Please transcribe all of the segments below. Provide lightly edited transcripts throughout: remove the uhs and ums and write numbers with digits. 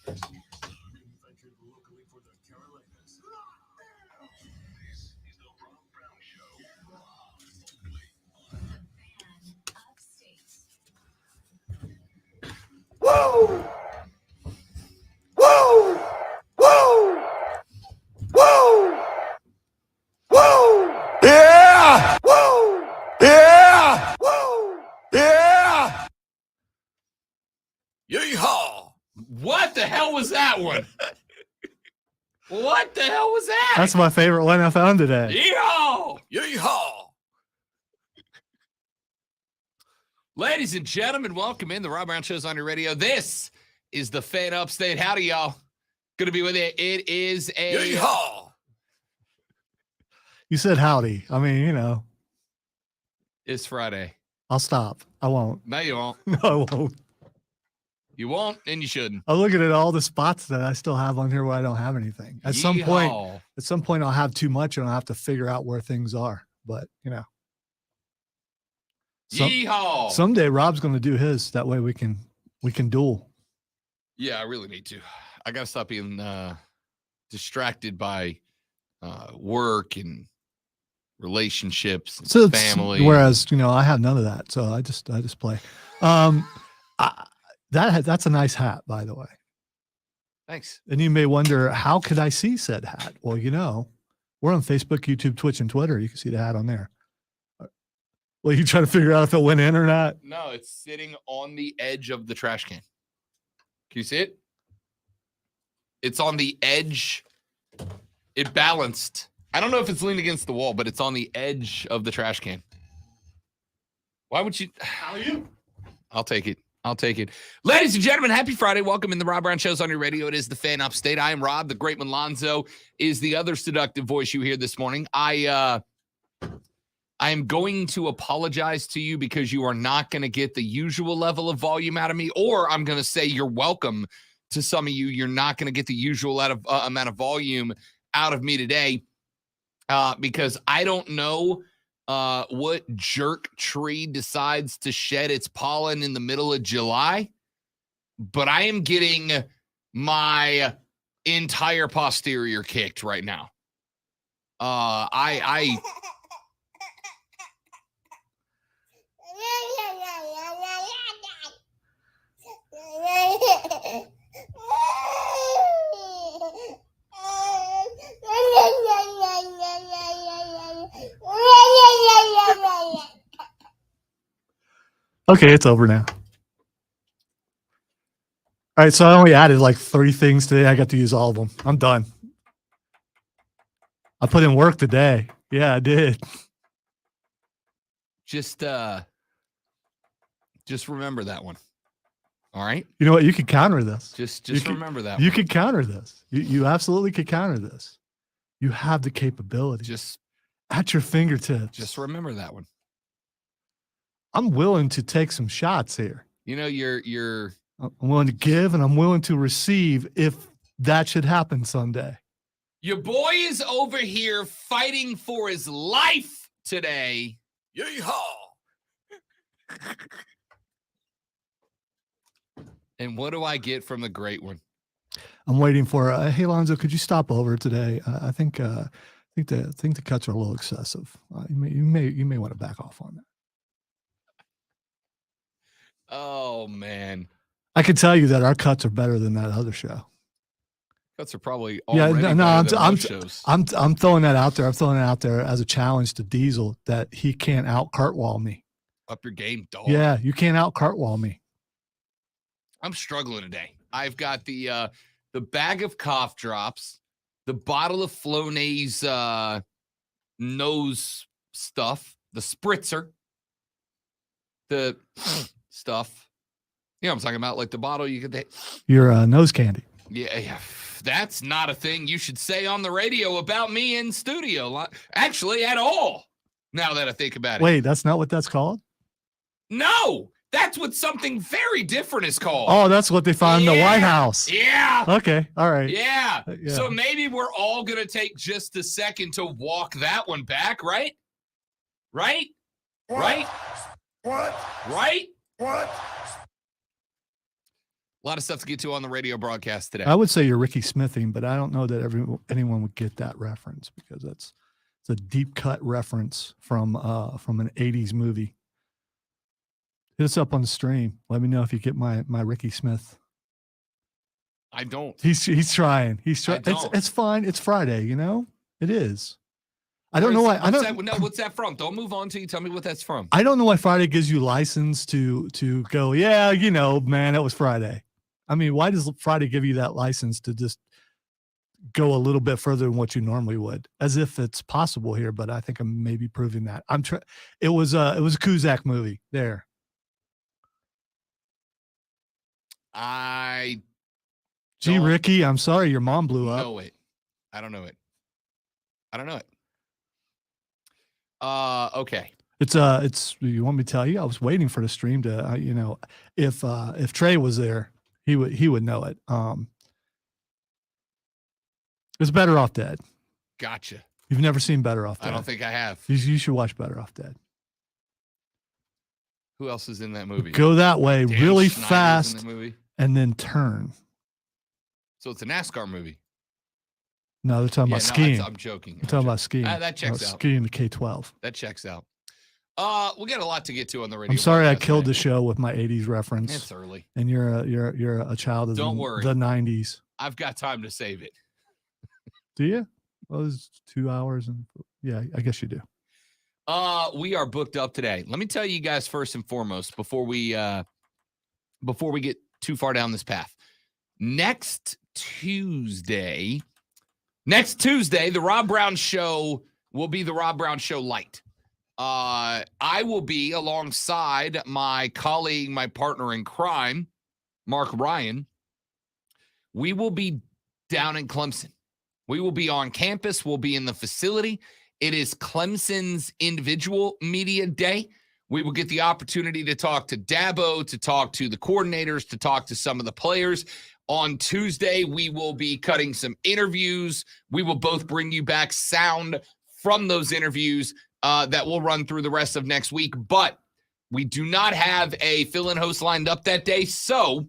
Woo! Woo! Woo! Woo! Woo! Yeah! Woo! Yeah! Woo! Yeah! Yeehaw! What the hell was that one? What the hell was that? That's my favorite one I found today. Yeehaw! Yeehaw! Ladies and gentlemen, welcome in the Rob Brown Show's on your radio. This is the Fan Upstate. Howdy, y'all. Good to be with you. It is a... Yeehaw! You said howdy. I mean, you know. It's Friday. I'll stop. I won't. No, you won't. No, I won't. You won't, and you shouldn't. I'm looking at all the spots that I still have on here where I don't have anything. At some point, I'll have too much and I'll have to figure out where things are. But, you know. Yeehaw! Someday Rob's going to do his. That way we can duel. Yeah, I really need to. I got to stop being distracted by work and relationships and family. Whereas, you know, I have none of that. So I just play. That's a nice hat, by the way. Thanks. And you may wonder, how could I see said hat? Well, you know, we're on Facebook, YouTube, Twitch, and Twitter. You can see the hat on there. Well, you trying to figure out if it went in or not? No, it's sitting on the edge of the trash can. Can you see it? It's on the edge. It balanced. I don't know if it's leaned against the wall, but it's on the edge of the trash can. Why would you? How are you? I'll take it. I'll take it. Ladies and gentlemen, happy Friday. Welcome in the Rob Brown Show's on your radio. It is the Fan Upstate. I am Rob. The great Lonzo is the other seductive voice you hear this morning. I am going to apologize to you because you are not going to get the usual level of volume out of me, or I'm going to say you're welcome to some of you. You're not going to get the usual amount of volume out of me today because I don't know what jerk tree decides to shed its pollen in the middle of July, but I am getting my entire posterior kicked right now. Okay, it's over now. All right, so I only added like 3 things today. I got to use all of them. I'm done. I put in work today. Yeah, I did. Just remember that one. All right. You know what? You could counter this. Just remember that You one. could counter this. You absolutely could counter this. You have the capability. Just at your fingertips. Just remember that one. I'm willing to take some shots here. You know, you're I'm willing to give and I'm willing to receive if that should happen someday. Your boy is over here fighting for his life today. Yeehaw! And what do I get from the great one? I'm waiting for. Hey, Lonzo, could you stop over today? I think the cuts are a little excessive. You may want to back off on that. Oh man, I can tell you that our cuts are better than that other show. Cuts are probably already I'm throwing that out there. I'm throwing it out there as a challenge to Diesel that he can't out cartwall me. Up your game, dog. Yeah, you can't out cartwall me. I'm struggling today. I've got the bag of cough drops, the bottle of Flonase nose stuff, the spritzer, the stuff. You know what I'm talking about? Like the bottle you could... Your nose candy. Yeah, that's not a thing you should say on the radio about me in studio. Actually, at all, now that I think about it. Wait, that's not what that's called? No, that's what something very different is called. Oh, that's what they found in the White House. Yeah. Okay, all right. Yeah. So maybe we're all going to take just a second to walk that one back, right? Right? What? Right? What? Right? What? A lot of stuff to get to on the radio broadcast today. I would say you're Ricky Smithing, but I don't know that anyone would get that reference because it's a deep cut reference from an 80s movie. Hit us up on the stream. Let me know if you get my Ricky Smith. I don't. He's trying. He's trying. It's fine. It's Friday, you know? It is. I don't know why. What's that from? Don't move on till you tell me what that's from. I don't know why Friday gives you license to go, yeah, you know, man, it was Friday. I mean, why does Friday give you that license to just go a little bit further than what you normally would? As if it's possible here, but I think I'm maybe proving that. It was a Cusack movie there. Ricky, I'm sorry your mom blew up. No, wait. I don't know it. Okay. It's you want me to tell you? I was waiting for the stream to, you know, if Trey was there, he would know it. It's Better Off Dead. Gotcha. You've never seen Better Off Dead? I don't think I have. You should watch Better Off Dead. Who else is in that movie? Go that way Dan really Schneider's fast in that movie. And then turn. So it's a NASCAR movie. No, they're talking about skiing. I'm joking. They're talking about skiing. That checks out. Skiing the K-12. That checks out. We got a lot to get to on the radio. I'm sorry I killed the show with my 80s reference. It's early. And you're a child of the 90s. I've got time to save it. Do you? Well, it's 2 hours and yeah, I guess you do. We are booked up today. Let me tell you guys first and foremost before we get too far down this path. Next Tuesday, the Rob Brown Show will be the Rob Brown Show Light. I will be alongside my colleague, my partner in crime, Mark Ryan. We will be down in Clemson. We will be on campus. We'll be in the facility. It is Clemson's individual media day. We will get the opportunity to talk to Dabo, to talk to the coordinators, to talk to some of the players. On Tuesday, we will be cutting some interviews. We will both bring you back sound from those interviews that will run through the rest of next week. But we do not have a fill-in host lined up that day. So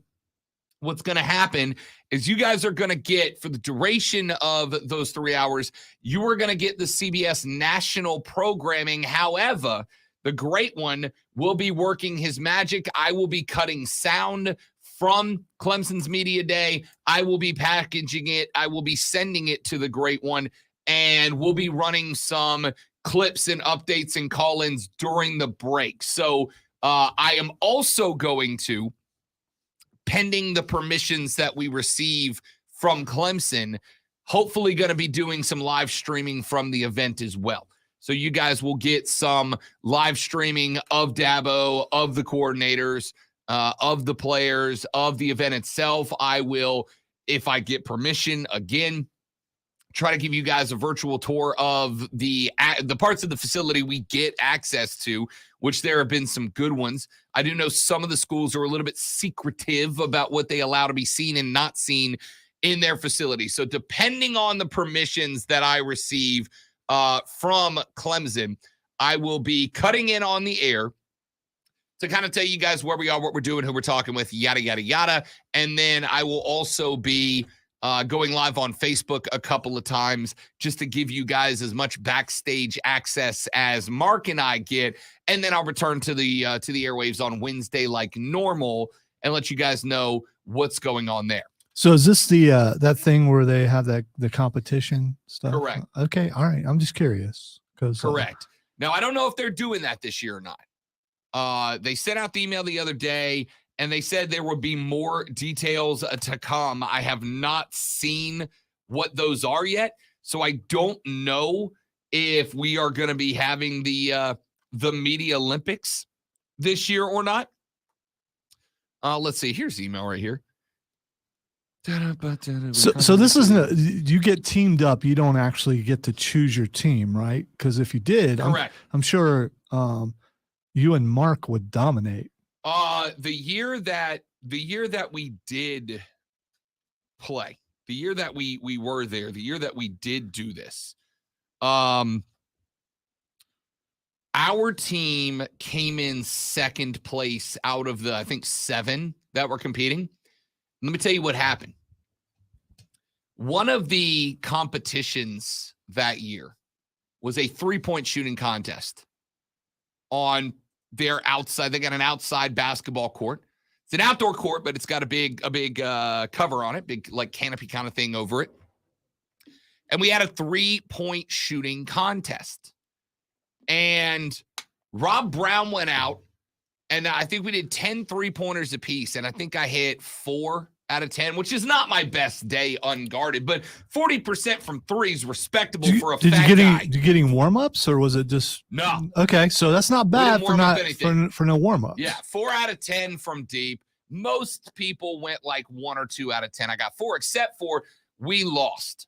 what's going to happen is you guys are going to get, for the duration of those 3 hours, you are going to get the CBS national programming. However, the great one will be working his magic. I will be cutting sound from Clemson's Media Day. I will be packaging it. I will be sending it to the great one, and we'll be running some clips and updates and call-ins during the break. So I am also going to, pending the permissions that we receive from Clemson, hopefully going to be doing some live streaming from the event as well. So you guys will get some live streaming of Dabo, of the coordinators, of the players, of the event itself. I will, if I get permission, again, try to give you guys a virtual tour of the parts of the facility we get access to, which there have been some good ones. I do know some of the schools are a little bit secretive about what they allow to be seen and not seen in their facility. So depending on the permissions that I receive from Clemson, I will be cutting in on the air to kind of tell you guys where we are, what we're doing, who we're talking with, yada, yada, yada. And then I will also be going live on Facebook a couple of times just to give you guys as much backstage access as Mark and I get. And then I'll return to the airwaves on Wednesday like normal and let you guys know what's going on there. So is this the that thing where they have the competition stuff? Correct. Okay. All right. I'm just curious. Correct. Now, I don't know if they're doing that this year or not. They sent out the email the other day, and they said there would be more details to come. I have not seen what those are yet, so I don't know if we are going to be having the Media Olympics this year or not. Let's see. Here's the email right here. So this isn't you get teamed up. You don't actually get to choose your team, right? Because if you did, correct. I'm sure you and Mark would dominate. The year that we did play, the year that we were there, the year that we did do this, our team came in second place out of the, I think, 7 that were competing. Let me tell you what happened. One of the competitions that year was a 3-point shooting contest on their outside. They got an outside basketball court. It's an outdoor court, but it's got a big cover on it, big like canopy kind of thing over it. And we had a 3-point shooting contest. And Rob Brown went out, and I think we did 10 3-pointers apiece, and I think I hit 4 out of 10, which is not my best day unguarded, but 40% from threes is respectable for a fat guy. Did you get any warm-ups, or was it just no? Okay, so that's not bad for no warm-ups. Yeah, 4 out of 10 from deep. Most people went like 1 or 2 out of 10. I got 4, except for we lost.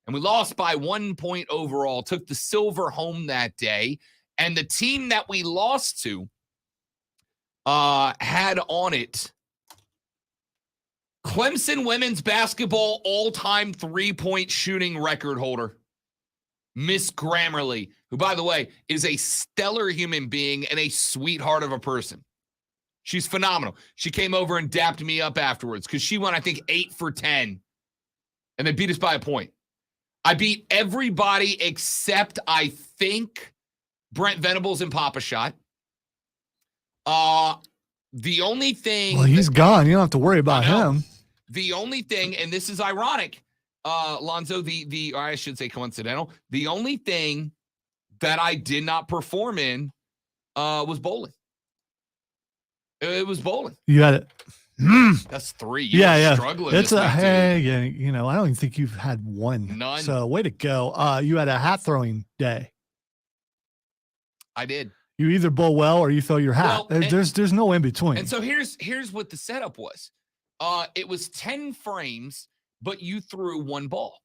And we lost by 1 point overall, took the silver home that day. And the team that we lost to had on it Clemson women's basketball all-time 3-point shooting record holder, Miss Grammarly, who, by the way, is a stellar human being and a sweetheart of a person. She's phenomenal. She came over and dapped me up afterwards because she won, I think, 8 for 10. And they beat us by a point. I beat everybody except, I think, Brent Venables and Papa Shot. The only thing... Well, he's gone. You don't have to worry about him. The only thing, and this is ironic, Lonzo, or I should say coincidental, the only thing that I did not perform in was bowling. It was bowling. You had it. That's 3. Yeah. Struggling. It's hey, I don't even think you've had one. None. So way to go. You had a hat throwing day. I did. You either bowl well or you throw your hat. Well, there's no in between. And so here's what the setup was. It was 10 frames, but you threw 1 ball.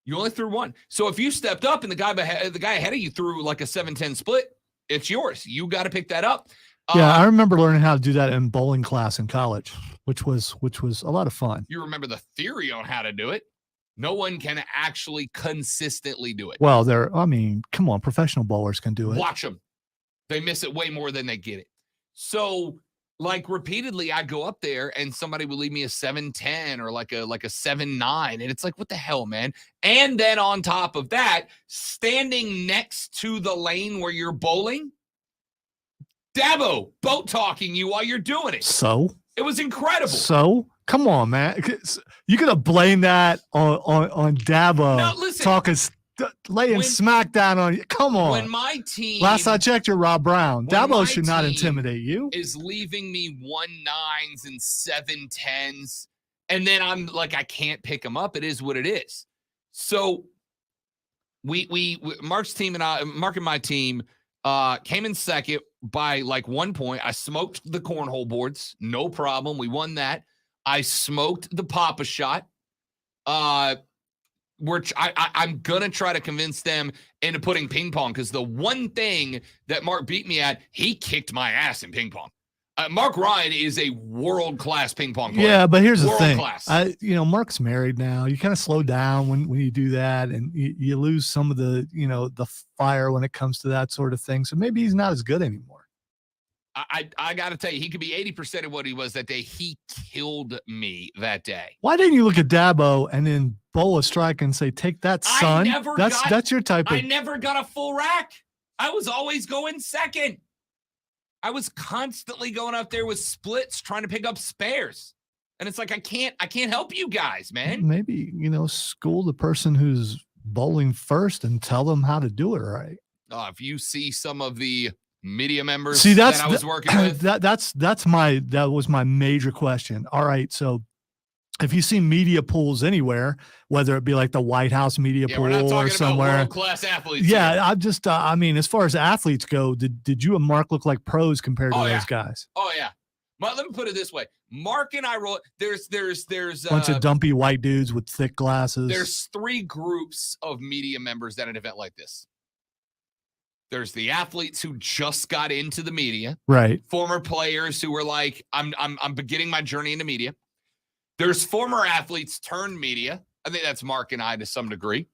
You only threw 1. So if you stepped up and the guy ahead of you threw like a 7-10 split, it's yours. You got to pick that up. Yeah, I remember learning how to do that in bowling class in college, which was a lot of fun. You remember the theory on how to do it. No one can actually consistently do it. Well, come on, professional bowlers can do it. Watch them. They miss it way more than they get it. So, like, repeatedly, I'd go up there and somebody would leave me a 7-10 or like a 7-9. And it's like, what the hell, man? And then on top of that, standing next to the lane where you're bowling, Dabo boat talking you while you're doing it. So? It was incredible. So? Come on, man. You could have blamed that on Dabo. No, listen. Laying smackdown on you. Come on. When my team... Last I checked, you're Rob Brown. Dabo should not intimidate you. Is leaving me 1-9s and 7-10s. And then I'm like, I can't pick them up. It is what it is. So Mark's team and Mark and my team came in second by like 1 point. I smoked the cornhole boards. No problem. We won that. I smoked the Papa Shot. I'm going to try to convince them into putting ping pong because the one thing that Mark beat me at, he kicked my ass in ping pong. Mark Ryan is a world-class ping pong player. Yeah, but here's the thing. World-class. Mark's married now. You kind of slow down when you do that, and you lose some of the, the fire when it comes to that sort of thing. So maybe he's not as good anymore. I got to tell you, he could be 80% of what he was that day. He killed me that day. Why didn't you look at Dabo and then bowl a strike and say, take that, son? That's your type of... I never got a full rack. I was always going second. I was constantly going out there with splits trying to pick up spares. And it's like, I can't help you guys, man. Maybe, school the person who's bowling first and tell them how to do it right. If you see some of the media members that I was working with. That was my major question. All right. So if you see media pools anywhere, whether it be like the White House media pool or somewhere, world-class athletes. Yeah. Here. I'm just, as far as athletes go, did you and Mark look like pros compared to those guys? Oh yeah. Let me put it this way. Mark and I roll. There's bunch of dumpy white dudes with thick glasses. There's 3 groups of media members at an event like this. There's the athletes who just got into the media, right? Former players who were like, I'm beginning my journey into media. There's former athletes turned media. I think that's Mark and I to some degree.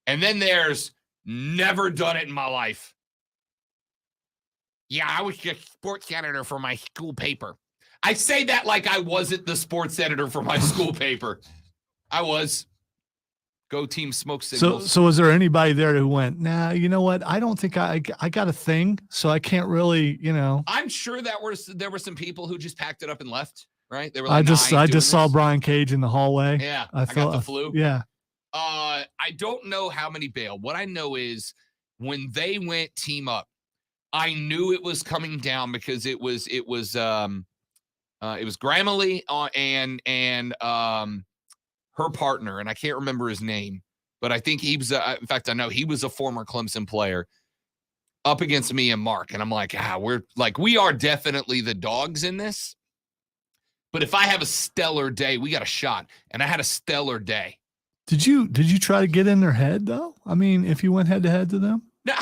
And then there's never done it in my life. Yeah, I was just sports editor for my school paper. I say that like I wasn't the sports editor for my school paper. I was. Go team smoke signals. So was there anybody there who went, nah, you know what? I don't think I got a thing, so I can't really, I'm sure that there were some people who just packed it up and left, right? They were I like, just saw Brian Cage in the hallway. Yeah, I got the flu. Yeah. I don't know how many bailed. What I know is when they went team up, I knew it was coming down because it was Grammarly and her partner, and I can't remember his name, but I think he was, in fact, I know he was a former Clemson player up against me and Mark. And I'm like, we are definitely the dogs in this. But if I have a stellar day, we got a shot. And I had a stellar day. Did you try to get in their head though? I mean, if you went head to head to them? Now,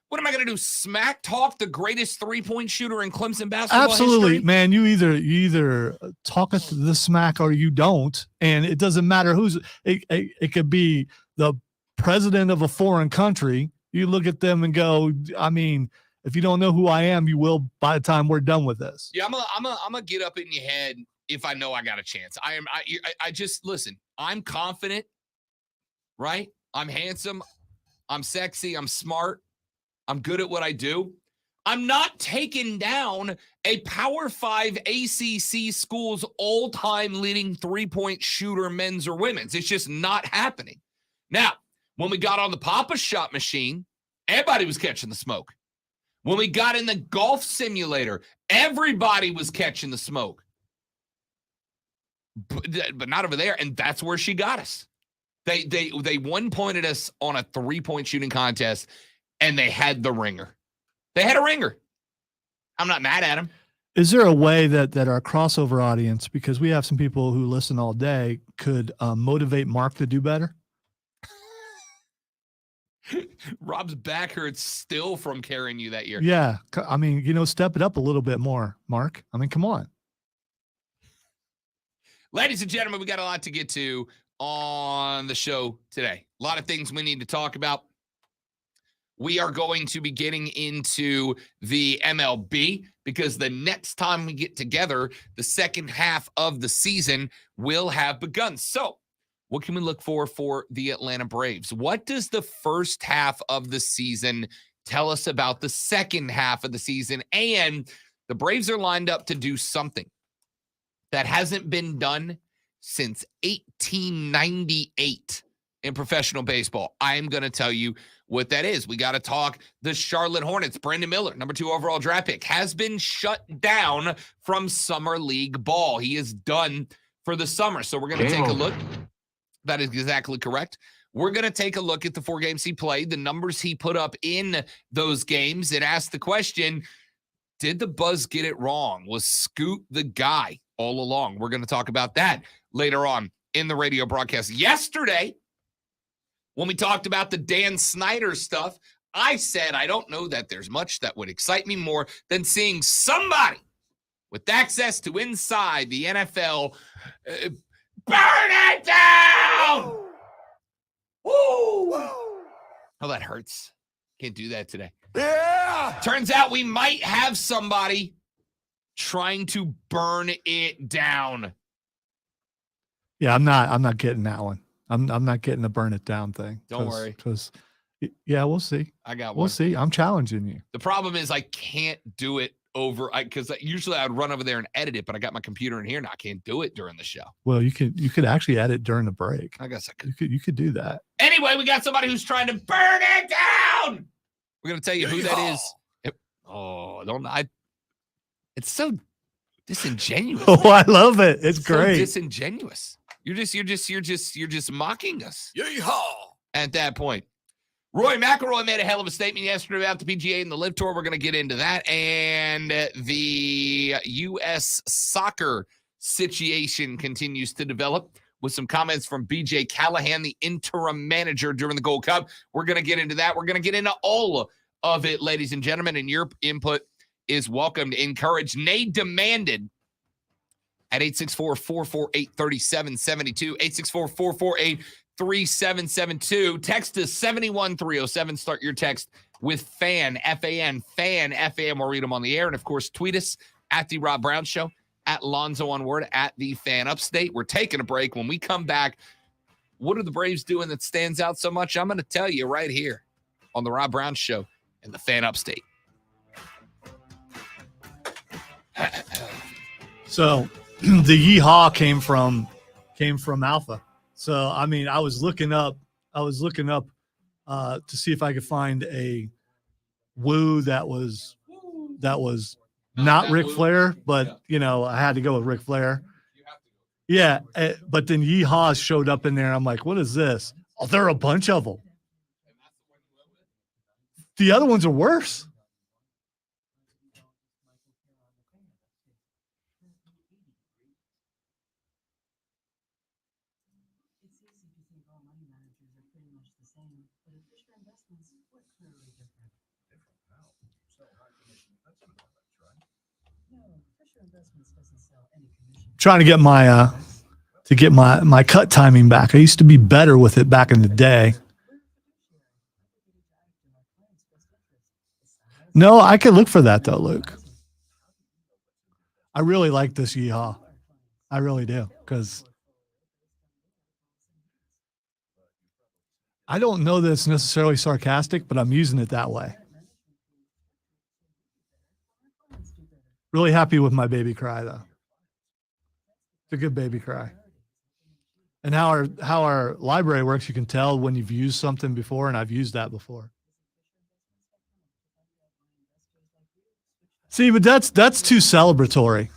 what am I going to do? Smack talk the greatest 3-point shooter in Clemson basketball Absolutely, history? man. You either talk the smack or you don't, and it doesn't matter who's. It could be the president of a foreign country. You look at them and go, I mean, if you don't know who I am, you will by the time we're done with this. Yeah, I'm gonna get up in your head if I know I got a chance. I just listen. I'm confident, right? I'm handsome. I'm sexy. I'm smart. I'm good at what I do. I'm not taking down a Power 5 ACC school's all-time leading 3-point shooter, men's or women's. It's just not happening. Now, when we got on the Papa Shot machine, everybody was catching the smoke. When we got in the golf simulator, everybody was catching the smoke. But not over there, and that's where she got us. They one-pointed us on a 3-point shooting contest, and they had the ringer. They had a ringer. I'm not mad at them. Is there a way that our crossover audience, because we have some people who listen all day, could motivate Mark to do better? Rob's back hurts still from carrying you that year. Yeah. I mean, step it up a little bit more, Mark. I mean, come on. Ladies and gentlemen, we got a lot to get to on the show today. A lot of things we need to talk about. We are going to be getting into the MLB because the next time we get together, the second half of the season will have begun. So what can we look for the Atlanta Braves? What does the first half of the season tell us about the second half of the season? And the Braves are lined up to do something that hasn't been done since 1898 in professional baseball. I am going to tell you what that is. We got to talk the Charlotte Hornets. Brandon Miller, number 2 overall draft pick, has been shut down from summer league ball. He is done for the summer. So we're going to take a look. That is exactly correct. We're going to take a look at the 4 games he played, the numbers he put up in those games, and ask the question, did the Buzz get it wrong? Was Scoot the guy all along? We're going to talk about that later on in the radio broadcast. Yesterday, when we talked about the Dan Snyder stuff, I said I don't know that there's much that would excite me more than seeing somebody with access to inside the NFL burn it down! Woo! Oh, that hurts. Can't do that today. Yeah! Turns out we might have somebody trying to burn it down. Yeah, I'm not getting that one. I'm not getting the burn it down thing. Don't worry. Because yeah, we'll see. I got one. We'll see. I'm challenging you. The problem is I can't do it because usually I'd run over there and edit it, but I got my computer in here and I can't do it during the show. Well, you could actually edit during the break. I guess I could. You could do that. Anyway, we got somebody who's trying to burn it down. We're gonna tell you who that is. It's so disingenuous. Oh, I love it. It's so great. Disingenuous. You're just mocking us. Yeehaw! At that point. Roy McIlroy made a hell of a statement yesterday about the PGA and the LIV Tour. We're going to get into that. And the U.S. soccer situation continues to develop with some comments from B.J. Callahan, the interim manager during the Gold Cup. We're going to get into that. We're going to get into all of it, ladies and gentlemen, and your input is welcome to encourage. Nate demanded at 864-448-3772, 864-448-3772. Text us 71307. Start your text with FAN, F-A-N, FAN, F-A-N. We'll read them on the air. And, of course, tweet us at The Rob Brown Show, at Lonzo on Word, at the Fan Upstate. We're taking a break. When we come back, what are the Braves doing that stands out so much? I'm going to tell you right here on the Rob Brown Show and the Fan Upstate. So the yeehaw came from Alpha. So I mean, I was looking up to see if I could find a woo that was not Ric Flair, but you know, I had to go with Ric Flair. Yeah, but then yeehaws showed up in there. I'm like, what is this? Oh, there are a bunch of them. The other ones are worse. Trying to get my cut timing back. I used to be better with it back in the day. No, I could look for that though, Luke. I really like this yeehaw. I really do, because I don't know that it's necessarily sarcastic, but I'm using it that way. Really happy with my baby cry though. It's a good baby cry. And how our library works, you can tell when you've used something before, and I've used that before. See, but that's too celebratory.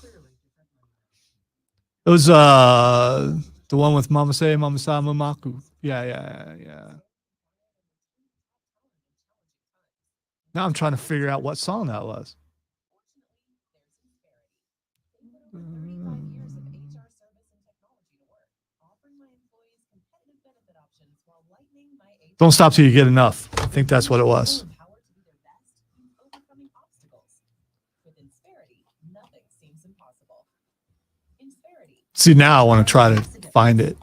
It was the one with Mama Say, Mama Sa, Mamaku. Yeah. Now I'm trying to figure out what song that was. Don't stop till you get enough. I think that's what it was. See, now I want to try to find it.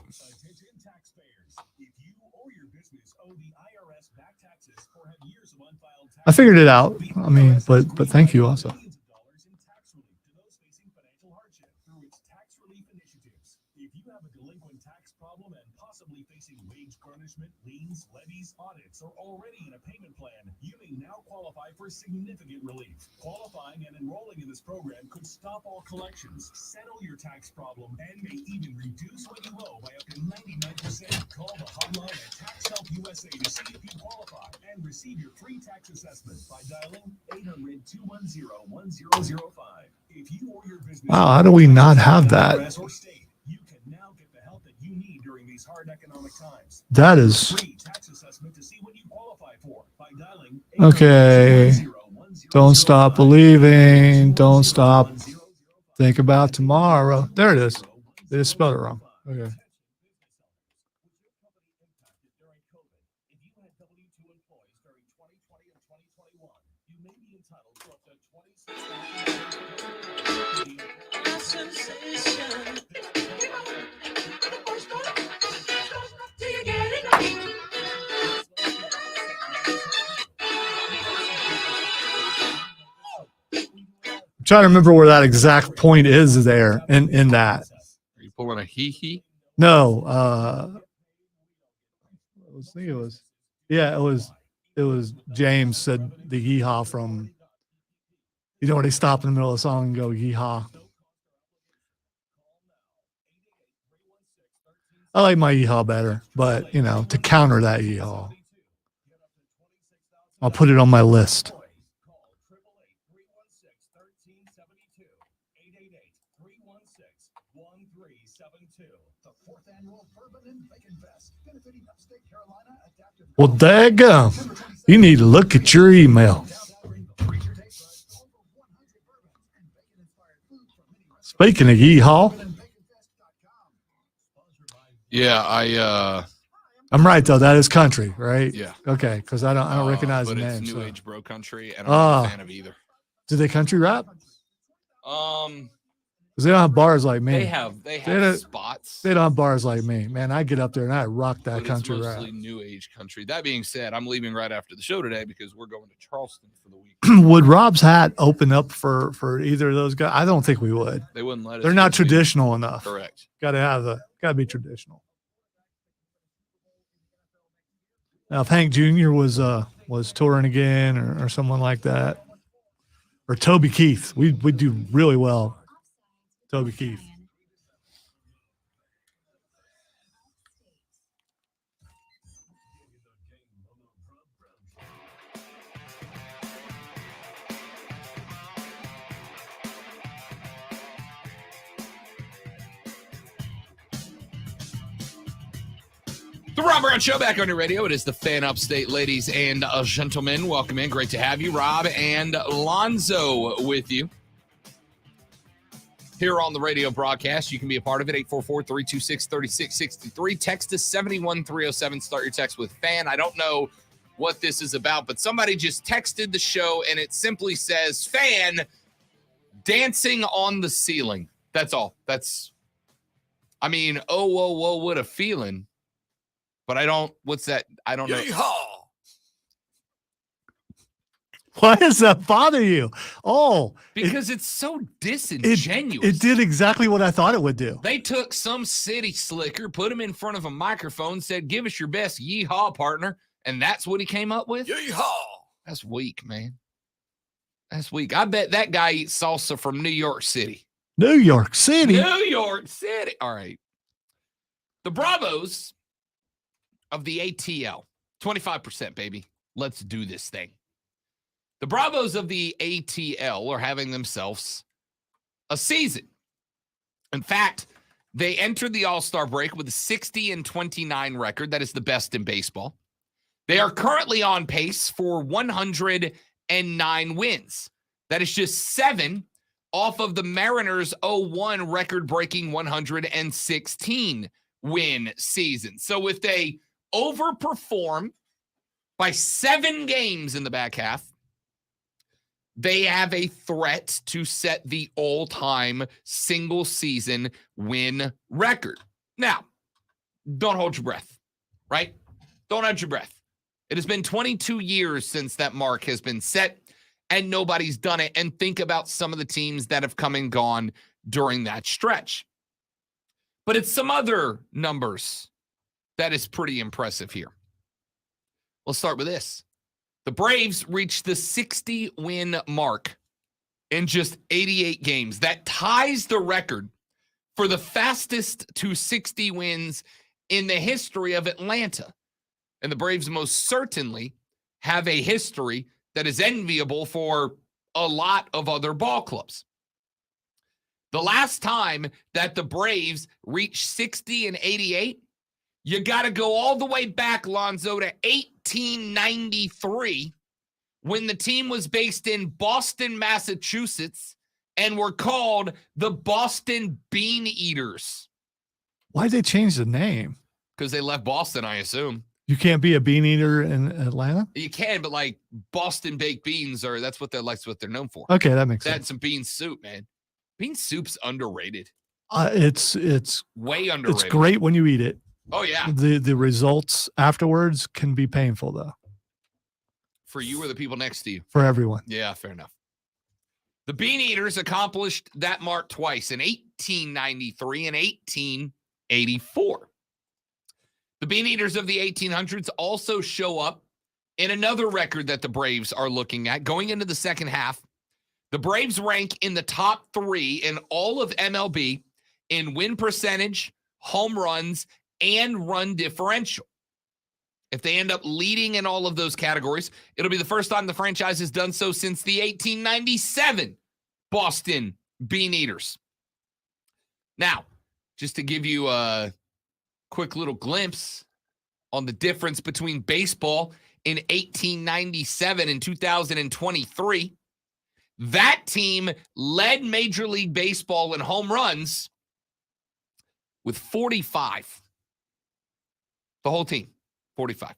I figured it out. I mean, but thank you also. Liens, levies, audits, or already in a payment plan, you may now qualify for significant relief. Qualifying and enrolling in this program could stop all collections, settle your tax problem, and may even reduce what you owe by up to 99%. Call the hotline at Tax Help USA to see if you qualify and receive your free tax assessment by dialing 800-210-1005. If you or your business, wow, how do we not have that? You can now get the help that you need during these hard economic times. That is free tax assessment to see what you qualify for by dialing. Okay. Don't stop believing. Don't stop. Think about tomorrow. There it is. They just spelled it wrong. Okay. Trying to remember where that exact point is there in that. Are you pulling a hee-hee? No. I think it was. Yeah, it was James said the yee-haw from, you know, when they stop in the middle of the song and go yee-haw. I like my yee-haw better, but, you know, to counter that yee-haw, I'll put it on my list. Well, daggum, you need to look at your email. Speaking of yeehaw. Yeah, I'm right though. That is country, right? Yeah. Okay, because I don't recognize the but name. It's New So. Age Bro Country, and I'm not a fan of either. Do they country rap? Because they don't have bars like me. They have don't- spots. They don't have bars like me. Man, I get up there and I rock that but country it's right. mostly new age country. That being said, I'm leaving right after the show today because we're going to Charleston for the week. Would Rob's Hat open up for either of those guys? I don't think we would. They wouldn't let us. They're not do it. traditional enough. Correct. Gotta be traditional. Now, if Hank Jr. was touring again or someone like that, or Toby Keith, we do really well. Toby Keith. The Rob Brown Show back on your radio. It is the Fan Upstate, ladies and gentlemen. Welcome in. Great to have you. Rob and Lonzo with you here on the radio broadcast. You can be a part of it, 844-326-3663. Text us 71307. Start your text with FAN. I don't know what this is about, but somebody just texted the show, and it simply says, FAN dancing on the ceiling. That's all. I mean, oh, whoa, what a feeling. But I don't, what's that? I don't know. Yeehaw! Why does that bother you? Oh, Because it's so disingenuous. it did exactly what I thought it would do. They took some city slicker, put him in front of a microphone, said, give us your best yeehaw, partner. And that's what he came up with? Yeehaw! That's weak, man. That's weak. I bet that guy eats salsa from New York City. New York City. New York City. All right. The Bravos of the ATL, 25%, baby. Let's do this thing. The Bravos of the ATL are having themselves a season. In fact, they entered the All-Star break with a 60-29 record. That is the best in baseball. They are currently on pace for 109 wins. That is just 7 off of the Mariners' 0-1 record-breaking 116 win season. So if they overperform by 7 games in the back half, they have a threat to set the all-time single-season win record. Now, don't hold your breath, right? Don't hold your breath. It has been 22 years since that mark has been set, and nobody's done it. And think about some of the teams that have come and gone during that stretch. But it's some other numbers that is pretty impressive here. We'll start with this. The Braves reached the 60-win mark in just 88 games. That ties the record for the fastest to 60 wins in the history of Atlanta. And the Braves most certainly have a history that is enviable for a lot of other ball clubs. The last time that the Braves reached 60 and 88, you got to go all the way back, Lonzo, to 1893, when the team was based in Boston, Massachusetts, and were called the Boston Bean Eaters. Why'd they change the name? Because they left Boston, I assume. You can't be a bean eater in Atlanta? You can, but like Boston baked beans that's what they're known for. Okay, that makes sense. That's some bean soup, man. Bean soup's underrated. It's Way underrated. It's great when you eat it. Oh, yeah. The results afterwards can be painful, though. For you or the people next to you? For everyone. Yeah, fair enough. The Bean Eaters accomplished that mark twice, in 1893 and 1884. The Bean Eaters of the 1800s also show up in another record that the Braves are looking at. Going into the second half, the Braves rank in the top 3 in all of MLB in win percentage, home runs, and run differential. If they end up leading in all of those categories, it'll be the first time the franchise has done so since the 1897 Boston Bean Eaters. Now, just to give you a quick little glimpse on the difference between baseball in 1897 and 2023, that team led Major League Baseball in home runs with 45. The whole team, 45.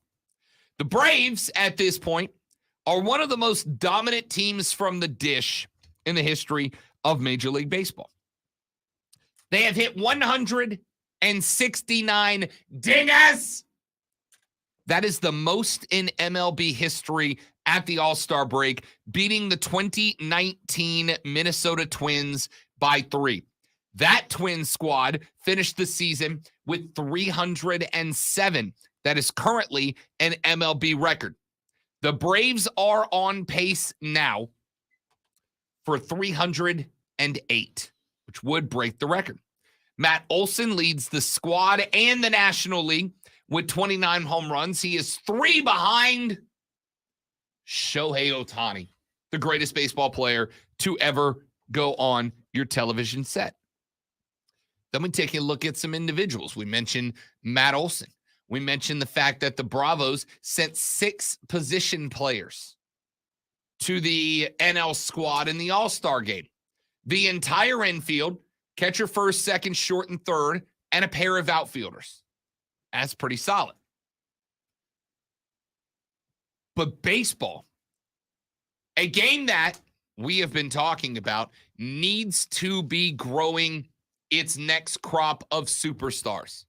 The Braves, at this point, are one of the most dominant teams from the dish in the history of Major League Baseball. They have hit 169 dingers. That is the most in MLB history at the All-Star break, beating the 2019 Minnesota Twins by 3. That Twins squad finished the season with 307. That is currently an MLB record. The Braves are on pace now for 308, which would break the record. Matt Olson leads the squad and the National League with 29 home runs. He is 3 behind Shohei Ohtani, the greatest baseball player to ever go on your television set. Then we take a look at some individuals. We mentioned Matt Olson. We mentioned the fact that the Bravos sent 6 position players to the NL squad in the All-Star game. The entire infield, catcher, first, second, short, and third, and a pair of outfielders. That's pretty solid. But baseball, a game that we have been talking about, needs to be growing its next crop of superstars,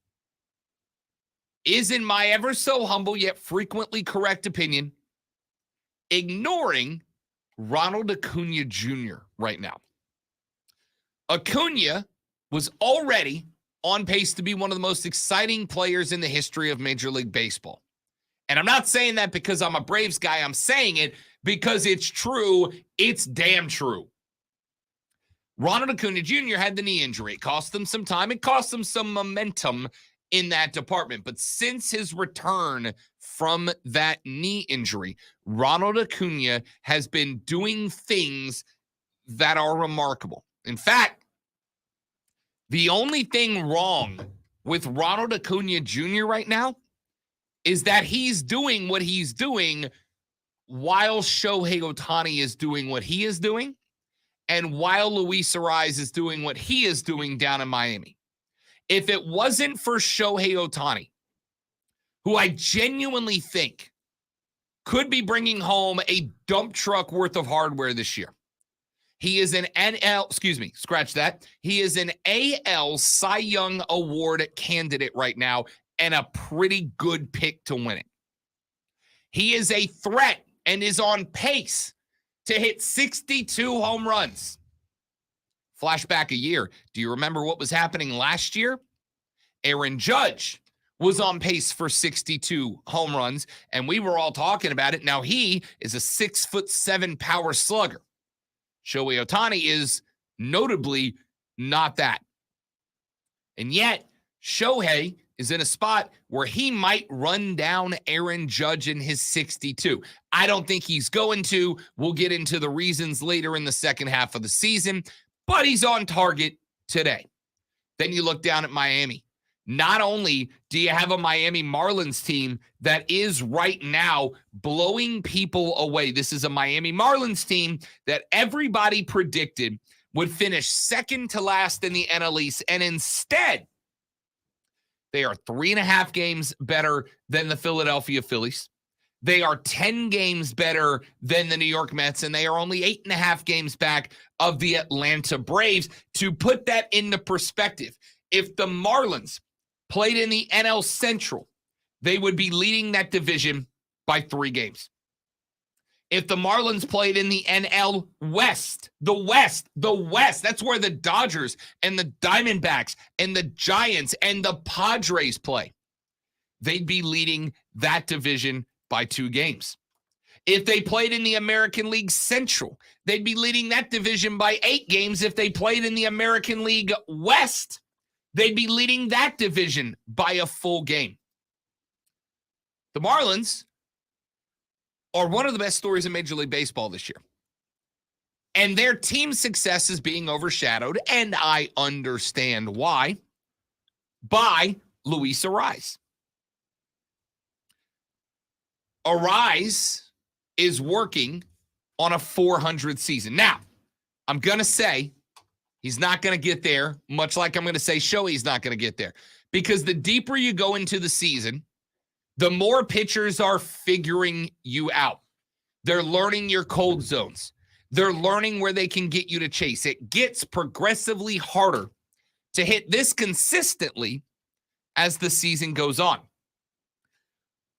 is, in my ever so humble yet frequently correct opinion, ignoring Ronald Acuna Jr. right now. Acuna was already on pace to be one of the most exciting players in the history of Major League Baseball. And I'm not saying that because I'm a Braves guy. I'm saying it because it's true. It's damn true. Ronald Acuna Jr. had the knee injury. It cost them some time. It cost them some momentum in that department. But since his return from that knee injury, Ronald Acuna has been doing things that are remarkable. In fact, the only thing wrong with Ronald Acuna Jr. right now is that he's doing what he's doing while Shohei Ohtani is doing what he is doing, and while Luis Ariz is doing what he is doing down in Miami. If it wasn't for Shohei Ohtani, who I genuinely think could be bringing home a dump truck worth of hardware this year, he is an He is an AL Cy Young Award candidate right now and a pretty good pick to win it. He is a threat and is on pace to hit 62 home runs. Flashback a year. Do you remember what was happening last year? Aaron Judge was on pace for 62 home runs, and we were all talking about it. Now he is a 6'7" power slugger. Shohei Ohtani is notably not that. And yet, Shohei is in a spot where he might run down Aaron Judge in his 62. I don't think he's going to. We'll get into the reasons later in the second half of the season, but he's on target today. Then you look down at Miami. Not only do you have a Miami Marlins team that is right now blowing people away. This is a Miami Marlins team that everybody predicted would finish second to last in the NL East, and instead, they are 3.5 games better than the Philadelphia Phillies. They are 10 games better than the New York Mets, and they are only 8.5 games back of the Atlanta Braves. To put that into perspective, if the Marlins played in the NL Central, they would be leading that division by 3 games. If the Marlins played in the NL West, the West, that's where the Dodgers and the Diamondbacks and the Giants and the Padres play, they'd be leading that division by 2 games. If they played in the American League Central, they'd be leading that division by 8 games. If they played in the American League West, they'd be leading that division by a full game. The Marlins are one of the best stories in Major League Baseball this year. And their team success is being overshadowed, and I understand why, by Luis Ariz. Ariz is working on a 400 season. Now, I'm going to say he's not going to get there, much like I'm going to say Shohei's not going to get there. Because the deeper you go into the season, the more pitchers are figuring you out. They're learning your cold zones. They're learning where they can get you to chase. It gets progressively harder to hit this consistently as the season goes on.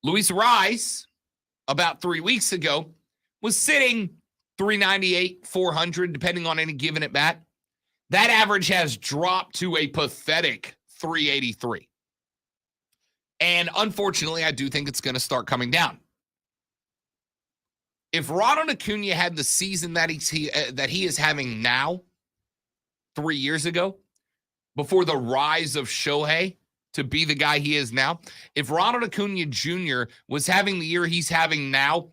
Luis Rise, about 3 weeks ago, was sitting 398, 400, depending on any given at bat. That average has dropped to a pathetic 383. And unfortunately, I do think it's going to start coming down. If Ronald Acuna had the season that he is having now, 3 years ago, before the rise of Shohei to be the guy he is now, if Ronald Acuna Jr. was having the year he's having now,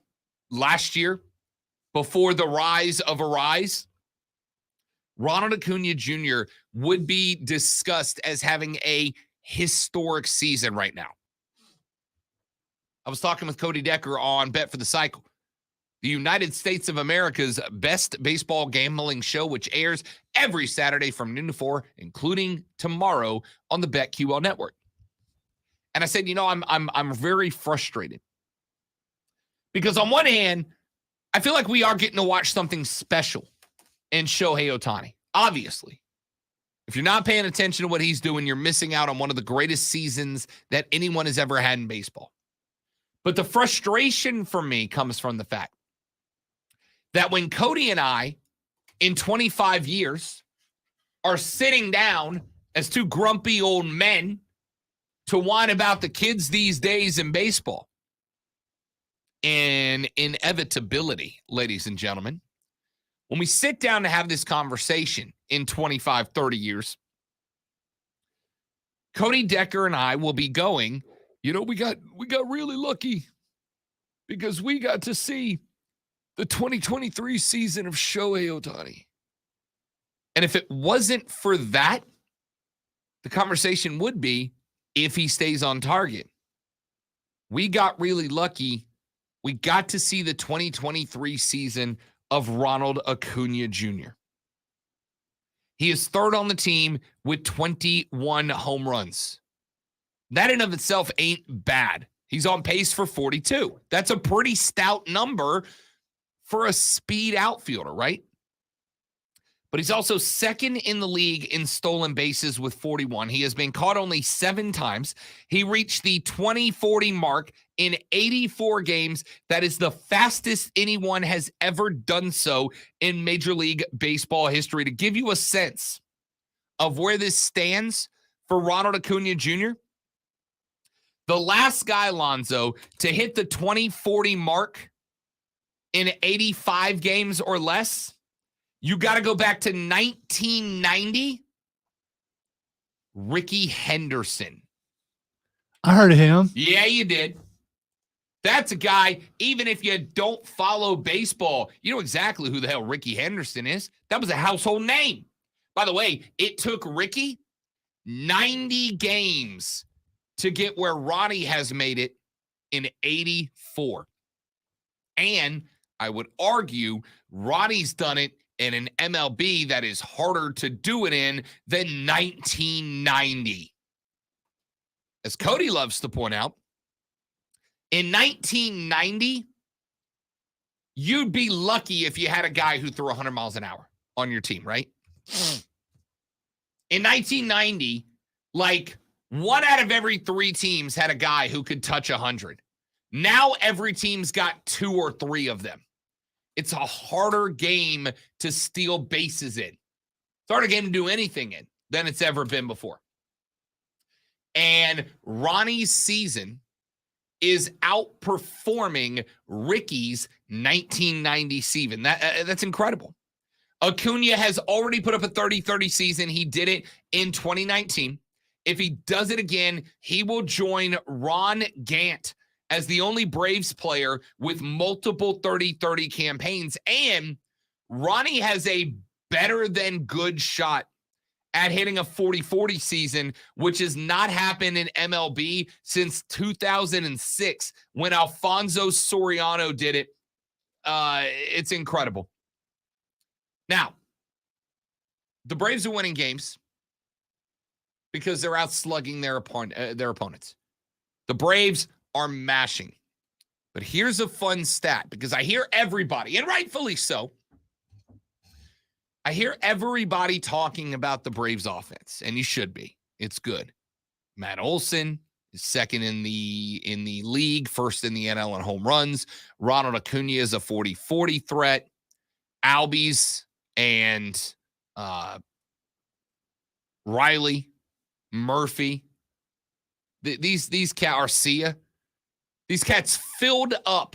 last year, before the rise of Arise, Ronald Acuna Jr. would be discussed as having a historic season right now. I was talking with Cody Decker on Bet for the Cycle, the United States of America's best baseball gambling show, which airs every Saturday from noon to 4, including tomorrow on the BetQL network. And I said, I'm very frustrated because on one hand, I feel like we are getting to watch something special in Shohei Ohtani. Obviously, if you're not paying attention to what he's doing, you're missing out on one of the greatest seasons that anyone has ever had in baseball. But the frustration for me comes from the fact that when Cody and I, in 25 years, are sitting down as two grumpy old men to whine about the kids these days in baseball, an inevitability, ladies and gentlemen, when we sit down to have this conversation in 25, 30 years, Cody Decker and I will be going, we got really lucky because we got to see the 2023 season of Shohei Ohtani. And if it wasn't for that, the conversation would be if he stays on target. We got really lucky. We got to see the 2023 season of Ronald Acuna Jr. He is third on the team with 21 home runs. That in of itself ain't bad. He's on pace for 42. That's a pretty stout number for a speed outfielder, right? But he's also second in the league in stolen bases with 41. He has been caught only 7 times. He reached the 20-40 mark in 84 games. That is the fastest anyone has ever done so in Major League Baseball history. To give you a sense of where this stands for Ronald Acuna Jr., the last guy, Lonzo, to hit the 20-40 mark in 85 games or less, you got to go back to 1990. Ricky Henderson. I heard of him. Yeah, you did. That's a guy, even if you don't follow baseball, you know exactly who the hell Ricky Henderson is. That was a household name. By the way, it took Ricky 90 games to get where Ronnie has made it in 84. And I would argue Ronnie's done it in an MLB that is harder to do it in than 1990. As Cody loves to point out, in 1990, you'd be lucky if you had a guy who threw 100 miles an hour on your team, right? In 1990, like 1 out of every 3 teams had a guy who could touch 100. Now every team's got 2 or 3 of them. It's a harder game to steal bases in. It's a harder game to do anything in than it's ever been before. And Ronnie's season is outperforming Ricky's 1990 season. That's incredible. Acuna has already put up a 30-30 season. He did it in 2019. If he does it again, he will join Ron Gant as the only Braves player with multiple 30-30 campaigns. And Ronnie has a better than good shot at hitting a 40-40 season, which has not happened in MLB since 2006 when Alfonso Soriano did it. It's incredible. Now, the Braves are winning games because they're out slugging their opponents. The Braves are mashing. But here's a fun stat because I hear everybody, and rightfully so, I hear everybody talking about the Braves offense, and you should be. It's good. Matt Olson is second in the league, first in the NL in home runs. Ronald Acuna is a 40-40 threat. Albies and Riley, Murphy, these Arcia, these cats filled up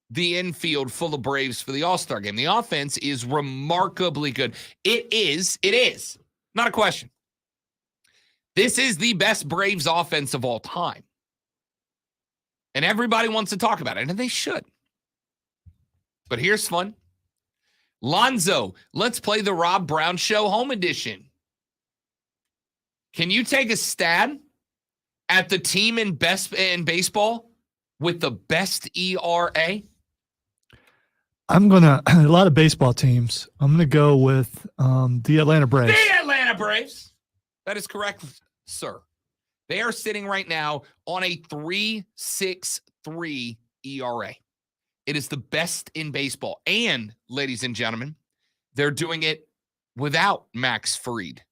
the infield full of Braves for the All-Star game. The offense is remarkably good. It is. Not a question. This is the best Braves offense of all time. And everybody wants to talk about it, and they should. But here's fun. Lonzo, let's play the Rob Brown Show Home Edition. Can you take a stab at the team in baseball with the best ERA? I'm going to, a lot of baseball teams. I'm going to go with the Atlanta Braves. The Atlanta Braves. That is correct, sir. They are sitting right now on a 3.63 ERA. It is the best in baseball. And, ladies and gentlemen, they're doing it without Max Fried,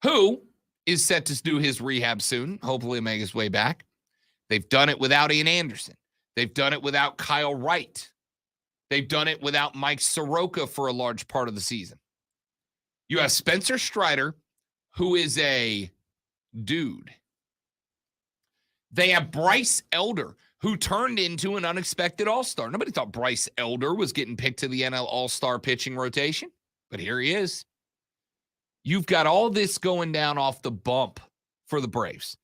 who is set to do his rehab soon, hopefully make his way back. They've done it without Ian Anderson. They've done it without Kyle Wright. They've done it without Mike Soroka for a large part of the season. You have Spencer Strider, who is a dude. They have Bryce Elder, who turned into an unexpected all-star. Nobody thought Bryce Elder was getting picked to the NL all-star pitching rotation, but here he is. You've got all this going down off the bump for the Braves.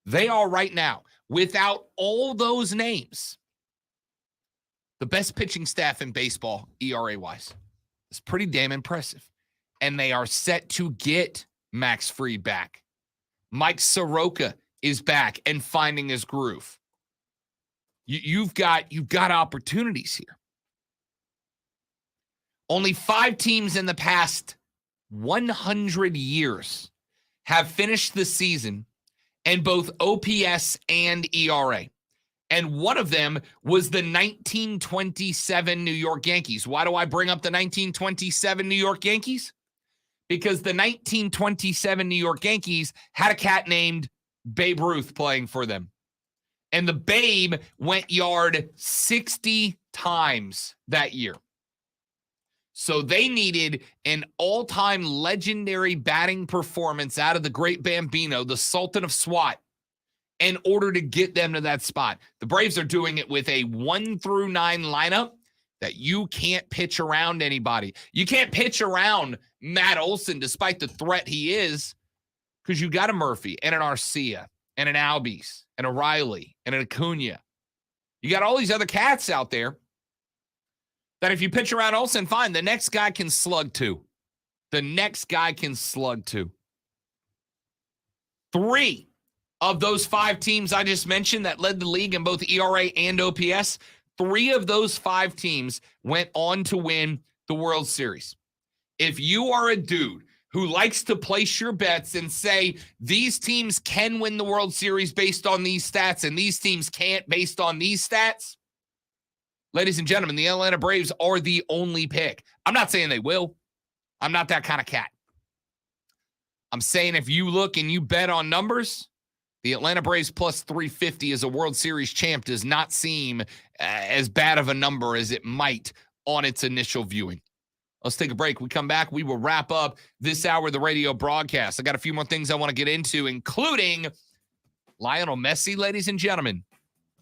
They are right now, without all those names, the best pitching staff in baseball, ERA-wise. It's pretty damn impressive. And they are set to get Max Fried back. Mike Soroka is back and finding his groove. You've got opportunities here. Only 5 teams in the past 100 years have finished the season in both OPS and ERA. And one of them was the 1927 New York Yankees. Why do I bring up the 1927 New York Yankees? Because the 1927 New York Yankees had a cat named Babe Ruth playing for them. And the Babe went yard 60 times that year. So they needed an all-time legendary batting performance out of the great Bambino, the Sultan of SWAT, in order to get them to that spot. The Braves are doing it with a 1 through 9 lineup that you can't pitch around anybody. You can't pitch around Matt Olson, despite the threat he is, because you got a Murphy and an Arcia and an Albies and a Riley and an Acuna. You got all these other cats out there that if you pitch around Olson, fine, the next guy can slug too. The next guy can slug too. 3 of those 5 teams I just mentioned that led the league in both ERA and OPS, 3 of those 5 teams went on to win the World Series. If you are a dude who likes to place your bets and say these teams can win the World Series based on these stats and these teams can't based on these stats, ladies and gentlemen, the Atlanta Braves are the only pick. I'm not saying they will. I'm not that kind of cat. I'm saying if you look and you bet on numbers, the Atlanta Braves plus 350 as a World Series champ does not seem as bad of a number as it might on its initial viewing. Let's take a break. We come back. We will wrap up this hour of the radio broadcast. I got a few more things I want to get into, including Lionel Messi, ladies and gentlemen,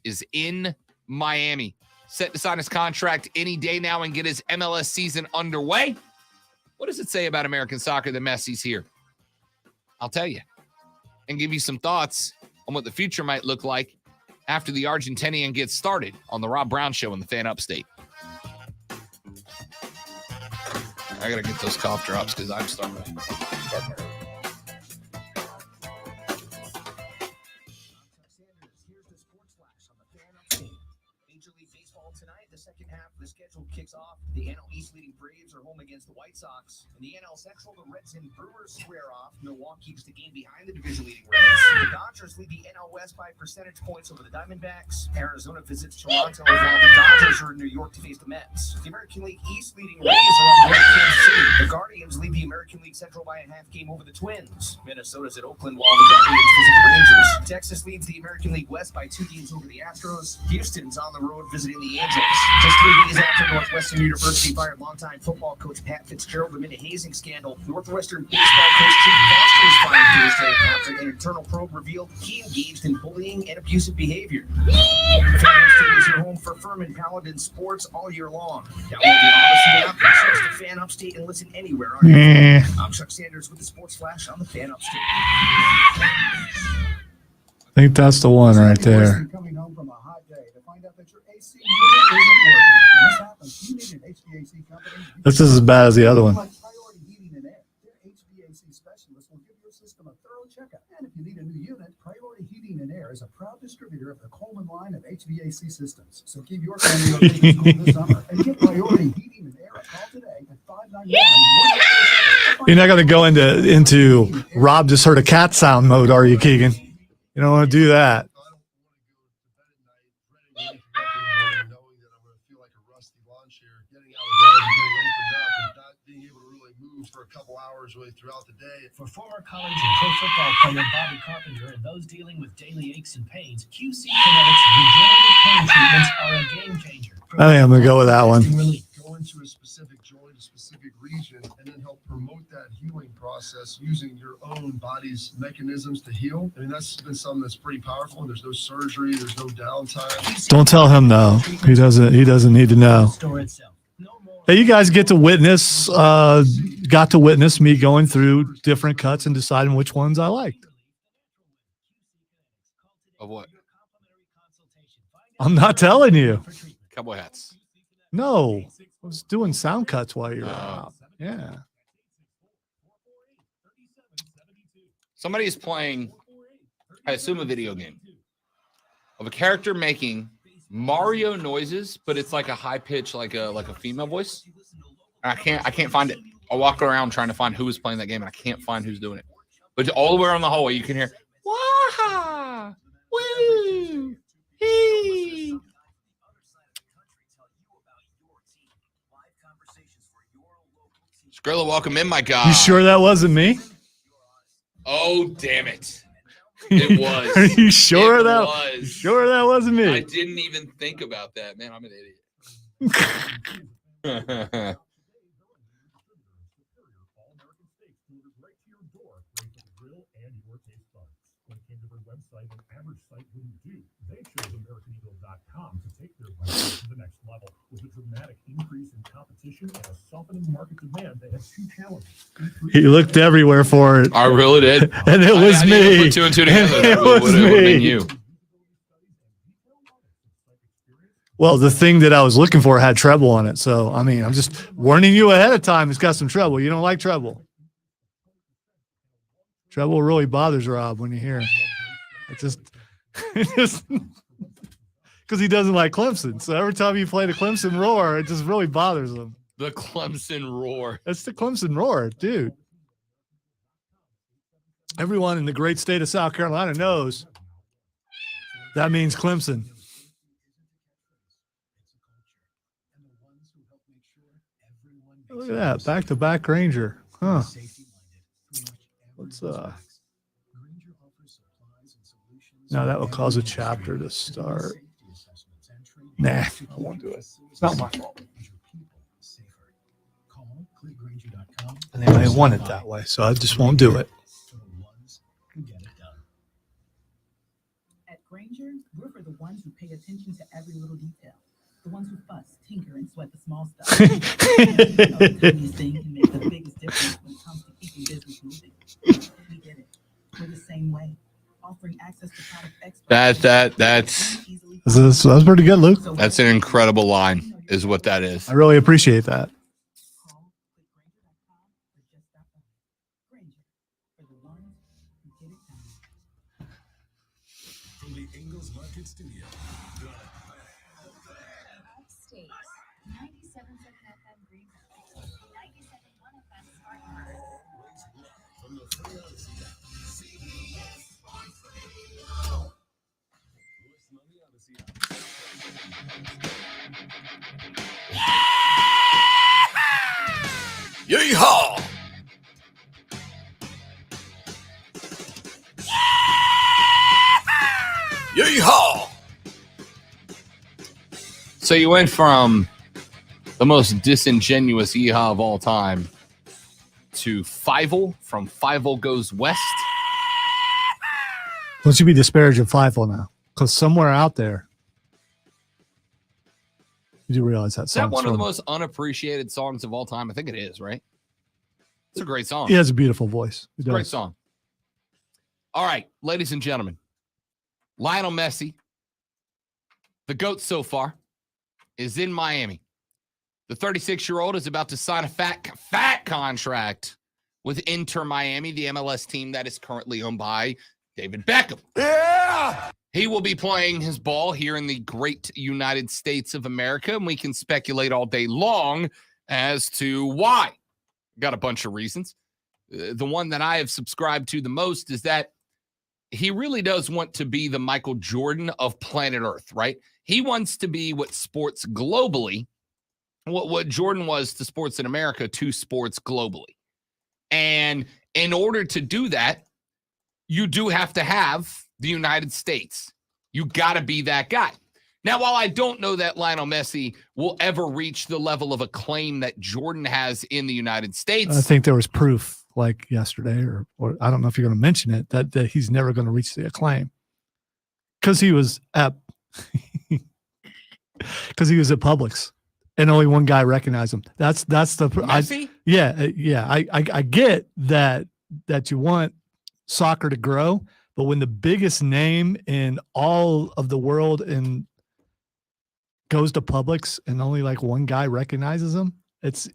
is in Miami. Set to sign his contract any day now and get his MLS season underway. What does it say about American soccer that Messi's here? I'll tell you and give you some thoughts on what the future might look like after the Argentinian gets started on the Rob Brown Show in the Fan Upstate. I got to get those cough drops because I'm starting to hurt. Major League Baseball tonight, the second half of the schedule kicks off. The NL East leading Braves are home against the White Sox. In the NL Central, the Reds and Brewers square off. Milwaukee keeps the game behind the division leading Reds. The Dodgers lead the NL West by percentage points over the Diamondbacks. Arizona visits Toronto while the Dodgers are in New York to face the Mets. The American League East leading Rays are on the road to Kansas City. The Guardians lead the American League Central by a half game over the Twins. Minnesota's at Oakland while the Guardians visit the Rangers. Texas leads the American League West by 2 games over the Astros. Houston's on the road visiting the Angels. Just 3 days after Northwestern University fired longtime football coach Pat Fitzgerald amid a hazing scandal, Northwestern baseball coach Jim Foster was fired Thursday after an internal probe revealed he engaged in bullying and abusive behavior. Fan Upstate is your home for Furman Paladin sports all year long. Download the Odyssey app, search the Fan Upstate, and listen anywhere on your phone. I'm Chuck Sanders with the Sports Flash on the Fan Upstate. I think that's the one right there. Coming home from a hot day to find out that your AC unit isn't working. When this happens, you need an HVAC company. This is as bad as the other one. Like Priority Heating and Air. Their HVAC specialist will give your system a thorough checkup. And if you need a new unit, Priority Heating and Air is a proud distributor of the Coleman line of HVAC systems. So keep your family okay cool this summer and get Priority Heating and Air a call today at 591. You're not going to go into Rob just heard a cat sound mode, are you, Keegan? You don't want to do that. I don't want to go to bed at night dreading waking up in the morning knowing that I'm going to feel like a rusty lawn chair, getting out of bed and getting opened up and not being able to really move for a couple hours really throughout the day. For former college and pro football player Bobby Carpenter and those dealing with daily aches and pains, QC Kinetics regenerative pain treatments are a game changer. I think I'm going to go with that one. Go into a specific joint, a specific region, and then help promote that healing process using your own body's mechanisms to heal. I mean, that's been something that's pretty powerful. There's no surgery, there's no downtime. Don't tell him no. He doesn't need to know. Store itself. No more. Hey, you guys got to witness me going through different cuts and deciding which ones I liked. Of what? I'm not telling you. Cowboy hats. No, I was doing sound cuts while you were out. Yeah. Somebody is playing, I assume, a video game of a character making Mario noises, but it's like a high pitch, like a female voice. I can't find it. I walk around trying to find who is playing that game, and I can't find who's doing it. But all the way around the hallway, you can hear wah, woo, hee. Skrilla, welcome in, my guy. You sure that wasn't me? Oh, damn it. It was. Are you sure It that was. You sure that wasn't me? I didn't even think about that. Man, I'm an idiot. To take their website to the next level. With a dramatic increase in competition and a softening market demand, they have 2 challenges. He looked everywhere for it, I really did. and it was I didn't even me. put 2 and 2 together. It That was would have been me. you. Well, the thing that I was looking for had treble on it, so I mean, I'm just warning you ahead of time. It's got some treble. You don't like treble. Treble really bothers Rob when you hear it. It just because he doesn't like Clemson. So every time you play the Clemson roar, it just really bothers him. The Clemson roar. That's the Clemson roar, dude. Everyone in the great state of South Carolina knows that means Clemson. Look at that, back-to-back Ranger. Huh. Let's no, that will cause a chapter to start. Nah, I won't do it. It's not my fault. And they may want it that way, so I just won't do it. At Grainger, we're for the ones who pay attention to every little detail. The ones who fuss, tinker, and sweat the small stuff. The tiniest thing can make the biggest difference when it comes to keeping business moving. We get it. We're the same way. Offering access to product experts. That was pretty good, Luke. That's an incredible line, is what that is. I really appreciate that. From the Ingalls Market Studio. Upstate, 97.7 FM Greenville, 97.1 FM Spartanburg. From the Free Odyssey app, CBS Sports Radio. Yeehaw! Yeehaw! So you went from the most disingenuous yeehaw of all time to Fievel. From Fievel Goes West. Don't you be disparaging Fievel now, because somewhere out there, you do realize that Is that song's one of the from- most unappreciated songs of all time? I think it is, right? It's a great song. He has a beautiful voice. He Great does. song. All right, ladies and gentlemen, Lionel Messi, the GOAT so far, is in Miami. The 36-year-old is about to sign a fat contract with Inter Miami, the MLS team that is currently owned by David Beckham. Yeah! He will be playing his ball here in the great United States of America, and we can speculate all day long as to why. Got a bunch of reasons. The one that I have subscribed to the most is that he really does want to be the Michael Jordan of planet Earth, right? He wants to be what sports globally, what Jordan was to sports in America to sports globally. And in order to do that, you do have to have the United States. You got to be that guy. Now, while I don't know that Lionel Messi will ever reach the level of acclaim that Jordan has in the United States, I think there was proof like yesterday, or I don't know if you're going to mention it, that he's never going to reach the acclaim because he was at Publix and only one guy recognized him. That's the Messi? I get that you want soccer to grow, but when the biggest name in all of the world goes to Publix and only like one guy recognizes him,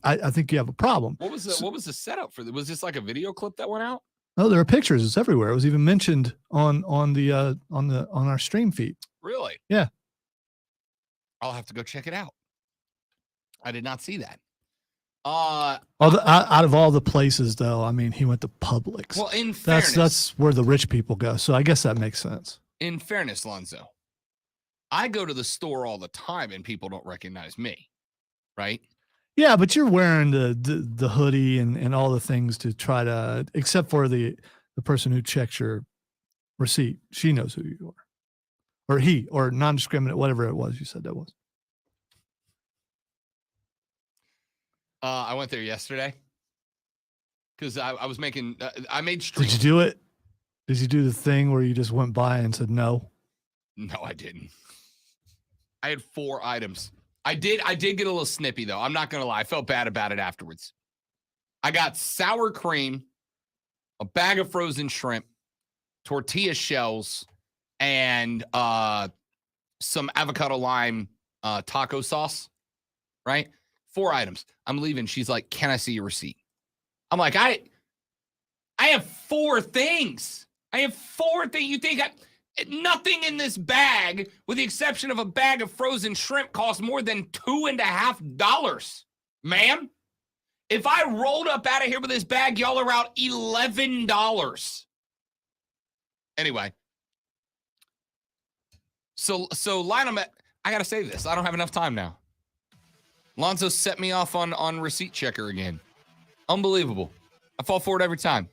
I think you have a problem. What was the setup for that? Was this like a video clip that went out? No, there are pictures. It's everywhere. It was even mentioned on our stream feed. Really? Yeah. I'll have to go check it out. I did not see that. Out of all the places, though, I mean, he went to Publix. Well, in fairness, That's where the rich people go. So I guess that makes sense. in fairness, Lonzo, I go to the store all the time and people don't recognize me, right? Yeah, but you're wearing the hoodie and all the things to try to, except for the person who checks your receipt. She knows who you are, or he, or non-discriminate, whatever it was you said that was. I went there yesterday because I was making. I made street. Did you do it? Did you do the thing where you just went by and said no? No, I didn't. I had 4 items. I did get a little snippy though. I'm not gonna lie. I felt bad about it afterwards. I got sour cream, a bag of frozen shrimp, tortilla shells, and some avocado lime taco sauce. Right? 4 items. I'm leaving. She's like, "Can I see your receipt?" I'm like, I have 4 things. I have 4 things. You think nothing in this bag, with the exception of a bag of frozen shrimp, costs more than $2.50, ma'am? If I rolled up out of here with this bag, y'all are out $11. Anyway. So Lionel, I got to say this. I don't have enough time now. Lonzo set me off on receipt checker again. Unbelievable. I fall for it every time.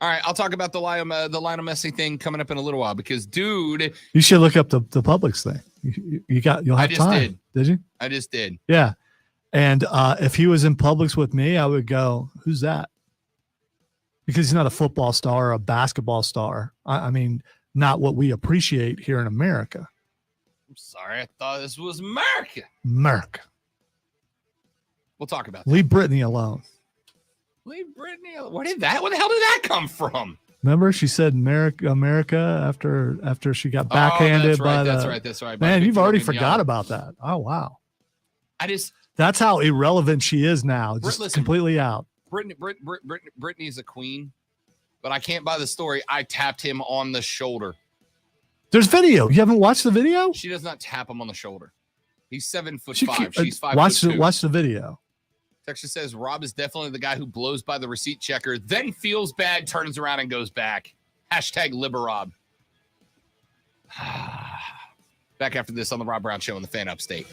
All right, I'll talk about the Lionel Messi thing coming up in a little while because, dude, You should look up the Publix thing. You'll have just time. did. Did you? I just did. Yeah. And if he was in Publix with me, I would go, "Who's that?" Because he's not a football star or a basketball star. I mean, not what we appreciate here in America. I'm sorry, I thought this was America. America. We'll talk about that. Leave Brittany alone. Leave Brittany. Where the hell did that come from? Remember, she said America after she got backhanded by the. That's right. Man, you've already Victoria forgot Mignogna. about that. Oh wow, That's how irrelevant she is now. Just listen. completely out. Brittany's a queen, but I can't buy the story. I tapped him on the shoulder. There's video. You haven't watched the video? She does not tap him on the shoulder. He's 7'5". She She's 5'2". Watch the video. Texture says Rob is definitely the guy who blows by the receipt checker, then feels bad, turns around, and goes back. Hashtag LiberRob. Back after this on the Rob Brown Show on the Fan Upstate.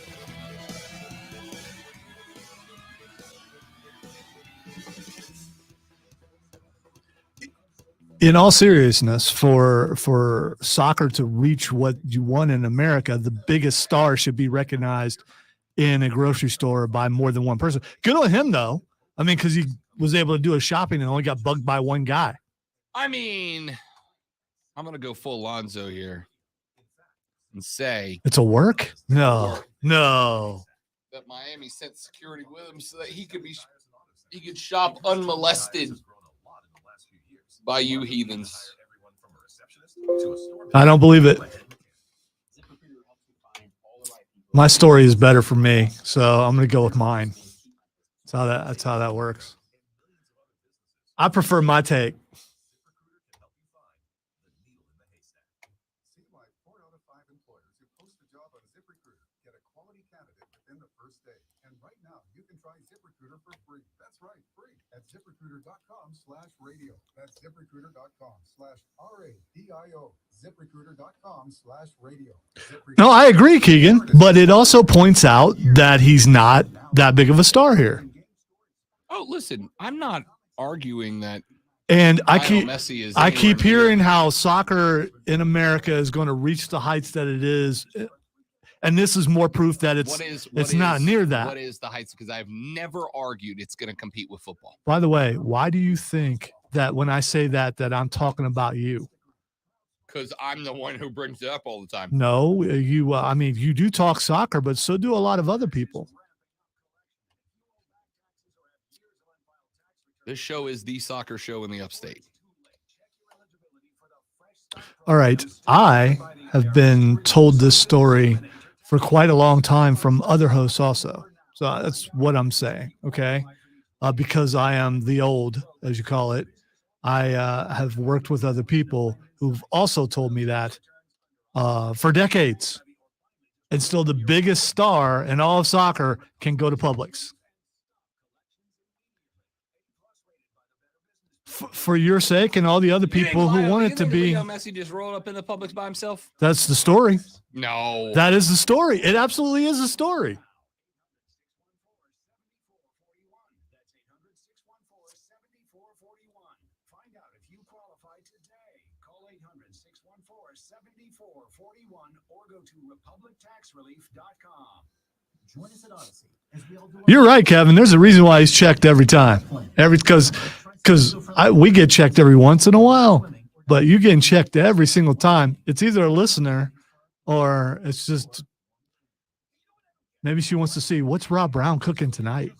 in all seriousness, for soccer to reach what you want in America, the biggest star should be recognized in a grocery store by more than one person. Good on him, though. I mean, because he was able to do his shopping and only got bugged by one guy. I mean, I'm going to go full Lonzo here and say It's a work? No. that Miami sent security with him so that he could shop unmolested by you heathens. I don't believe it. My story is better for me, so I'm going to go with mine. That's how that works. I prefer my take. Statewide, 4 out of 5 employers who post a job on ZipRecruiter get a quality candidate within the first day. And right now, you can try ZipRecruiter for free. That's right, free at ZipRecruiter.com/radio. That's ZipRecruiter.com/RADIO. ZipRecruiter.com/radio. No, I agree, Keegan, but it also points out that he's not that big of a star here. Oh, listen, I'm not arguing that. And I Lionel Messi is keep anywhere near- hearing how soccer in America is going to reach the heights that it is. And this is more proof that it's not near that. What is the heights? Because I've never argued it's going to compete with football. By the way, why do you think that when I say that I'm talking about you? Because I'm the one who brings it up all the time. No, you, I mean, you do talk soccer, but so do a lot of other people. This show is the soccer show in the upstate. All right. I have been told this story for quite a long time from other hosts also. So that's what I'm saying. Okay. Because I am the old, as you call it, I have worked with other people who've also told me that for decades. And still the biggest star in all of soccer can go to Publix. For your sake and all the other people who want it to be. Messi just rolled up in the Publix by himself. That's the story. No. That is the story. It absolutely is a story. Find out if you qualify today. Call 800-614-7441 or go to republictaxrelief.com. Join us at Odyssey as we all do our You're right, Kevin. There's a reason why he's checked every time. Because we get checked every once in a while, but you getting checked every single time. It's either a listener or it's just maybe she wants to see what's Rob Brown cooking tonight.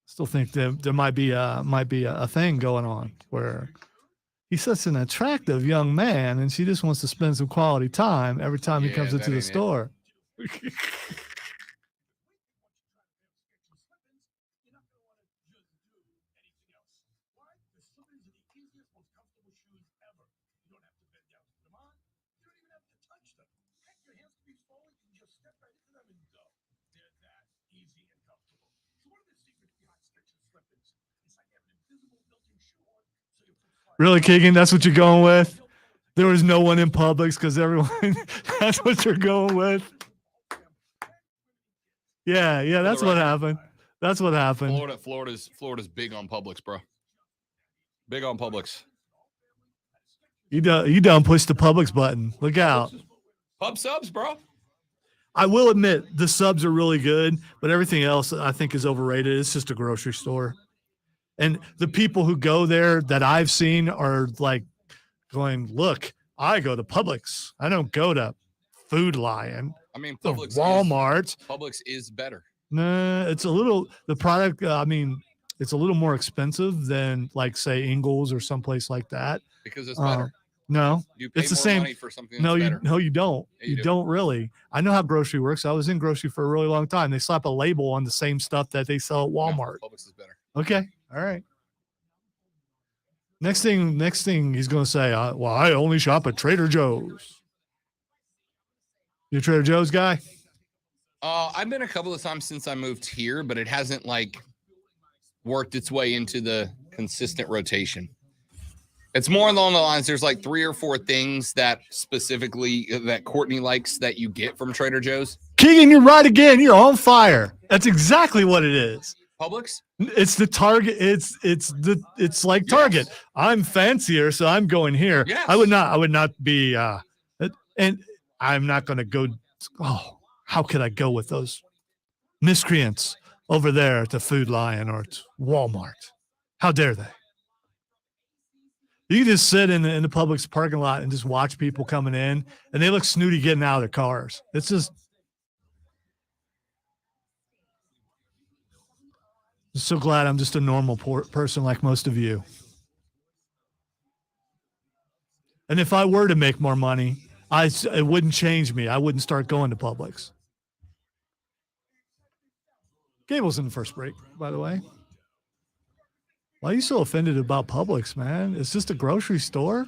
Still think there might be a thing going on where he's such an attractive young man and she just wants to spend some quality time every time he comes into the store. Really, Keegan? That's what you're going with? There was no one in Publix because everyone, that's what you're going with? Yeah, that's what happened. That's what happened. Florida's big on Publix, bro. Big on Publix. You done pushed the Publix button. Look out. Pub subs, bro. I will admit the subs are really good, but everything else I think is overrated. It's just a grocery store. And the people who go there that I've seen are like going, look, I go to Publix. I don't go to Food Lion. I mean, Publix Walmart. Publix is better. Nah, it's a little, the product, it's a little more expensive than like say Ingles or someplace like that. Because it's better. No, You pay it's the more same. money for something that's better. You don't. Yeah, you you do. don't really. I know how grocery works. I was in grocery for a really long time. They slap a label on the same stuff that they sell at No, Walmart. Publix is better. Okay. All right. Next thing he's going to say, well, I only shop at Trader Joe's. You a Trader Joe's guy? I've been a couple of times since I moved here, but it hasn't like worked its way into the consistent rotation. It's more along the lines. There's like 3 or 4 things that specifically that Courtney likes that you get from Trader Joe's. Keegan, you're right again. You're on fire. That's exactly what it is. Publix? It's the Target. It's like Target. Yes. I'm fancier, so I'm going here. Yes. I would not be and I'm not going to go. Oh, how could I go with those miscreants over there at the Food Lion or at Walmart? How dare they? You can just sit in the Publix parking lot and just watch people coming in, and they look snooty getting out of their cars. It's just. I'm so glad I'm just a normal person like most of you. And if I were to make more money, it wouldn't change me. I wouldn't start going to Publix. Gable's in the first break, by the way. Why are you so offended about Publix, man? It's just a grocery store.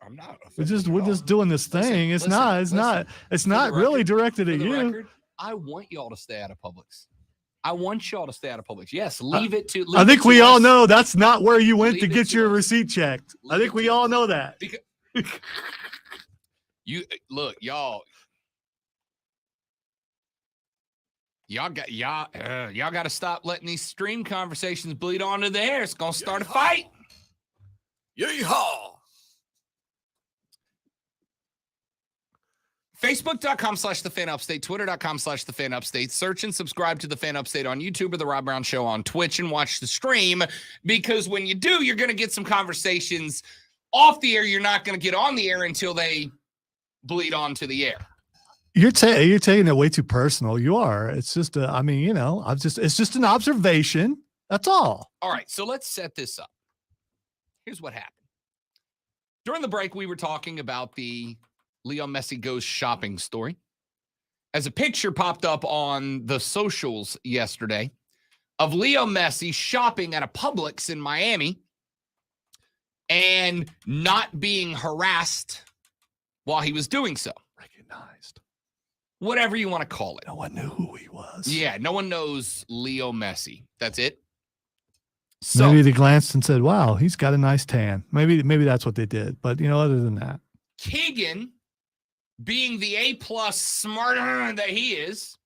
I'm not. We're just doing this thing. It's not really directed at you. Record, I want y'all to stay out of Publix. I want y'all to stay out of Publix. Yes, leave it to. I think we all know that's not where you went Leave to it get to your us. receipt checked. I Leave think it we to all us. know that. Because you look, y'all got to stop letting these stream conversations bleed onto the air. It's gonna start a fight. Yeehaw! Facebook.com/TheFanUpstate, Twitter.com/TheFanUpstate. Search and subscribe to The Fan Upstate on YouTube or The Rob Brown Show on Twitch and watch the stream, because when you do, you're going to get some conversations off the air. You're not going to get on the air until they bleed onto the air. You're taking it way too personal. You are. It's just it's just an observation. That's all. All right, so let's set this up. Here's what happened. During the break, we were talking about the Leo Messi goes shopping story, as a picture popped up on the socials yesterday of Leo Messi shopping at a Publix in Miami and not being harassed while he was doing so. Recognized. Whatever you want to call it. No one knew who he was. Yeah, no one knows Leo Messi. That's it. So Maybe they glanced and said, "Wow, he's got a nice tan." Maybe that's what they did. But other than that, Keegan, being the A+ smarter that he is,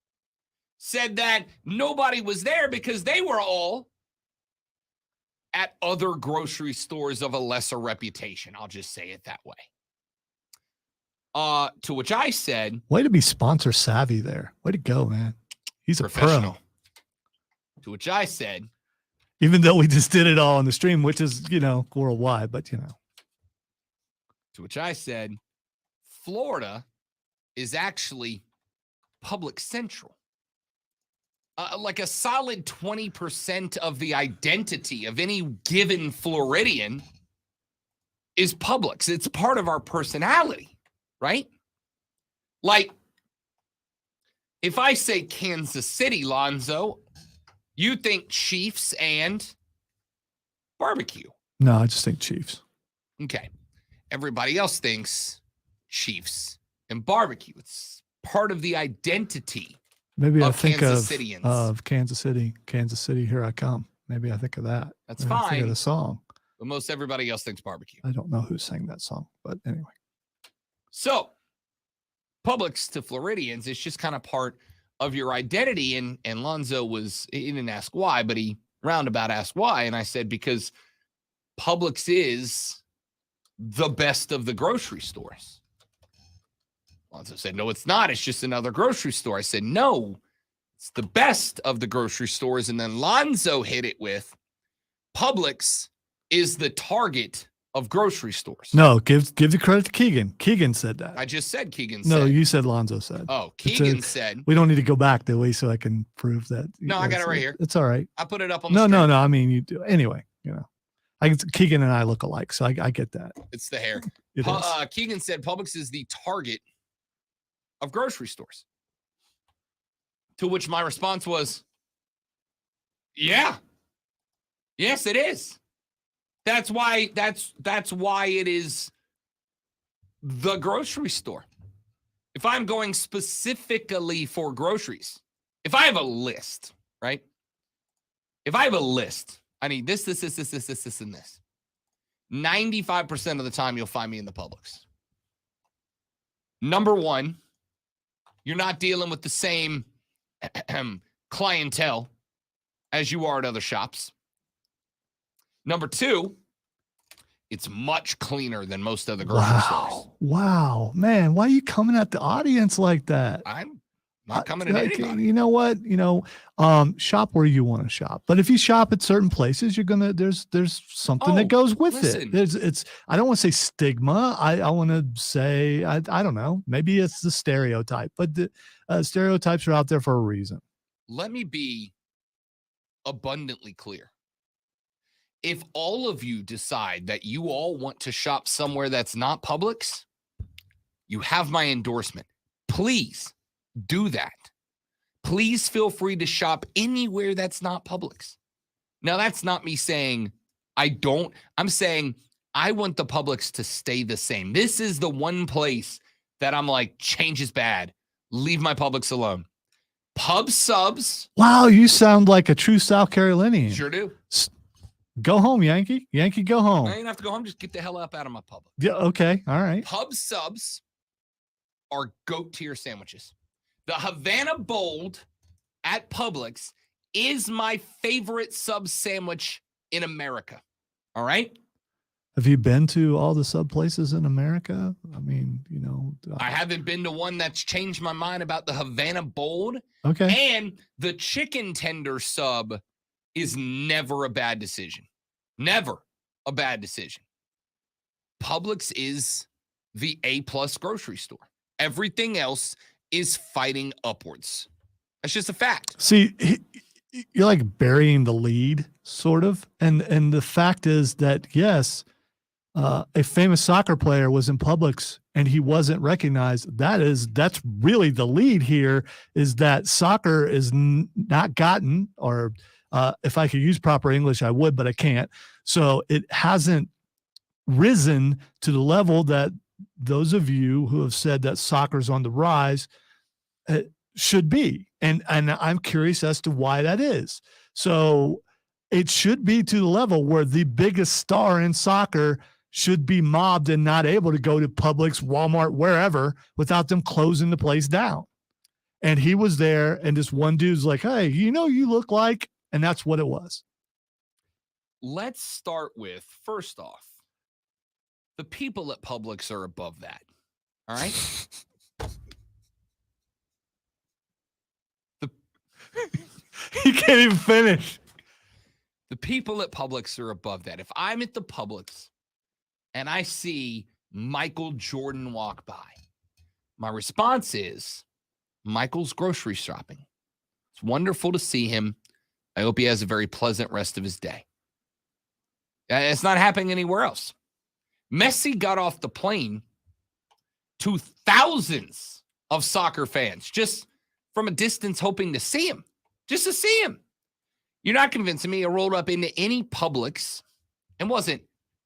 said that nobody was there because they were all at other grocery stores of a lesser reputation. I'll just say it that way. To which I said, way to be sponsor savvy there. Way to go, man. He's a professional. pro. To which I said, Even though we just did it all on the stream, which is, worldwide, but to which I said, Florida is actually Publix Central. Like a solid 20% of the identity of any given Floridian is Publix. It's part of our personality, right? Like, if I say Kansas City, Lonzo, you think Chiefs and barbecue. no, I just think Chiefs. Okay. Everybody else thinks Chiefs and barbecue. It's part of the identity. Maybe I Of think Kansas Cityans. of Kansas City. Kansas City, here I come. Maybe I think of that. That's Maybe I think of fine. the song. But most everybody else thinks barbecue. I don't know who sang that song, but anyway. So, Publix to Floridians is just kind of part of your identity. And Lonzo he didn't ask why, but he roundabout asked why. And I said, because Publix is the best of the grocery stores. Lonzo said, no, it's not. It's just another grocery store. I said, no, it's the best of the grocery stores. And then Lonzo hit it with Publix is the Target of grocery stores. No, give the credit to Keegan. Keegan said that. I just said Keegan No, said. you said Lonzo said. Oh, It's Keegan said. We don't need to go back that way so I can prove that. No, I got it right here. It's all right. I put it up on the No. screen. I mean, you do. Anyway, Keegan and I look alike, so I get that. It's the hair. It is. Keegan said Publix is the Target of grocery stores. To which my response was, yeah. Yes, it is. That's why it is the grocery store. If I'm going specifically for groceries, if I have a list, right? If I have a list, I need this, and this. 95% of the time, you'll find me in the Publix. Number one, you're not dealing with the same clientele as you are at other shops. Number 2, it's much cleaner than most other grocery stores. Wow, man, why are you coming at the audience like that? I'm not coming at Like, anybody. you know what? Shop where you want to shop. But if you shop at certain places, you're gonna there's something Oh, that goes with listen. it. It's I don't want to say stigma. I want to say I don't know. Maybe it's the stereotype, but the stereotypes are out there for a reason. Let me be abundantly clear. If all of you decide that you all want to shop somewhere that's not Publix, you have my endorsement. Please do that. Please feel free to shop anywhere that's not Publix. Now, that's not me saying I'm saying I want the Publix to stay the same. This is the one place that I'm like, change is bad. Leave my Publix alone. Pub subs. Wow, you sound like a true South Carolinian. Sure do. Go home, Yankee. Yankee, go home. I ain't have to go home. Just get the hell up out of my Publix. Yeah, okay. All right. Pub subs are goat tier sandwiches. The Havana Bold at Publix is my favorite sub sandwich in America. All right. Have you been to all the sub places in America? I mean, I haven't been to one that's changed my mind about the Havana Bold. okay. And the chicken tender sub is never a bad decision. Never a bad decision. Publix is the A+ grocery store. Everything else is fighting upwards. That's just a fact. See, you're like burying the lead, sort of. And the fact is that, yes, a famous soccer player was in Publix and he wasn't recognized. That's really the lead here, is that soccer is not gotten, or if I could use proper English, I would, but I can't. So it hasn't risen to the level that those of you who have said that soccer's on the rise should be. And I'm curious as to why that is. So it should be to the level where the biggest star in soccer should be mobbed and not able to go to Publix, Walmart, wherever, without them closing the place down. And he was there, and this one dude's like, hey, you look like, and that's what it was. Let's start with, first off, the people at Publix are above that. All right. He can't even finish. The people at Publix are above that. If I'm at the Publix and I see Michael Jordan walk by, my response is, Michael's grocery shopping. It's wonderful to see him. I hope he has a very pleasant rest of his day. It's not happening anywhere else. Messi got off the plane to thousands of soccer fans just from a distance hoping to see him, just to see him. You're not convincing me. I rolled up into any Publix and wasn't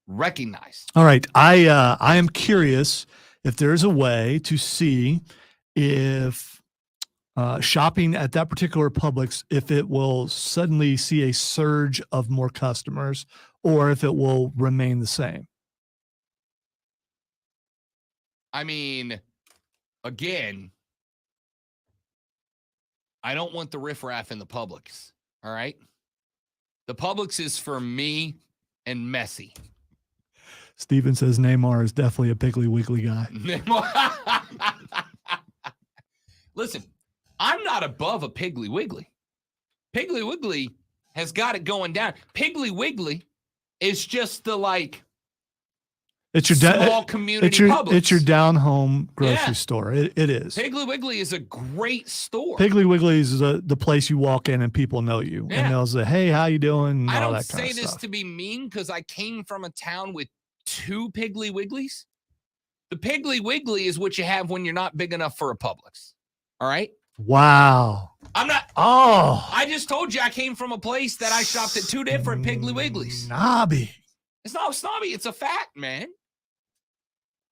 recognized. All right. I am curious if there's a way to see if shopping at that particular Publix, if it will suddenly see a surge of more customers or if it will remain the same. I mean, again, I don't want the riffraff in the Publix. All right. The Publix is for me and Messi. Steven says Neymar is definitely a Piggly Wiggly guy. Listen, I'm not above a Piggly Wiggly. Piggly Wiggly has got it going down. Piggly Wiggly is just the It's your small community Publix. It's your down home grocery Yeah. store. It is. Piggly Wiggly is a great store. Piggly Wiggly is the place you walk in and people know you, Yeah. and they'll say, "Hey, how you doing?" And I all don't that kind say of this stuff. to be mean because I came from a town with 2 Piggly Wigglies. The Piggly Wiggly is what you have when you're not big enough for a Publix. All right. Wow. I'm not. Oh, I just told you I came from a place that I shopped at 2 different Piggly Wigglies. snobby. It's not snobby. It's a fact, man.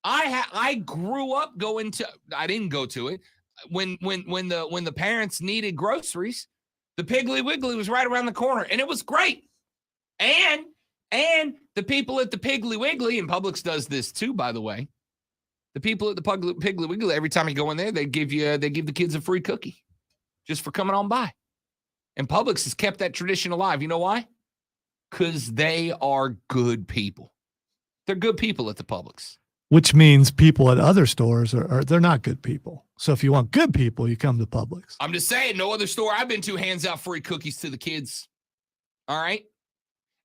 I grew up going to. I didn't go to it when the parents needed groceries. The Piggly Wiggly was right around the corner, and it was great. And the people at the Piggly Wiggly, and Publix does this too, by the way. The people at the Piggly Wiggly, every time you go in there, they give the kids a free cookie just for coming on by. And Publix has kept that tradition alive. You know why? Because they are good people. They're good people at the Publix. Which means people at other stores they're not good people. So if you want good people, you come to Publix. I'm just saying, no other store I've been to hands out free cookies to the kids. All right?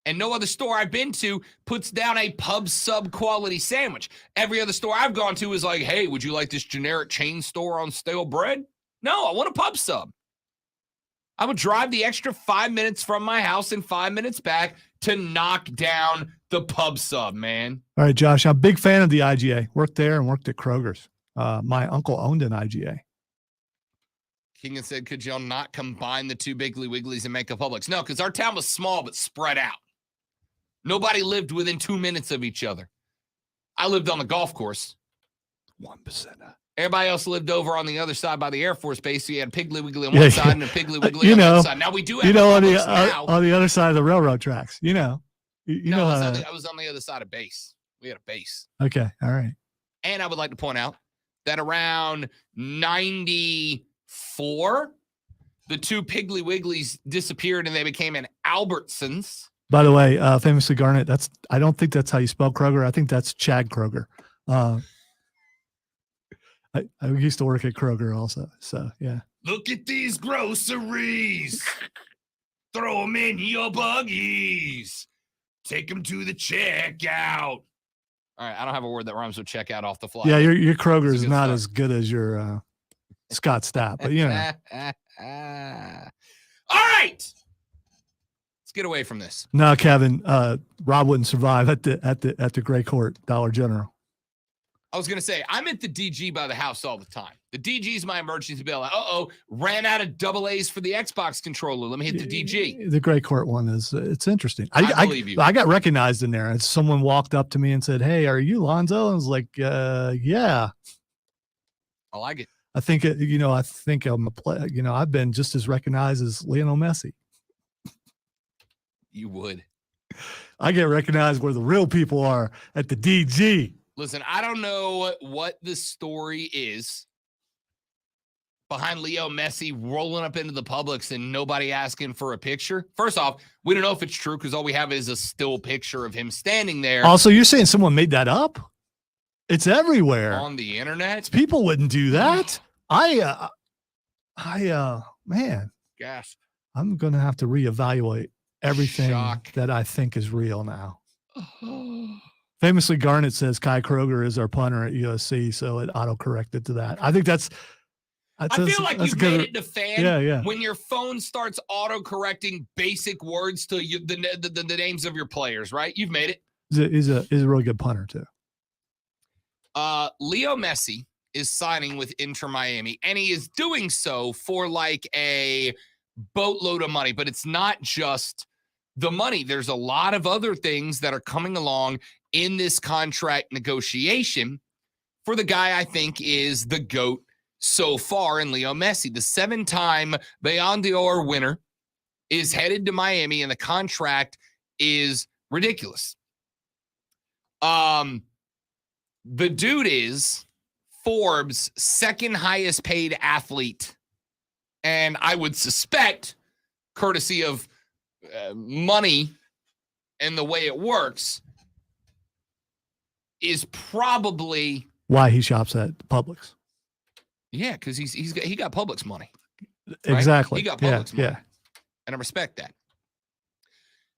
And no other store I've been to puts down a pub sub quality sandwich. Every other store I've gone to is like, hey, would you like this generic chain store on stale bread? No, I want a pub sub. I would drive the extra 5 minutes from my house and 5 minutes back to knock down the pub sub, man. All right, Josh, I'm a big fan of the IGA. Worked there and worked at Kroger's. My uncle owned an IGA. King said, could y'all not combine the two Piggly Wigglies and make a Publix? No, because our town was small but spread out. Nobody lived within 2 minutes of each other. I lived on the golf course. 1%. Everybody else lived over on the other side by the Air Force Base. So you had Piggly Wiggly on one side and a Piggly Wiggly on the other side. Now we do have on the other side of the railroad tracks. You know how I was on the other side of base. We had a base. Okay, all right. And I would like to point out that around 94, the two Piggly Wigglies disappeared and they became an Albertsons. By the way, famously Garnet, I don't think that's how you spell Kroger. I think that's Chad Kroger. I used to work at Kroger also. So, yeah. Look at these groceries. Throw them in your buggies. Take them to the checkout. All right, I don't have a word that rhymes with checkout off the fly. Yeah, your Kroger is not start. as good as your Scott Stapp, but you know. All right. Let's get away from this. No, Kevin, Rob wouldn't survive at the Gray Court Dollar General. I was going to say, I'm at the DG by the house all the time. The DG is my emergency bill. Ran out of AA's for the Xbox controller. Let me hit the DG. The Gray Court one it's interesting. I believe you. I got recognized in there. And someone walked up to me and said, hey, are you Lonzo? And I was like, yeah. I like it. I think I'm a player. I've been just as recognized as Lionel Messi. You would. I get recognized where the real people are, at the DG. Listen, I don't know what the story is behind Leo Messi rolling up into the Publix and nobody asking for a picture. First off, we don't know if it's true because all we have is a still picture of him standing there. Also, you're saying someone made that up? It's everywhere. On the internet? People wouldn't do that. Man. Gasp. I'm going to have to reevaluate everything Shock. that I think is real now. Famously, Garnet says Kai Kroger is our punter at USC, so it auto-corrected to that. I think that's I feel like you made it to fan yeah. when your phone starts auto-correcting basic words to the names of your players, right? You've made it. He's a really good punter, too. Leo Messi is signing with Inter Miami, and he is doing so for like a boatload of money, but it's not just the money. There's a lot of other things that are coming along in this contract negotiation for the guy I think is the GOAT so far in Leo Messi. The 7-time Ballon d'Or winner is headed to Miami, and the contract is ridiculous. The dude is Forbes' second highest paid athlete. And I would suspect, courtesy of money and the way it works, is probably why he shops at Publix. Yeah, because he got Publix money. Right? Exactly. He got Publix money. Yeah. And I respect that.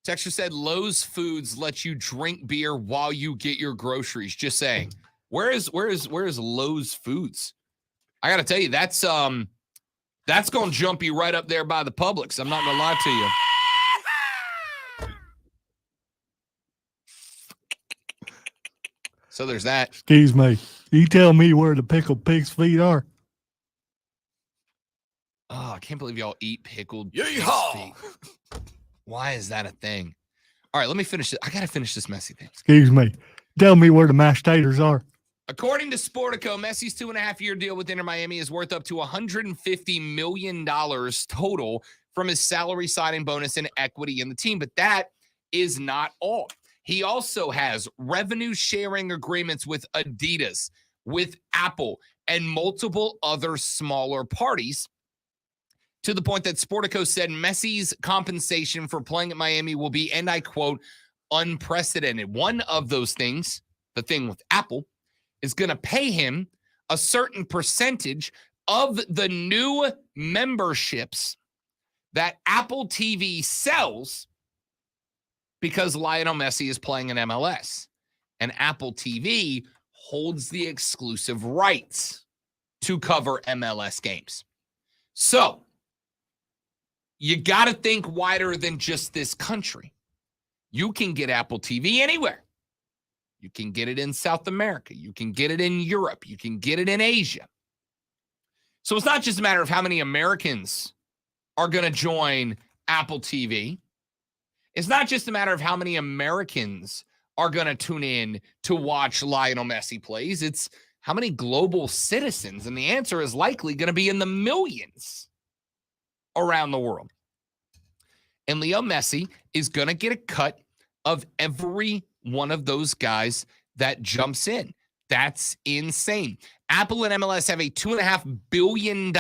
Texture said Lowe's Foods lets you drink beer while you get your groceries. Just saying. Where is Lowe's Foods? I gotta tell you, that's gonna jump you right up there by the Publix. I'm not gonna lie to you. So there's that. Excuse me. You tell me where the pickled pig's feet are. Oh, I can't believe y'all eat pickled pig's Yeehaw! feet. Why is that a thing? All right, let me finish it. I got to finish this messy thing. Excuse me. Tell me where the mashed taters are. According to Sportico, Messi's 2.5-year deal with Inter Miami is worth up to $150 million total from his salary signing bonus and equity in the team. But that is not all. He also has revenue sharing agreements with Adidas, with Apple, and multiple other smaller parties. to the point that Sportico said Messi's compensation for playing at Miami will be, and I quote, unprecedented. One of those things, the thing with Apple, is going to pay him a certain percentage of the new memberships that Apple TV sells because Lionel Messi is playing in MLS. And Apple TV holds the exclusive rights to cover MLS games. So, you got to think wider than just this country. You can get Apple TV anywhere. You can get it in South America. You can get it in Europe. You can get it in Asia. So it's not just a matter of how many Americans are going to join Apple TV. It's not just a matter of how many Americans are going to tune in to watch Lionel Messi plays. It's how many global citizens. And the answer is likely going to be in the millions around the world. And Leo Messi is going to get a cut of every one of those guys that jumps in. That's insane. Apple and MLS have a $2.5 billion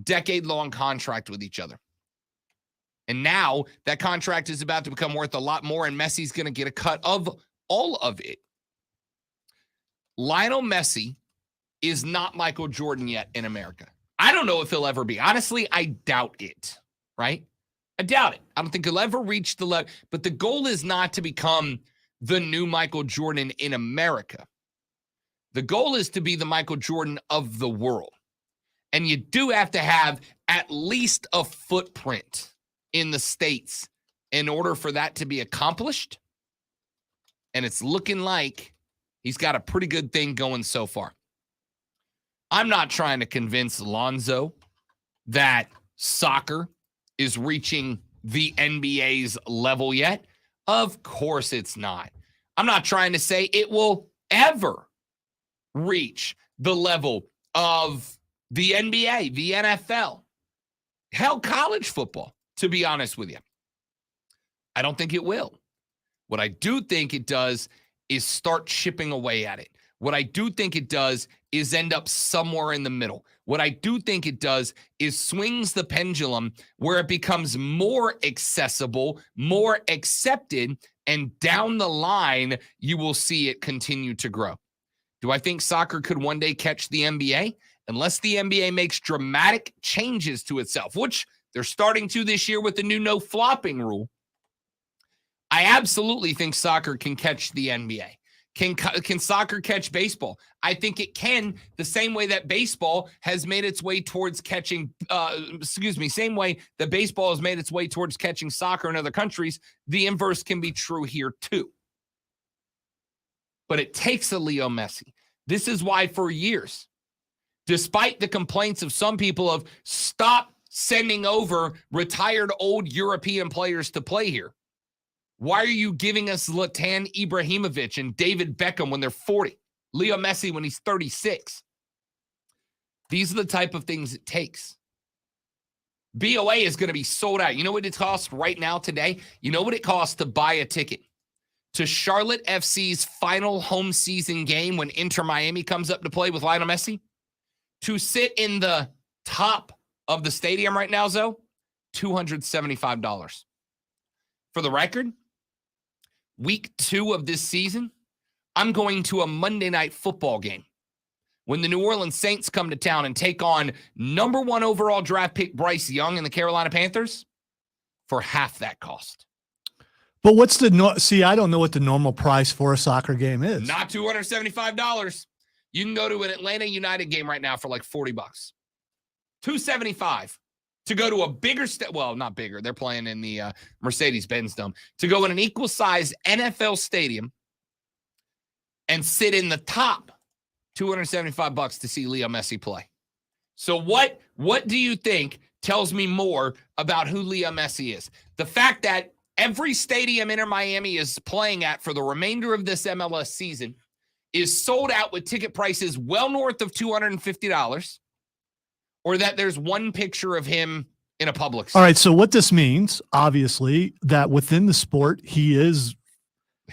decade-long contract with each other. And now that contract is about to become worth a lot more, and Messi's going to get a cut of all of it. Lionel Messi is not Michael Jordan yet in America. I don't know if he'll ever be. Honestly, I doubt it, right? I doubt it. I don't think he'll ever reach the level. But the goal is not to become the new Michael Jordan in America. The goal is to be the Michael Jordan of the world. And you do have to have at least a footprint in the States in order for that to be accomplished. And it's looking like he's got a pretty good thing going so far. I'm not trying to convince Lonzo that soccer is reaching the NBA's level yet. Of course it's not. I'm not trying to say it will ever reach the level of the NBA, the NFL, hell, college football, to be honest with you. I don't think it will. What I do think it does is start chipping away at it. What I do think it does is end up somewhere in the middle. What I do think it does is swings the pendulum where it becomes more accessible, more accepted, and down the line, you will see it continue to grow. Do I think soccer could one day catch the NBA? Unless the NBA makes dramatic changes to itself, which they're starting to this year with the new no flopping rule. I absolutely think soccer can catch the NBA. Can soccer catch baseball? I think it can, the same way that baseball has made its way towards catching, same way that baseball has made its way towards catching soccer in other countries. The inverse can be true here too. But it takes a Leo Messi. This is why for years, despite the complaints of some people of stop sending over retired old European players to play here, why are you giving us Zlatan Ibrahimovic and David Beckham when they're 40? Leo Messi when he's 36? These are the type of things it takes. BOA is going to be sold out. You know what it costs right now today? You know what it costs to buy a ticket to Charlotte FC's final home season game when Inter Miami comes up to play with Lionel Messi? To sit in the top of the stadium right now, Zoe, $275. For the record, week 2 of this season, I'm going to a Monday night football game when the New Orleans Saints come to town and take on number 1 overall draft pick Bryce Young and the Carolina Panthers for half that cost. But what's the see? I don't know what the normal price for a soccer game is. Not $275. You can go to an Atlanta United game right now for like $40. $275 to go to a bigger well, not bigger. They're playing in the Mercedes-Benz Dome. To go in an equal size NFL stadium and sit in the top, $275 to see Leo Messi play. So what do you think tells me more about who Leo Messi is? The fact that every stadium Inter Miami is playing at for the remainder of this MLS season is sold out with ticket prices well north of $250, or that there's one picture of him in a public All right, so what this means, obviously, that within the sport, he is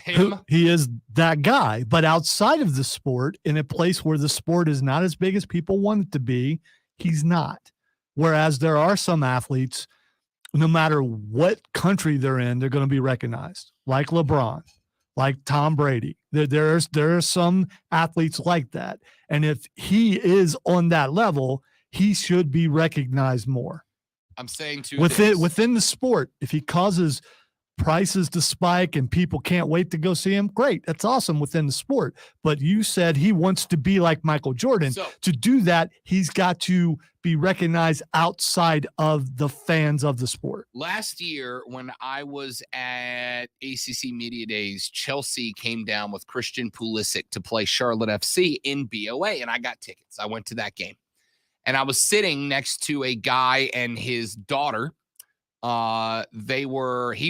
that guy. But outside of the sport, in a place where the sport is not as big as people want it to be, he's not. Whereas there are some athletes, no matter what country they're in, they're going to be recognized, like LeBron, like Tom Brady. There are some athletes like that. And if he is on that level, he should be recognized more. I'm saying two things. Within the sport. If he causes prices to spike and people can't wait to go see him, great. That's awesome within the sport. But you said he wants to be like Michael Jordan. So- to do that, he's got to be recognized outside of the fans of the sport. Last year, when I was at ACC Media Days, Chelsea came down with Christian Pulisic to play Charlotte FC in BOA, and I got tickets. I went to that game. And I was sitting next to a guy and his daughter. He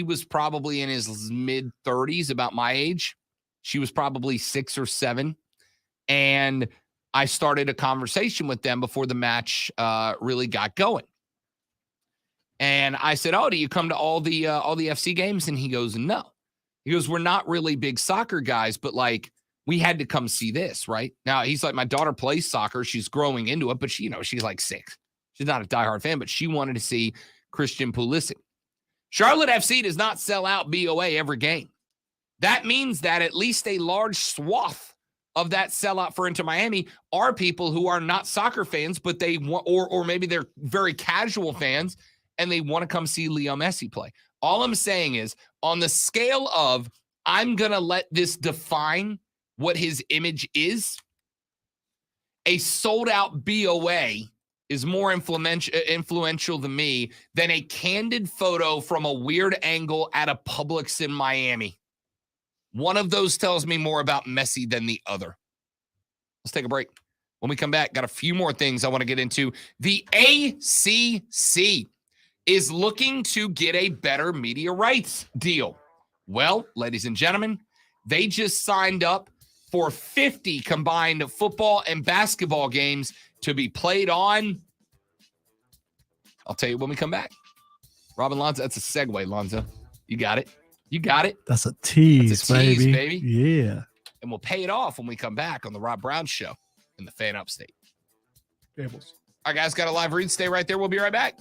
was probably in his mid-30s, about my age. She was probably 6 or 7. And I started a conversation with them before the match really got going. And I said, "Oh, do you come to all the FC games?" And he goes, "No." He goes, "We're not really big soccer guys, but like we had to come see this, right?" Now he's like, "My daughter plays soccer. She's growing into it, but she's like 6. She's not a diehard fan, but she wanted to see Christian Pulisic." Charlotte FC does not sell out BOA every game. That means that at least a large swath of that sellout for Inter Miami are people who are not soccer fans, but they want, or maybe they're very casual fans and they want to come see Leo Messi play. All I'm saying is, on the scale of I'm going to let this define what his image is, a sold out BOA is more influential to me than a candid photo from a weird angle at a Publix in Miami. One of those tells me more about Messi than the other. Let's take a break. When we come back, got a few more things I want to get into. The ACC is looking to get a better media rights deal. Well, ladies and gentlemen, they just signed up for 50 combined football and basketball games to be played on. I'll tell you when we come back. Robin Lonzo, that's a segue, Lonzo. You got it. You got it. That's a tease, That's a tease, baby. Yeah. And we'll pay it off when we come back on the Rob Brown Show in the Fan Upstate. Gables. All right, guys, got a live read. Stay right there. We'll be right back.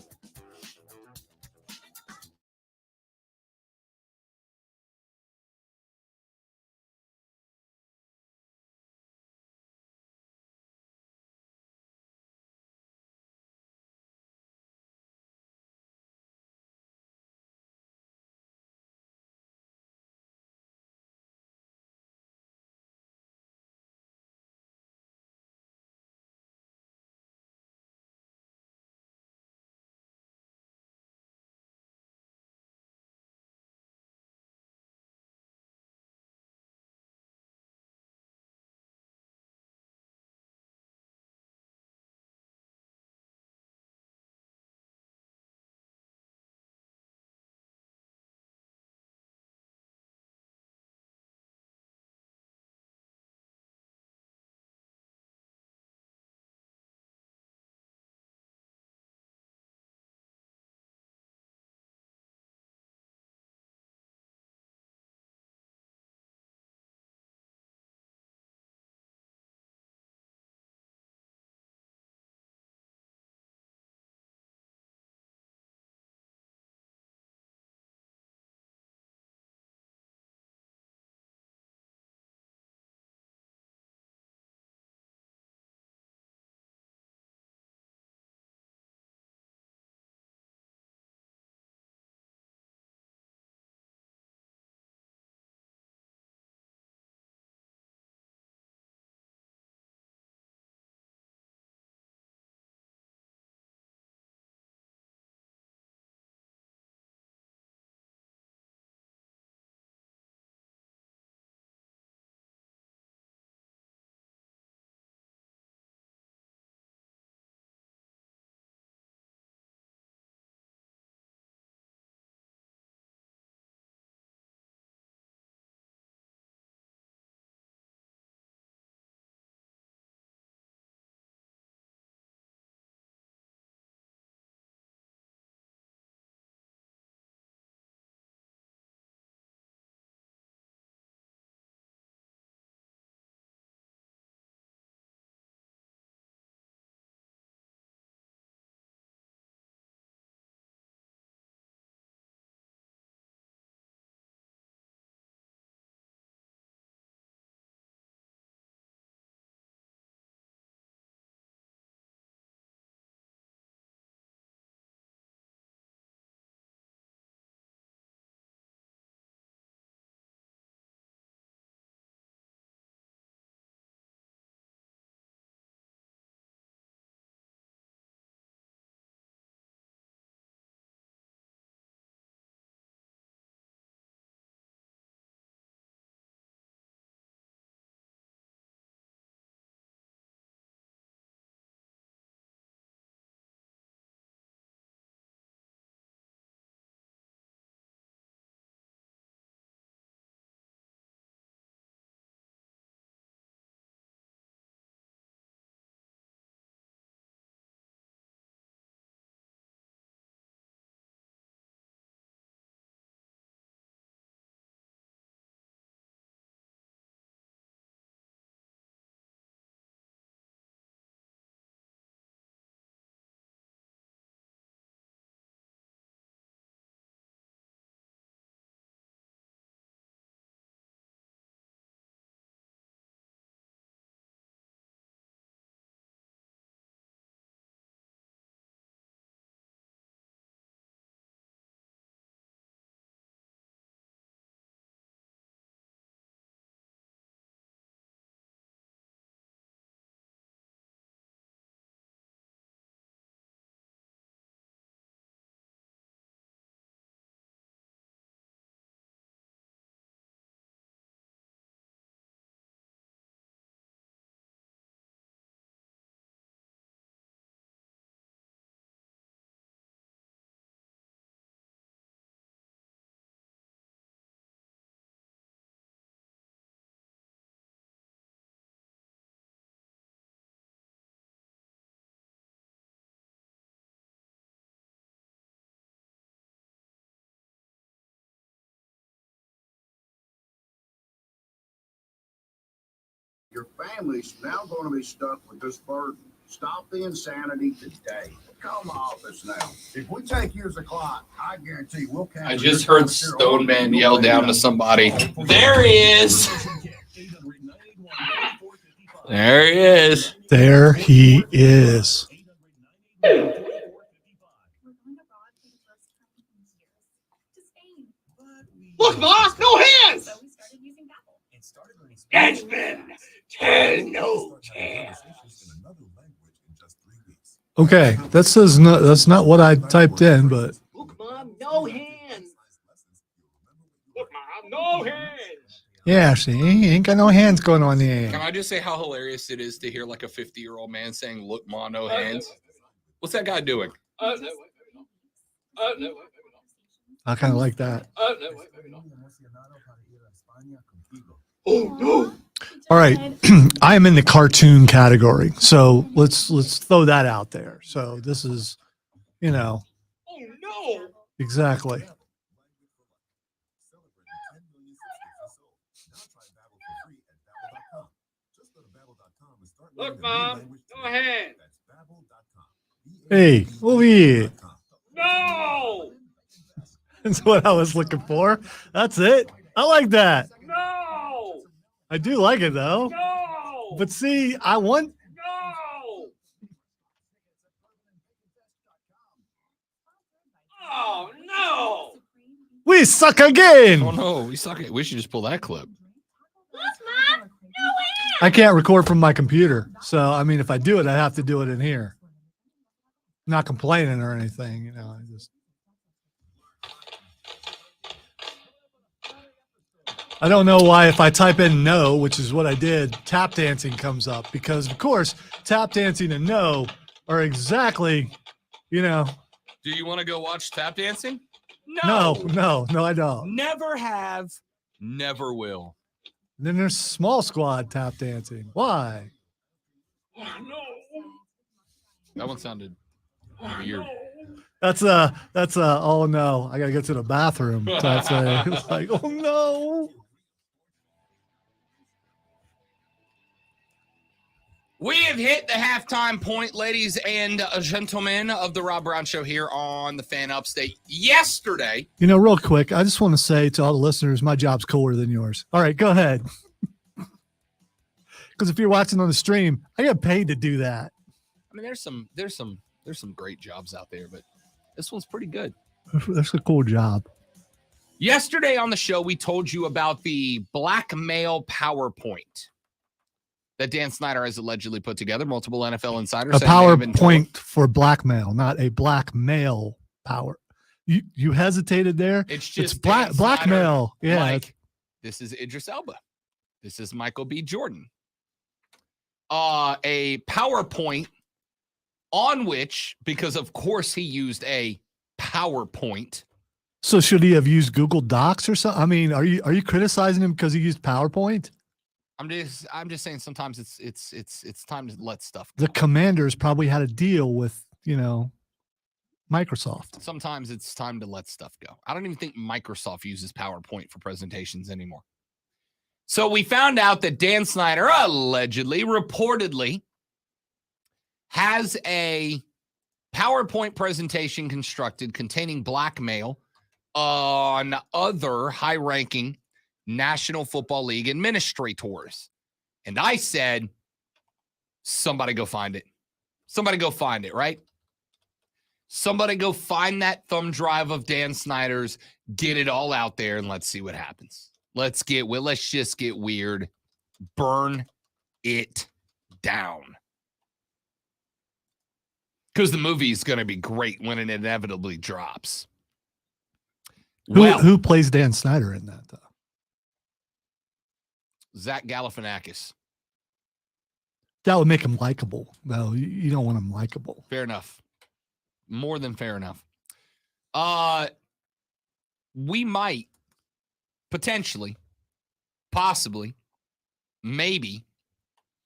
Your family's now going to be stuck with this burden. Stop the insanity today. Come off us now. If we take you as a client, I guarantee we'll cancel. I just heard Stone Man yell down to somebody. There he is. There he is. There he is. We're going abroad for the first time in years to Spain. Look, boss, no hands. So we started using Babbel. And started learning It's been 10 no hands. Okay, that says no. That's not what I typed in, but Look, Mom, no hands. Look, Mom, no hands. yeah, see, ain't got no hands going on Can there. I just say how hilarious it is to hear like a 50-year-old man saying, "Look, ma, no hands"? What's that guy doing? No, wait, no. I kind of like that. No, wait, no. Oh, no. All right, I am in the cartoon category, so let's throw that out there. So this is, Oh, no. exactly. Look, Mom, no hands. Hey, over here. No. That's what I was looking for. That's it. I like that. No. I do like it though. No. But see, I want. No. Oh, no. We suck again. Oh no, we suck it. We should just pull that clip. Look, Mom, no hands. I can't record from my computer, so I mean, if I do it, I have to do it in here. Not complaining or anything, you know. I don't know why if I type in no, which is what I did, tap dancing comes up because of course tap dancing and no are exactly, Do you want to go watch tap dancing? no, I don't. Never have. Never will. Then there's small squad tap dancing. Why? Oh, no. That one sounded weird. That's oh no, I gotta get to the bathroom type thing. It's like, oh no. We have hit the halftime point, ladies and gentlemen of the Rob Brown Show here on the Fan Upstate. Yesterday, Real quick, I just want to say to all the listeners, my job's cooler than yours. All right, go ahead. Because if you're watching on the stream, I get paid to do that. I mean, there's some great jobs out there, but this one's pretty good. That's a cool job. Yesterday on the show, we told you about the blackmail PowerPoint that Dan Snyder has allegedly put together. Multiple NFL insiders. A say they have been told. PowerPoint for blackmail, not a blackmail power. You hesitated there. It's just It's blackmail. Snyder, Yeah. like, this is Idris Elba. This is Michael B. Jordan. A PowerPoint on which, because of course he used a PowerPoint. So should he have used Google Docs or something? I mean, are you criticizing him because he used PowerPoint? I'm just saying sometimes it's time to let stuff go. The commanders probably had a deal with, Microsoft. Sometimes it's time to let stuff go. I don't even think Microsoft uses PowerPoint for presentations anymore. So we found out that Dan Snyder allegedly, reportedly, has a PowerPoint presentation constructed containing blackmail on other high-ranking National Football League administrators. And I said, somebody go find it. Somebody go find it, right? Somebody go find that thumb drive of Dan Snyder's, get it all out there, and let's see what happens. Let's just get weird. Burn it down. Because the movie is going to be great when it inevitably drops. Who plays Dan Snyder in that, though? Zach Galifianakis. That would make him likable, though. You don't want him likable. Fair enough. More than fair enough. We might potentially, possibly, maybe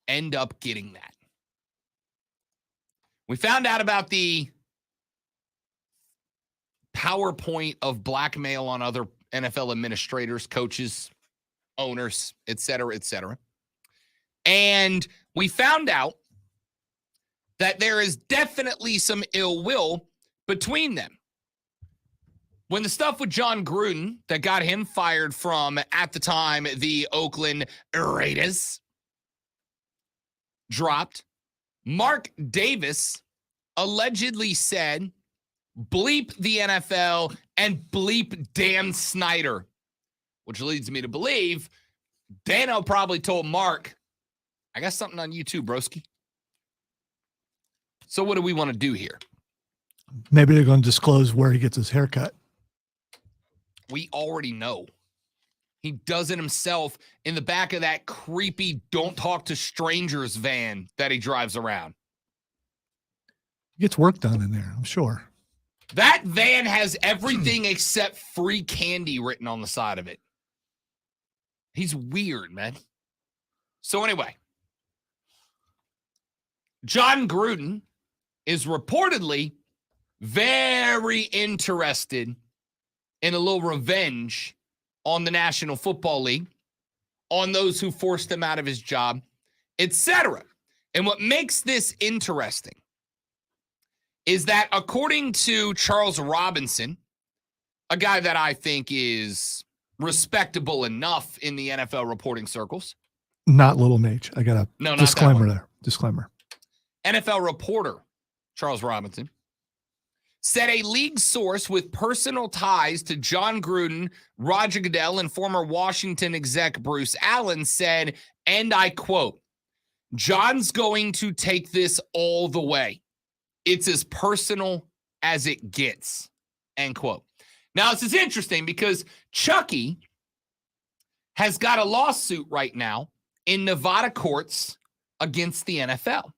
end up getting that. We found out about the PowerPoint of blackmail on other NFL administrators, coaches, owners, et cetera, et cetera. And we found out that there is definitely some ill will between them. When the stuff with John Gruden that got him fired from, at the time, the Oakland Raiders dropped, Mark Davis allegedly said, bleep the NFL and bleep Dan Snyder, which leads me to believe Dano probably told Mark, I got something on you too, broski. So what do we want to do here? Maybe they're going to disclose where he gets his haircut. We already know. He does it himself in the back of that creepy don't talk to strangers van that he drives around. He gets work done in there, I'm sure. That van has everything except free candy written on the side of it. He's weird, man. So anyway, John Gruden is reportedly very interested in a little revenge on the National Football League, on those who forced him out of his job, etc. And what makes this interesting is that according to Charles Robinson, a guy that I think is respectable enough in the NFL reporting circles. Not Little Nate. I got a disclaimer there. Disclaimer. NFL reporter Charles Robinson said a league source with personal ties to John Gruden, Roger Goodell, and former Washington exec Bruce Allen said, and I quote, John's going to take this all the way. It's as personal as it gets, end quote. Now, this is interesting because Chucky has got a lawsuit right now in Nevada courts against the NFL.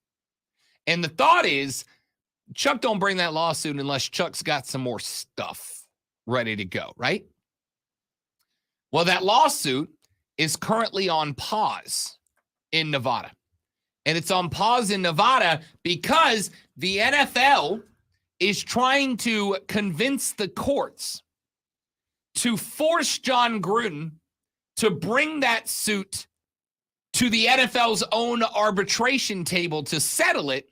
And the thought is, Chuck don't bring that lawsuit unless Chuck's got some more stuff ready to go, right? Well, that lawsuit is currently on pause in Nevada. And it's on pause in Nevada because the NFL is trying to convince the courts to force John Gruden to bring that suit to the NFL's own arbitration table to settle it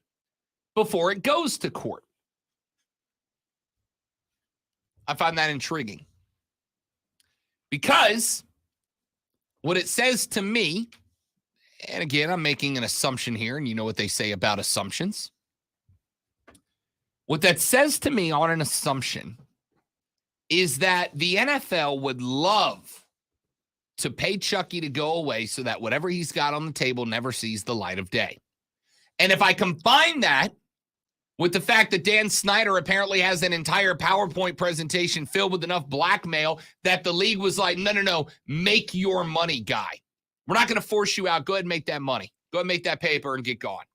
before it goes to court. I find that intriguing because what it says to me, and again, I'm making an assumption here, and you know what they say about assumptions. What that says to me on an assumption is that the NFL would love to pay Chucky to go away so that whatever he's got on the table never sees the light of day. And if I combine that with the fact that Dan Snyder apparently has an entire PowerPoint presentation filled with enough blackmail that the league was like, no, make your money, guy. We're not going to force you out. Go ahead and make that money. Go ahead and make that paper and get going.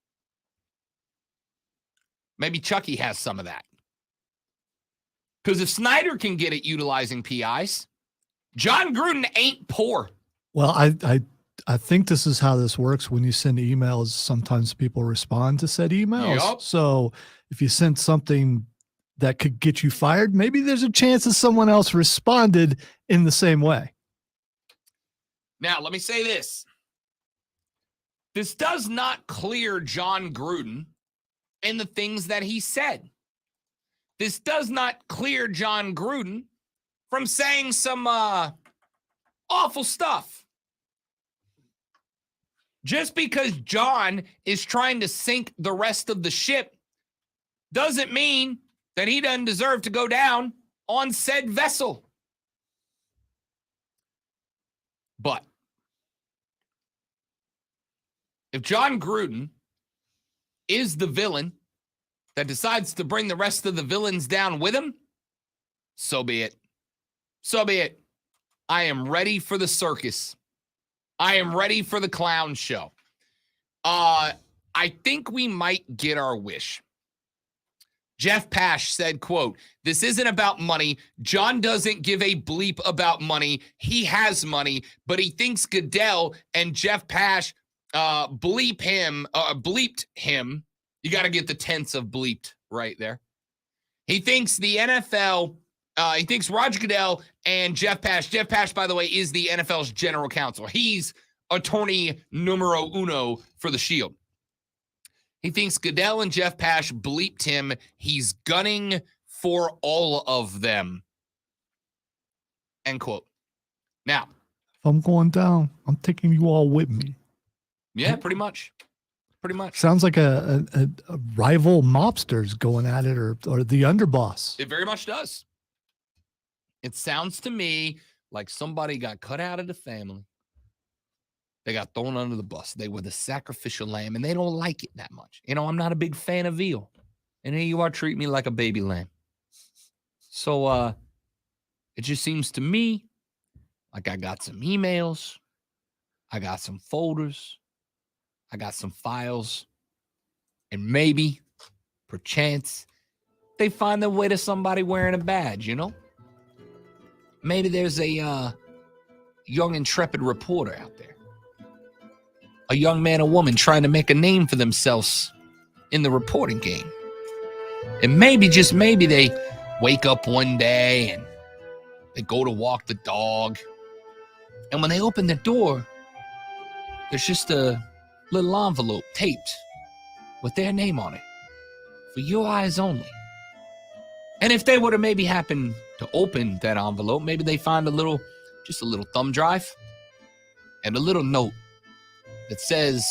Maybe Chucky has some of that. Because if Snyder can get it utilizing PIs, John Gruden ain't poor. Well, I think this is how this works. When you send emails, sometimes people respond to said emails. Yep. So if you sent something that could get you fired, maybe there's a chance that someone else responded in the same way. Now, let me say this. This does not clear John Gruden in the things that he said. This does not clear John Gruden from saying some awful stuff. Just because John is trying to sink the rest of the ship doesn't mean that he doesn't deserve to go down on said vessel. But if John Gruden is the villain that decides to bring the rest of the villains down with him, so be it. So be it. I am ready for the circus. I am ready for the clown show. I think we might get our wish. Jeff Pash said, quote, this isn't about money. John doesn't give a bleep about money. He has money, but he thinks Goodell and Jeff Pash bleeped him. You got to get the tense of bleeped right there. He thinks the NFL, he thinks Roger Goodell and Jeff Pash, by the way, is the NFL's general counsel. He's attorney numero uno for the Shield. He thinks Goodell and Jeff Pash bleeped him. He's gunning for all of them. End quote. Now, If I'm going down, I'm taking you all with me. yeah, pretty much. Pretty much. Sounds like a rival mobsters going at it, or the underboss. It very much does. It sounds to me like somebody got cut out of the family. They got thrown under the bus. They were the sacrificial lamb, and they don't like it that much. You know, I'm not a big fan of veal. And here you are treating me like a baby lamb. So it just seems to me like I got some emails. I got some folders. I got some files. And maybe, perchance, they find their way to somebody wearing a badge, you know? Maybe there's a young, intrepid reporter out there. A young man or woman trying to make a name for themselves in the reporting game. And maybe, just maybe, they wake up one day and they go to walk the dog. And when they open the door, there's just a little envelope taped with their name on it. For your eyes only. And if they were to maybe happen to open that envelope, maybe they find just a little thumb drive and a little note that says,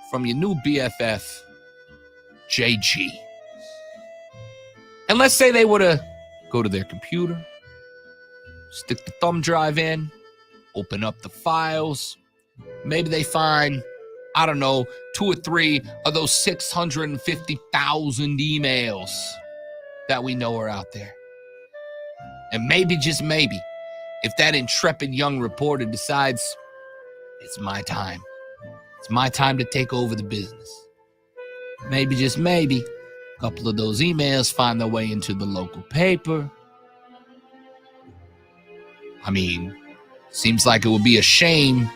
from your new BFF, JG. And let's say they were to go to their computer, stick the thumb drive in, open up the files. Maybe they find, I don't know, 2 or 3 of those 650,000 emails that we know are out there. And maybe, just maybe, if that intrepid young reporter decides it's my time, it's my time to take over the business. Maybe, just maybe, a couple of those emails find their way into the local paper. I mean, seems like it would be a shame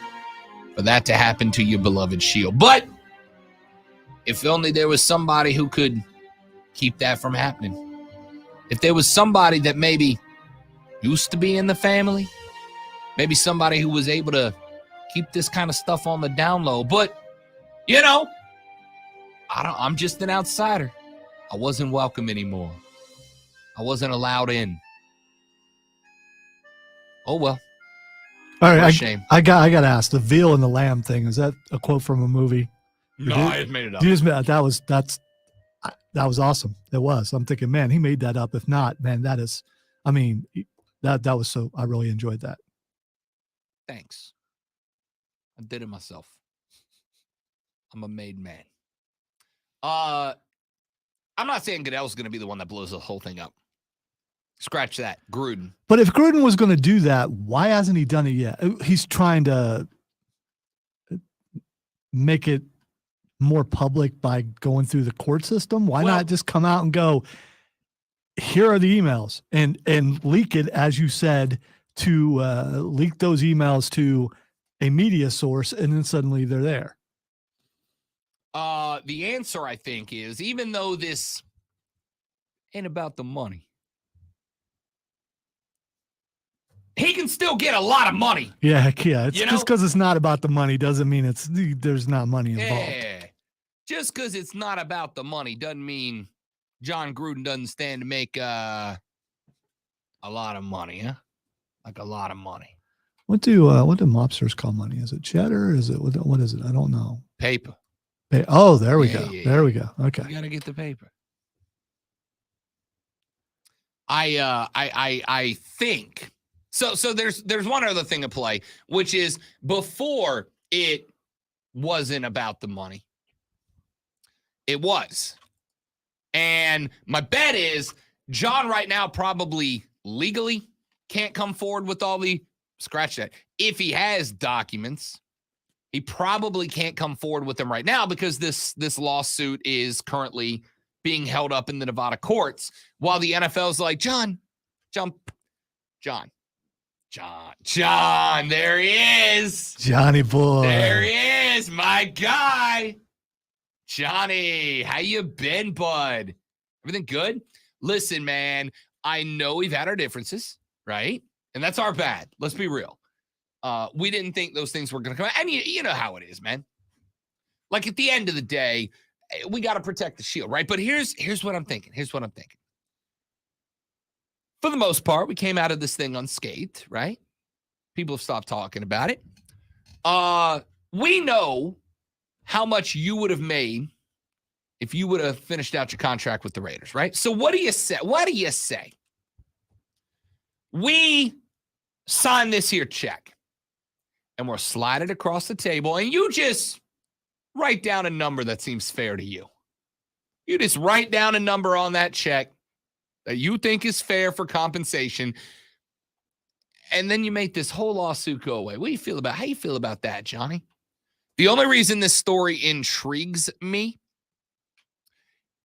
for that to happen to your beloved Shield. But if only there was somebody who could keep that from happening. If there was somebody that maybe used to be in the family, maybe somebody who was able to keep this kind of stuff on the down low. But, you know, I'm just an outsider. I wasn't welcome anymore. I wasn't allowed in. Oh, well. All What right, a shame. I got to ask, the veal and the lamb thing, is that a quote from a movie? No, I just made it up. You just that was awesome. It was. I'm thinking, man, he made that up. If not, man, that is, I mean, that was so, I really enjoyed that. Thanks. I did it myself. I'm a made man. I'm not saying Goodell's going to be the one that blows the whole thing up. Scratch that. Gruden. But if Gruden was going to do that, why hasn't he done it yet? He's trying to make it more public by going through the court system. Why not just come out and go, here are the emails, and leak it, as you said, to leak those emails to a media source, and then suddenly they're there. The answer, I think, is even though this ain't about the money, he can still get a lot of money. Yeah. It's You know? just because it's not about the money doesn't mean there's not money involved. Yeah. Just because it's not about the money doesn't mean John Gruden doesn't stand to make a lot of money, huh? Like a lot of money. What do mobsters call money? Is it cheddar? Is it what is it? I don't know. Paper. Oh, there we go. Yeah. There we go. Okay. You gotta get the paper. I think so. So there's one other thing at play, which is before it wasn't about the money. It was. And my bet is John right now probably legally can't come forward with all the, scratch that. If he has documents, he probably can't come forward with them right now because this lawsuit is currently being held up in the Nevada courts while the NFL's like, John, there he is. Johnny boy. There he is, my guy. Johnny, how you been, bud? Everything good? Listen, man, I know we've had our differences, right? And that's our bad. Let's be real. We didn't think those things were going to come out. And you know how it is, man. Like at the end of the day, we got to protect the shield, right? But here's what I'm thinking. For the most part, we came out of this thing unscathed, right? People have stopped talking about it. We know how much you would have made if you would have finished out your contract with the Raiders, right? So what do you say? We sign this here check and we'll slide it across the table and you just write down a number that seems fair to you. You just write down a number on that check that you think is fair for compensation. And then you make this whole lawsuit go away. How do you feel about that, Johnny? The only reason this story intrigues me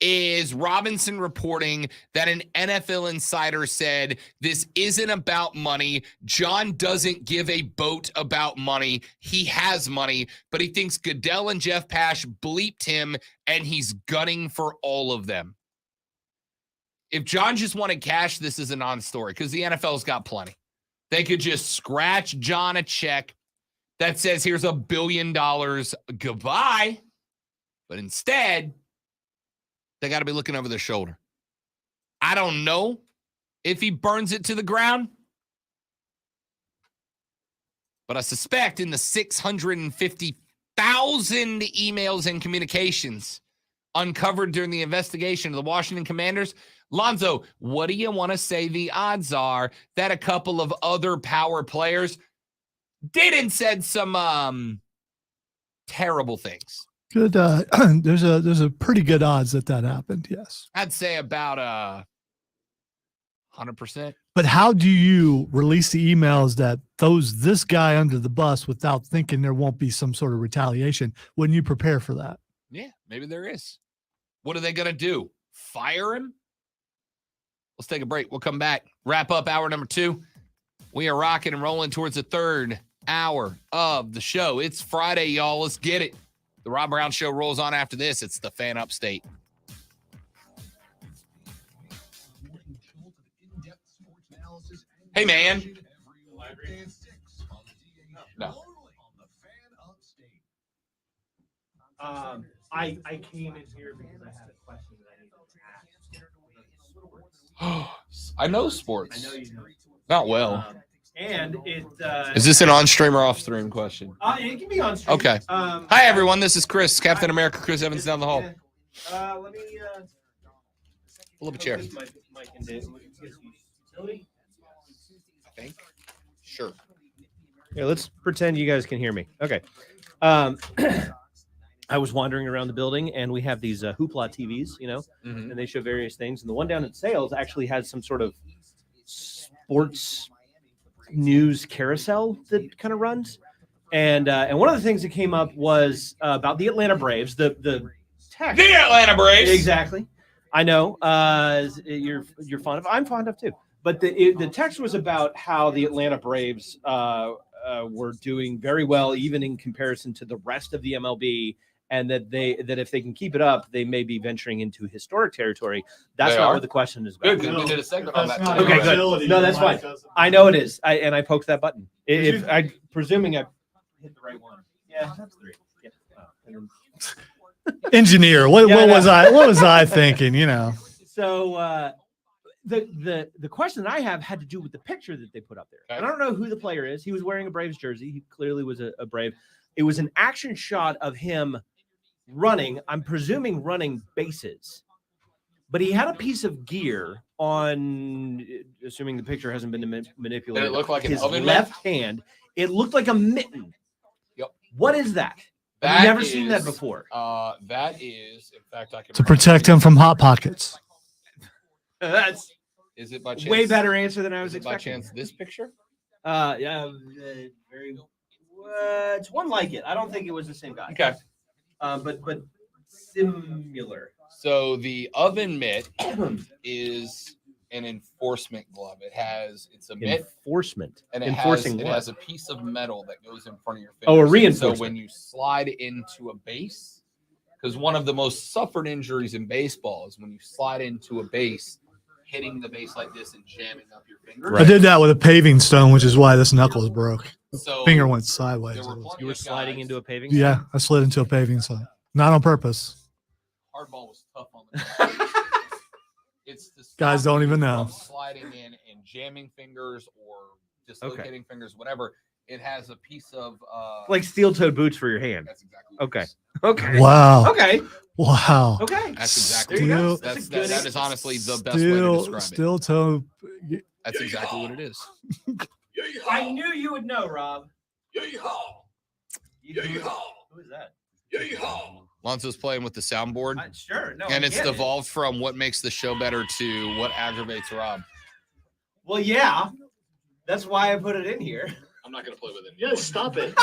is Robinson reporting that an NFL insider said this isn't about money. John doesn't give a boat about money. He has money, but he thinks Goodell and Jeff Pash bleeped him and he's gunning for all of them. If John just wanted cash, this is a non-story because the NFL's got plenty. They could just scratch John a check that says, here's $1 billion, goodbye. But instead, they got to be looking over their shoulder. I don't know if he burns it to the ground, but I suspect in the 650,000 emails and communications uncovered during the investigation of the Washington Commanders, Lonzo, what do you want to say the odds are that a couple of other power players did and said some terrible things? Good. There's a pretty good odds that happened. Yes. I'd say about 100%. But how do you release the emails that throws this guy under the bus without thinking there won't be some sort of retaliation when you prepare for that? Yeah, maybe there is. What are they going to do? Fire him? Let's take a break. We'll come back. Wrap up hour number 2. We are rocking and rolling towards the third hour of the show. It's Friday, y'all. Let's get it. The Rob Brown Show rolls on after this. It's the Fan Upstate. Hey, man. No. I came in here because I had a question that I needed to ask. I know sports. I know you know. Not well. And it Is this an on-stream or off-stream question? it can be on stream. Okay. Hi, everyone. This is Chris, Captain America, Chris Evans down the hall. Let me Pull up a chair. put this mic in there. Utility? I think. Sure. Yeah, let's pretend you guys can hear me. Okay. I was wandering around the building, and we have these Hoopla TVs, and they show various things. And the one down at Sales actually has some sort of sports news carousel that kind of runs. And one of the things that came up was about the Atlanta Braves. The text. The Atlanta Braves. Exactly. I know. You're fond of. I'm fond of too. But the text was about how the Atlanta Braves were doing very well, even in comparison to the rest of the MLB, and that if they can keep it up, they may be venturing into historic territory. That's not what the question is about. Good, we did a segment on that. Okay, good. No, that's fine. I know it is. I poked that button. If I presuming I hit the right one. Yeah, that's 3. Yeah. Engineer, what was I thinking? So the question that I have had to do with the picture that they put up there. And I don't know who the player is. He was wearing a Braves jersey. He clearly was a Brave. It was an action shot of him running. I'm presuming running bases. But he had a piece of gear on, assuming the picture hasn't been manipulated. Did it look like an his oven left hand. It looked like a mitten. Yep. What is that? I've never seen that before. That is, in fact, I can To protect him from hot pockets. That's Is it by chance? way better answer than I was Is it by expecting. chance this picture? Yeah, very. It's one like it. I don't think it was the same guy. Okay. But similar. So the oven mitt is an enforcement glove. It's a mitt Enforcement. and it Enforcing what? has a piece of metal that goes in front of your fingers. Oh, a And reinforcement. So when you slide into a base, because one of the most suffered injuries in baseball is when you slide into a base, hitting the base like this and jamming up your finger. I did that with a paving stone, which is why this knuckle is broke. So Finger went sideways. there were plenty You were of sliding guys- into a paving. Yeah, I slid into a paving stone. Not on purpose. Hardball was tough on the It's the Guys stop don't you even from know. sliding in and jamming fingers or dislocating fingers, whatever. It has a piece of Like steel-toed boots for your hand. That's exactly what it Okay. is. Okay. Wow. Okay. Wow. Okay. That's exactly There you what it go. is. That's a That's, good that is honestly the best way to Still, describe it. still toe. That's exactly what it is. I knew you would know, Rob. Yeehaw! You- Yeehaw! Who is that? Yeehaw! Lonzo's playing with the soundboard, Sure. No. and I it's get it. devolved from what makes the show better to what aggravates Rob. Well, yeah. That's why I put it in here. I'm not going to play with it. Yeah, stop it.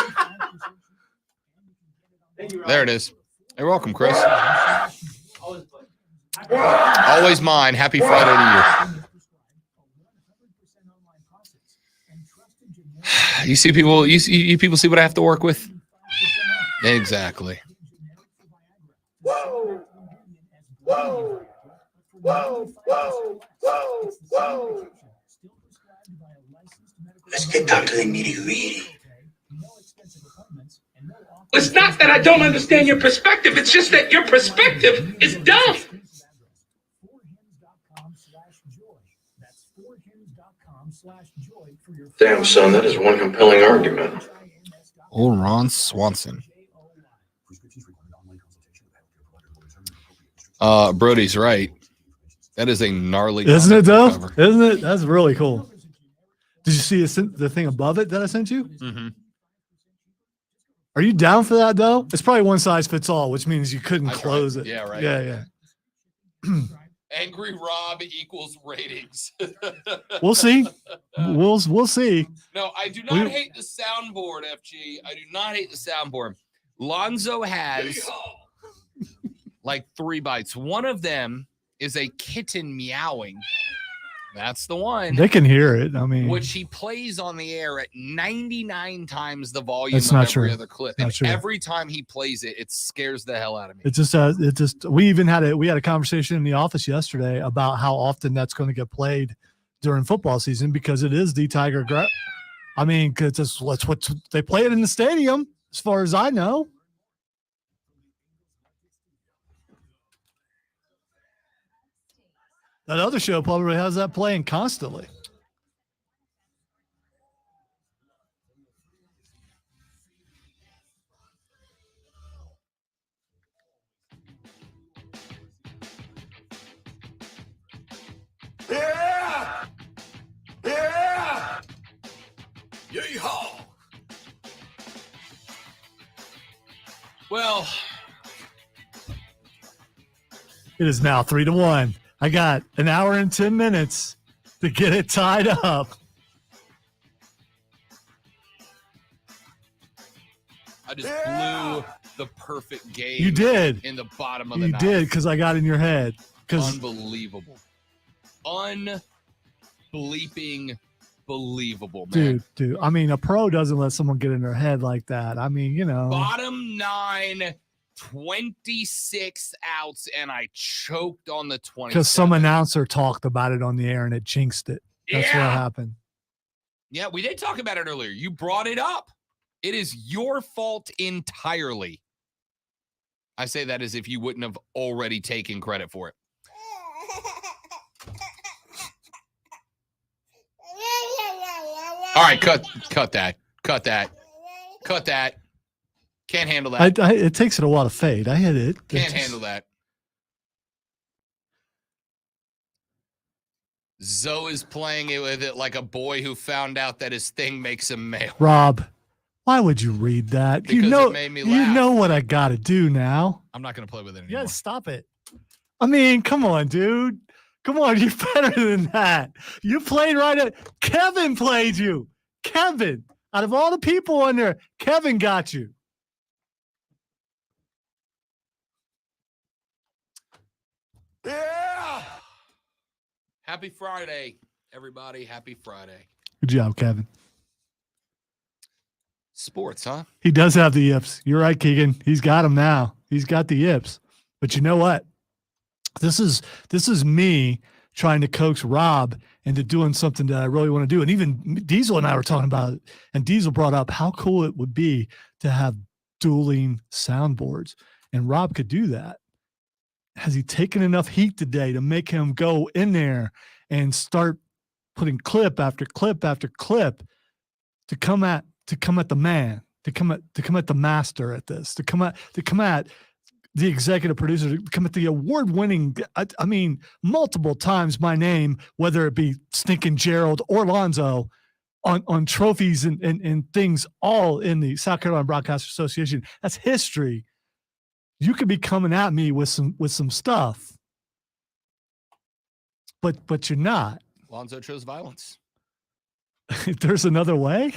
Thank you, Rob. There it is. You're welcome, Chris. Always play. Always mine. Happy Friday to you. You see people. You people see what I have to work with. Exactly. Whoa! Whoa! Whoa! Whoa! Whoa! Whoa! Let's get down to the nitty-gritty. It's not that I don't understand your perspective. It's just that your perspective is dumb. Damn, son, that is one compelling argument. Old Ron Swanson. Brody's right. That is a gnarly. Isn't it comic though? book cover. Isn't it? That's really cool. Did you see the thing above it that I sent you? Mhm. Are you down for that though? It's probably one size fits all, which means you couldn't I tried. close it. Yeah, right. Yeah, yeah. Angry Rob equals ratings. We'll see. We'll see. No, I do not We- hate the soundboard, FG. I do not hate the soundboard. Lonzo has like 3 bites. One of them is a kitten meowing. That's the one. They can hear it. I mean, Which he plays on the air at 99 times the volume That's of not every true. other clip. Not And true. every time he plays it, it scares the hell out of me. it just we even had a conversation in the office yesterday about how often that's going to get played during football season because it is the Tiger I mean, because that's what they play it in the stadium, as far as I know. That other show probably has that playing constantly. Yeah! Yeah! Yeehaw! Well, It is now 3-1. I got an hour and 10 minutes to get it tied up. I just blew the perfect game. You did. In the bottom of the You ninth. did because I got in your head. Because Unbelievable. Unbleeping believable, man. dude, I mean, a pro doesn't let someone get in their head like that. I mean, you know, Bottom 9, 26 outs, and I choked on the 20. because some announcer talked about it on the air and it jinxed it. That's what Yeah. happened. Yeah, we did talk about it earlier. You brought it up. It is your fault entirely. I say that as if you wouldn't have already taken credit for it. All right, cut that. Can't handle that. It takes it a while to fade. I hit it. Can't handle that. Zoe is playing it with it like a boy who found out that his thing makes him male. Rob, why would you read that? Because it made me you laugh. know what I got to do now. I'm not going to play with it anymore. Yeah, stop it. I mean, come on, dude. Come on, you're better than that. You played right at Kevin played you. Kevin, out of all the people on there, Kevin got you. Yeah! Happy Friday, everybody. Happy Friday. Good job, Kevin. Sports, huh? He does have the yips. You're right, Keegan. He's got them now. He's got the yips. But you know what? This is me trying to coax Rob into doing something that I really want to do. And even Diesel and I were talking about it, and Diesel brought up how cool it would be to have dueling soundboards. And Rob could do that. Has he taken enough heat today to make him go in there and start putting clip after clip after clip to come at the man, to come at the master at this, to come at the executive producer, to come at the award-winning, I mean, multiple times my name, whether it be stinking Gerald or Lonzo, on trophies and things, all in the South Carolina Broadcasters Association. That's history. You could be coming at me with some stuff, but you're not. Lonzo chose violence. There's another way.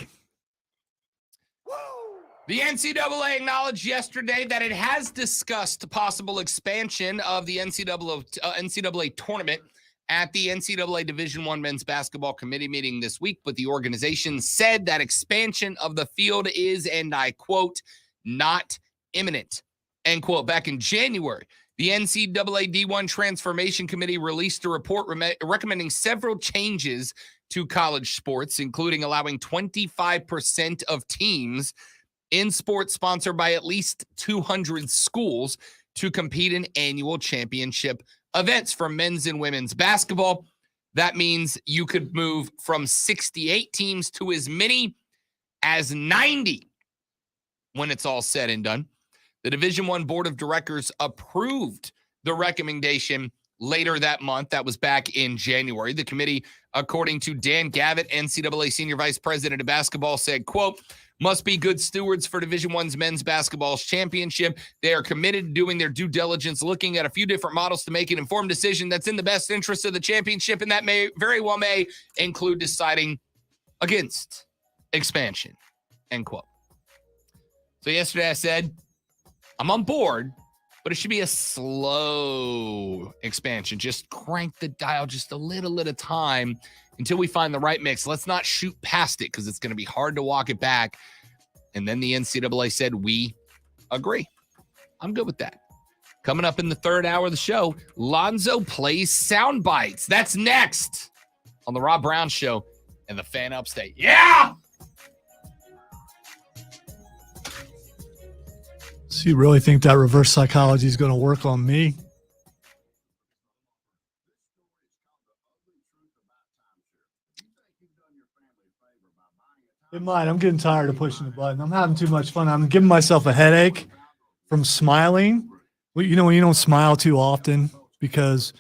The NCAA acknowledged yesterday that it has discussed possible expansion of the NCAA tournament at the NCAA Division I Men's Basketball Committee meeting this week, but the organization said that expansion of the field is, and I quote, not imminent, end quote. Back in January, the NCAA D1 Transformation Committee released a report recommending several changes to college sports, including allowing 25% of teams in sports sponsored by at least 200 schools to compete in annual championship events for men's and women's basketball. That means you could move from 68 teams to as many as 90 when it's all said and done. The Division I Board of Directors approved the recommendation later that month. That was back in January. The committee, according to Dan Gavitt, NCAA Senior Vice President of Basketball, said, quote, must be good stewards for Division I's men's basketball championship. They are committed to doing their due diligence, looking at a few different models to make an informed decision that's in the best interest of the championship, and that may very well may include deciding against expansion, end quote. So yesterday I said, I'm on board, but it should be a slow expansion. Just crank the dial just a little at a time until we find the right mix. Let's not shoot past it because it's going to be hard to walk it back. And then the NCAA said, we agree. I'm good with that. Coming up in the third hour of the show, Lonzo plays sound bites. That's next on the Rob Brown Show and the Fan Upstate. Yeah! So you really think that reverse psychology is going to work on me? It might. I'm getting tired of pushing the button. I'm having too much fun. I'm giving myself a headache from smiling. Well, you know, when you don't smile too often because,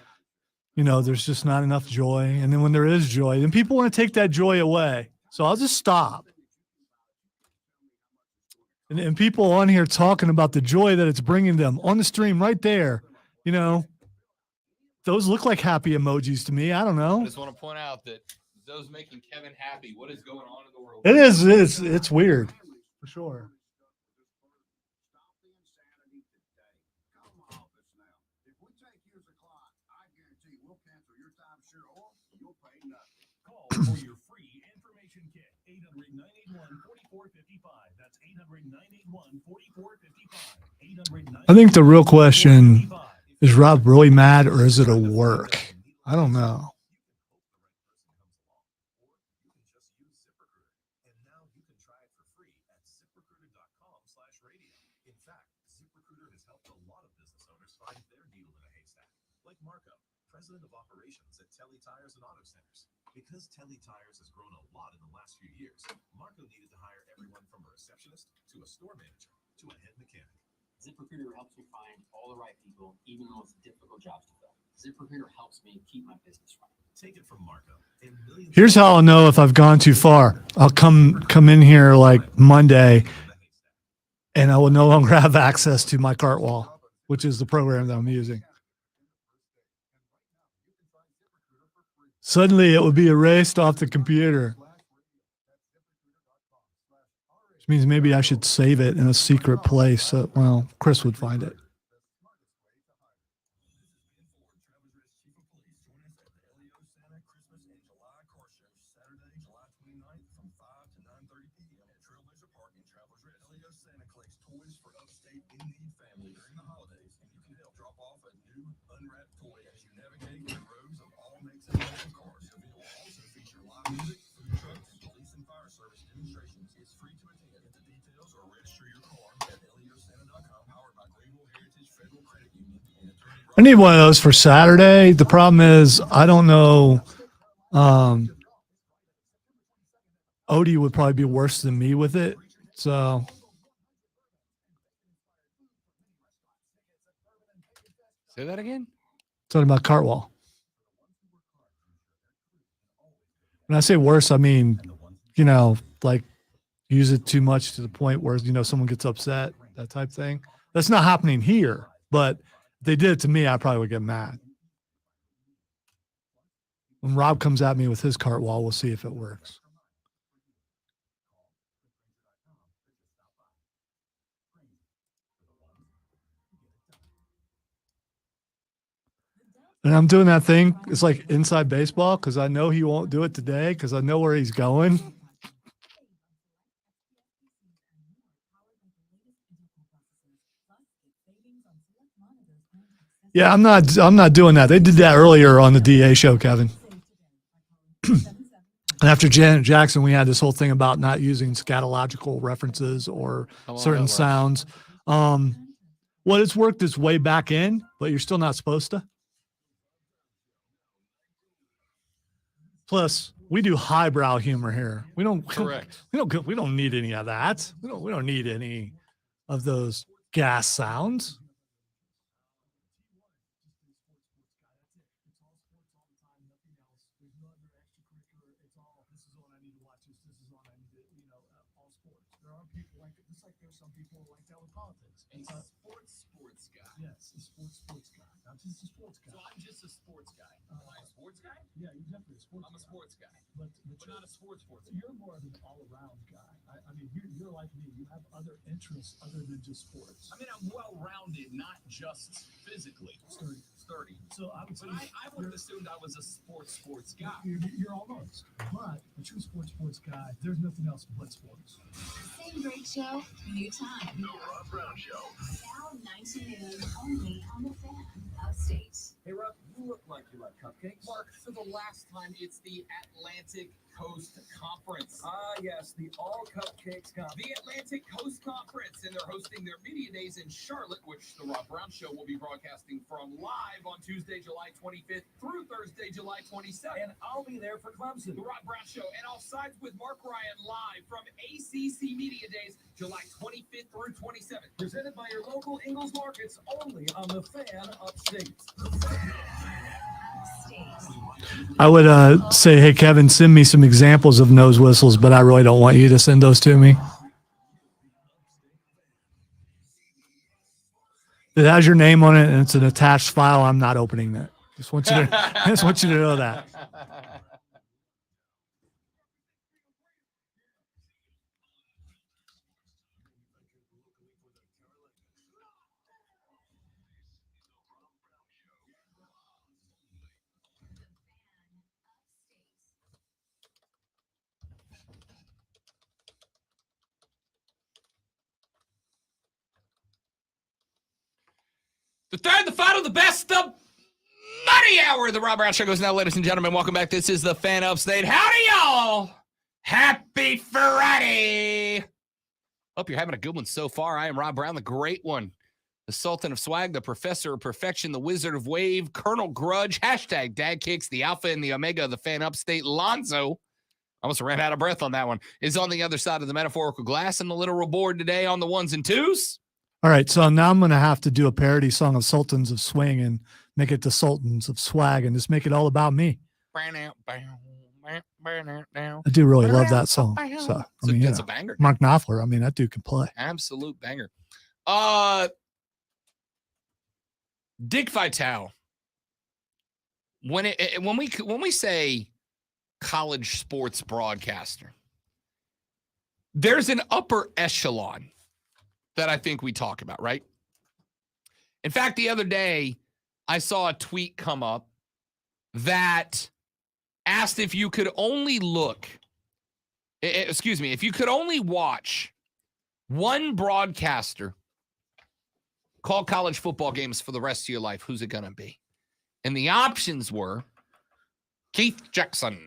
you know, there's just not enough joy. And then when there is joy, then people want to take that joy away. So I'll just stop. And people on here talking about the joy that it's bringing them on the stream right there. You know, those look like happy emojis to me. I don't know. I just want to point out that those making Kevin happy. What is going on in the world? It is. It's weird. For sure. Call for your free information kit. 800-981-4455. That's 800-981-4455. I think the real question is Rob really mad or is it a work? I don't know. President of operations at Telly Tires and Auto Centers. Because Telly Tires has grown a lot in the last few years, Marco needed to hire everyone from a receptionist to a store manager to a head mechanic. ZipRecruiter helps me find all the right people, even though it's difficult jobs to fill. ZipRecruiter helps me keep my business running. Take it from Marco. Here's how I'll know if I've gone too far. I'll come in here like Monday and I will no longer have access to my Cartwall, which is the program that I'm using. Suddenly it would be erased off the computer. Which means maybe I should save it in a secret place. So, well, Chris would find it. Music, food trucks, police and fire service demonstrations is free to attend. Get the details or register your car at LEOSanta.com, powered by Global Heritage Federal Credit Union. And attorney I need one of those for Saturday. The problem is I don't know. Odie would probably be worse than me with it. So Say that again. talking about Cartwall. When I say worse, I mean, like use it too much to the point where, someone gets upset, that type thing. That's not happening here, but if they did it to me, I probably would get mad. When Rob comes at me with his Cartwall, we'll see if it works. And I'm doing that thing. It's like inside baseball because I know he won't do it today because I know where he's going. Yeah, I'm not doing that. They did that earlier on the DA show, Kevin. And after Janet Jackson, we had this whole thing about not using scatological references or certain sounds. Well, it's worked its way back in, but you're still not supposed to. Plus, we do highbrow humor here. We don't need any of that. We don't need any of those gas sounds. Sports guy. Yes, a sports guy. Not just a sports guy. So I'm just a sports guy. Am I a sports guy? Yeah, you're definitely a sports guy. I'm a sports guy. But you're not a sports guy. You're more of an all-around guy. I mean, you're like me. You have other interests other than just sports. I mean, I'm well-rounded, not just physically. Sturdy. So I would say, I would have assumed I was a sports guy. You're almost. But a true sports guy, there's nothing else but sports. Same great show, new time. The Rob Brown Show. Now 19 noon only on the Fan Upstate. Hey, Rob, you look like you like cupcakes. Mark, for the last time, it's the Atlantic Coast Conference. Ah, yes, the All Cupcakes Conference. The Atlantic Coast Conference, and they're hosting their media days in Charlotte, which the Rob Brown Show will be broadcasting from live on Tuesday, July 25th through Thursday, July 27th. And I'll be there for Clemson. The Rob Brown Show, and I'll sides with Mark Ryan live from ACC Media Days, July 25th through 27th. Presented by your local Ingles Markets, only on the Fan Upstate. I would say, hey, Kevin, send me some examples of nose whistles, but I really don't want you to send those to me. If it has your name on it and it's an attached file, I'm not opening that. Just want you to know that. The third, the final, the best, the money hour of the Rob Brown Show goes now, ladies and gentlemen. Welcome back. This is the Fan Upstate. Howdy, y'all. Happy Friday. Hope you're having a good one so far. I am Rob Brown, the great one, the Sultan of Swag, the Professor of Perfection, the Wizard of Wave, Colonel Grudge, hashtag Dad Kicks, the Alpha and the Omega of the Fan Upstate. Lonzo, almost ran out of breath on that one, is on the other side of the metaphorical glass and the literal board today on the ones and twos. All right, so now I'm going to have to do a parody song of Sultans of Swing and make it the Sultans of Swag and just make it all about me. I do really love that song. So, It's a banger. Mark Knopfler, that dude can play. Absolute banger. Dick Vitale. When we say college sports broadcaster, there's an upper echelon that I think we talk about, right? In fact, the other day, I saw a tweet come up that asked if you could only if you could only watch one broadcaster call college football games for the rest of your life, who's it going to be? And the options were Keith Jackson,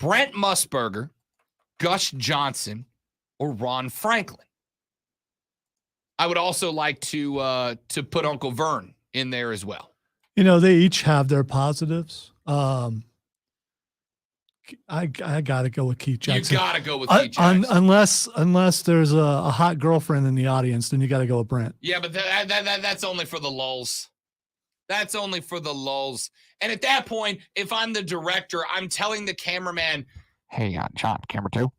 Brent Musburger, Gus Johnson, or Ron Franklin. I would also like to put Uncle Vern in there as well. You know, they each have their positives. I got to go with Keith Jackson. You got to go with Keith Jackson. Unless there's a hot girlfriend in the audience, then you got to go with Brent. Yeah, but that's only for the lulz. That's only for the lulz. And at that point, if I'm the director, I'm telling the cameraman, hey, John, camera 2,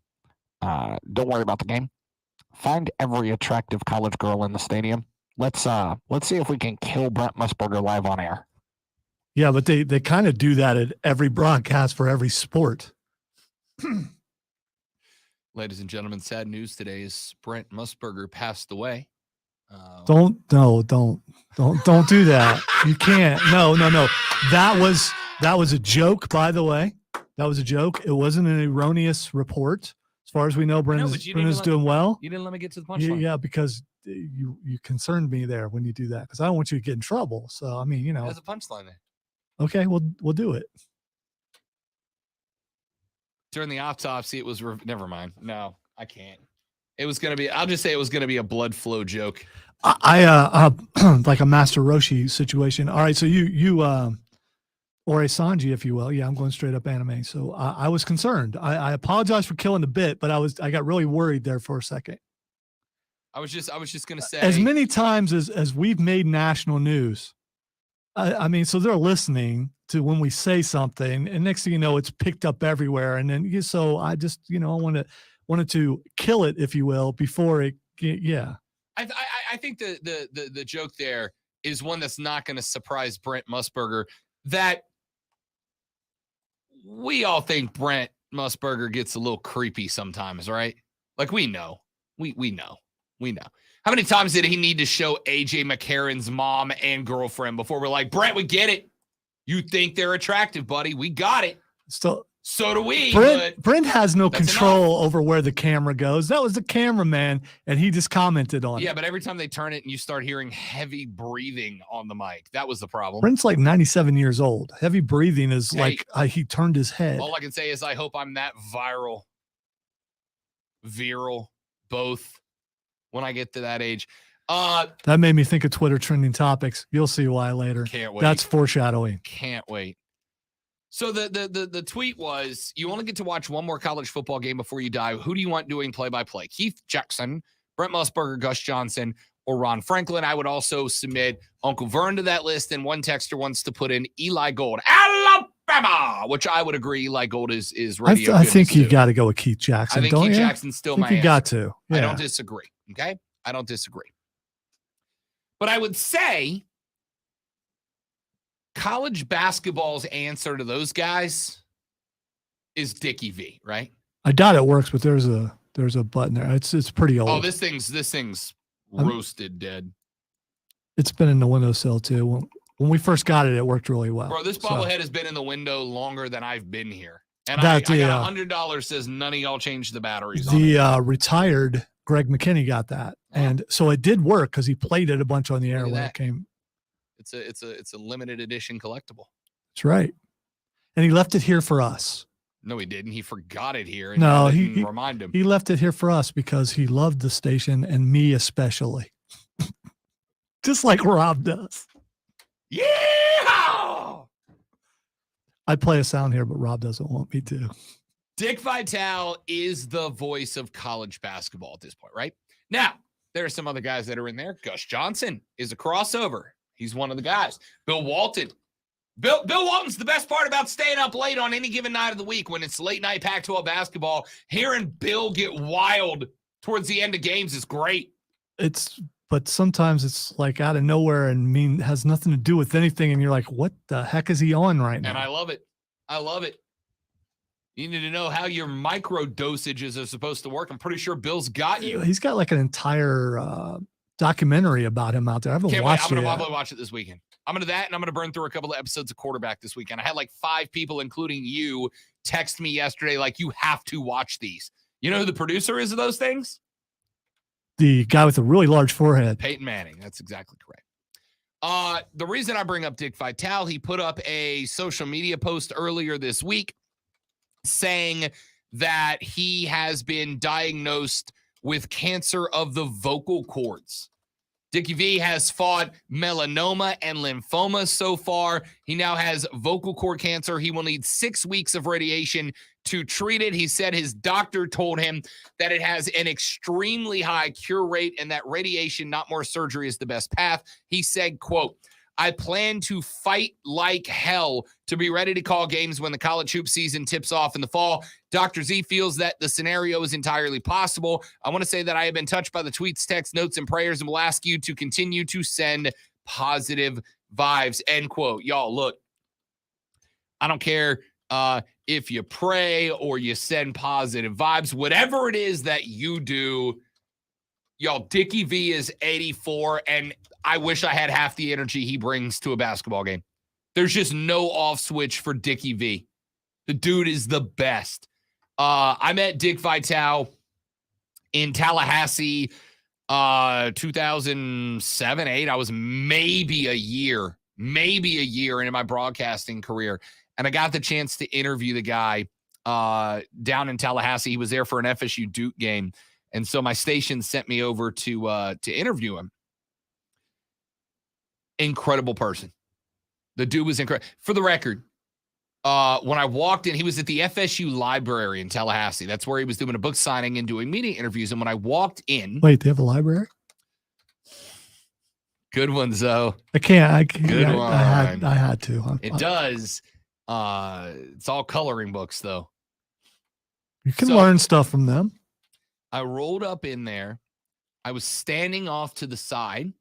don't worry about the game. Find every attractive college girl in the stadium. Let's see if we can kill Brent Musburger live on air. Yeah, but they kind of do that at every broadcast for every sport. Ladies and gentlemen, sad news today is Brent Musburger passed away. Don't do that. You can't. No. That was a joke, by the way. That was a joke. It wasn't an erroneous report. As far as we know, Brent is doing well. You didn't let me get to the punchline. Yeah, because you concerned me there when you do that, because I don't want you to get in trouble. So I mean, There's a punchline there. Okay, we'll do it. During the autopsy, it was never mind. No, I can't. It was gonna be. I'll just say it was gonna be a blood flow joke. I like a Master Roshi situation. All right, so you or a Sanji, if you will. Yeah, I'm going straight up anime. So I was concerned. I apologize for killing the bit, but I got really worried there for a second. I was just gonna say, as many times as we've made national news. I mean, so they're listening to when we say something, and next thing you know, it's picked up everywhere. And then so I just I wanted to kill it, if you will, before it. Yeah. I think the joke there is one that's not going to surprise Brent Musburger. That we all think Brent Musburger gets a little creepy sometimes, right? Like we know. How many times did he need to show AJ McCarron's mom and girlfriend before we're like, Brent, we get it. You think they're attractive, buddy. We got it. So do we. Brent has no control over where the camera goes. That was the cameraman, and he just commented on it. Yeah, but every time they turn it and you start hearing heavy breathing on the mic, that was the problem. Brent's like 97 years old. Heavy breathing is like he turned his head. All I can say is I hope I'm that viral, both, when I get to that age. That made me think of Twitter trending topics. You'll see why later. Can't wait. That's foreshadowing. Can't wait. So the tweet was, you only get to watch one more college football game before you die. Who do you want doing play-by-play? Keith Jackson, Brent Musburger, Gus Johnson, or Ron Franklin? I would also submit Uncle Vern to that list, and one texter wants to put in Eli Gold, Alabama, which I would agree Eli Gold is radio. I think you got to go with Keith Jackson. I think Keith Jackson's still my answer. You got to. Yeah. I don't disagree. Okay? I don't disagree. But I would say college basketball's answer to those guys is Dickie V, right? I doubt it works, but there's a button there. It's pretty old. Oh, this thing's roasted dead. It's been in the windowsill too. When we first got it, it worked really well. Bro, this bobblehead has been in the window longer than I've been here. And I got $100 says none of y'all changed the batteries. Retired Greg McKinney got that. And so it did work because he played it a bunch on the air when it came. It's a limited edition collectible. That's right. And he left it here for us. No, he didn't. He forgot it here. And no, he remind him. He left it here for us because he loved the station and me especially. Just like Rob does. Yeah. I play a sound here, but Rob doesn't want me to. Dick Vitale is the voice of college basketball at this point, right? Now, there are some other guys that are in there. Gus Johnson is a crossover. He's one of the guys. Bill Walton. Bill Walton's the best part about staying up late on any given night of the week when it's late night Pac-12 basketball. Hearing Bill get wild towards the end of games is great. But sometimes it's like out of nowhere and has nothing to do with anything. And you're like, what the heck is he on right now? And I love it. I love it. You need to know how your micro dosages are supposed to work. I'm pretty sure Bill's got you. He's got like an entire documentary about him out there. I haven't watched it. I'm going to probably watch it this weekend. I'm going to and I'm going to burn through a couple of episodes of Quarterback this weekend. I had like 5 people, including you, text me yesterday like, you have to watch these. You know who the producer is of those things? The guy with a really large forehead. Peyton Manning. That's exactly correct. The reason I bring up Dick Vitale, he put up a social media post earlier this week saying that he has been diagnosed with cancer of the vocal cords. Dickie V has fought melanoma and lymphoma so far. He now has vocal cord cancer. He will need 6 weeks of radiation to treat it. He said his doctor told him that it has an extremely high cure rate and that radiation, not more surgery, is the best path. He said, quote, I plan to fight like hell to be ready to call games when the college hoop season tips off in the fall. Dr. Z feels that the scenario is entirely possible. I want to say that I have been touched by the tweets, texts, notes, and prayers, and will ask you to continue to send positive vibes, end quote. Y'all, look, I don't care if you pray or you send positive vibes, whatever it is that you do, y'all, Dickie V is 84, and I wish I had half the energy he brings to a basketball game. There's just no off switch for Dickie V. The dude is the best. I met Dick Vitale in Tallahassee 2007, 8. I was maybe a year into my broadcasting career. And I got the chance to interview the guy down in Tallahassee. He was there for an FSU Duke game. And so my station sent me over to interview him. Incredible person. The dude was incredible. For the record, when I walked in, he was at the FSU library in Tallahassee. That's where he was doing a book signing and doing media interviews. And when I walked in... Wait, they have a library? Good one, Zoe. I can't. Good one. I had to. It does. It's all coloring books, though. You can learn stuff from them. I rolled up in there. I was standing off to the side,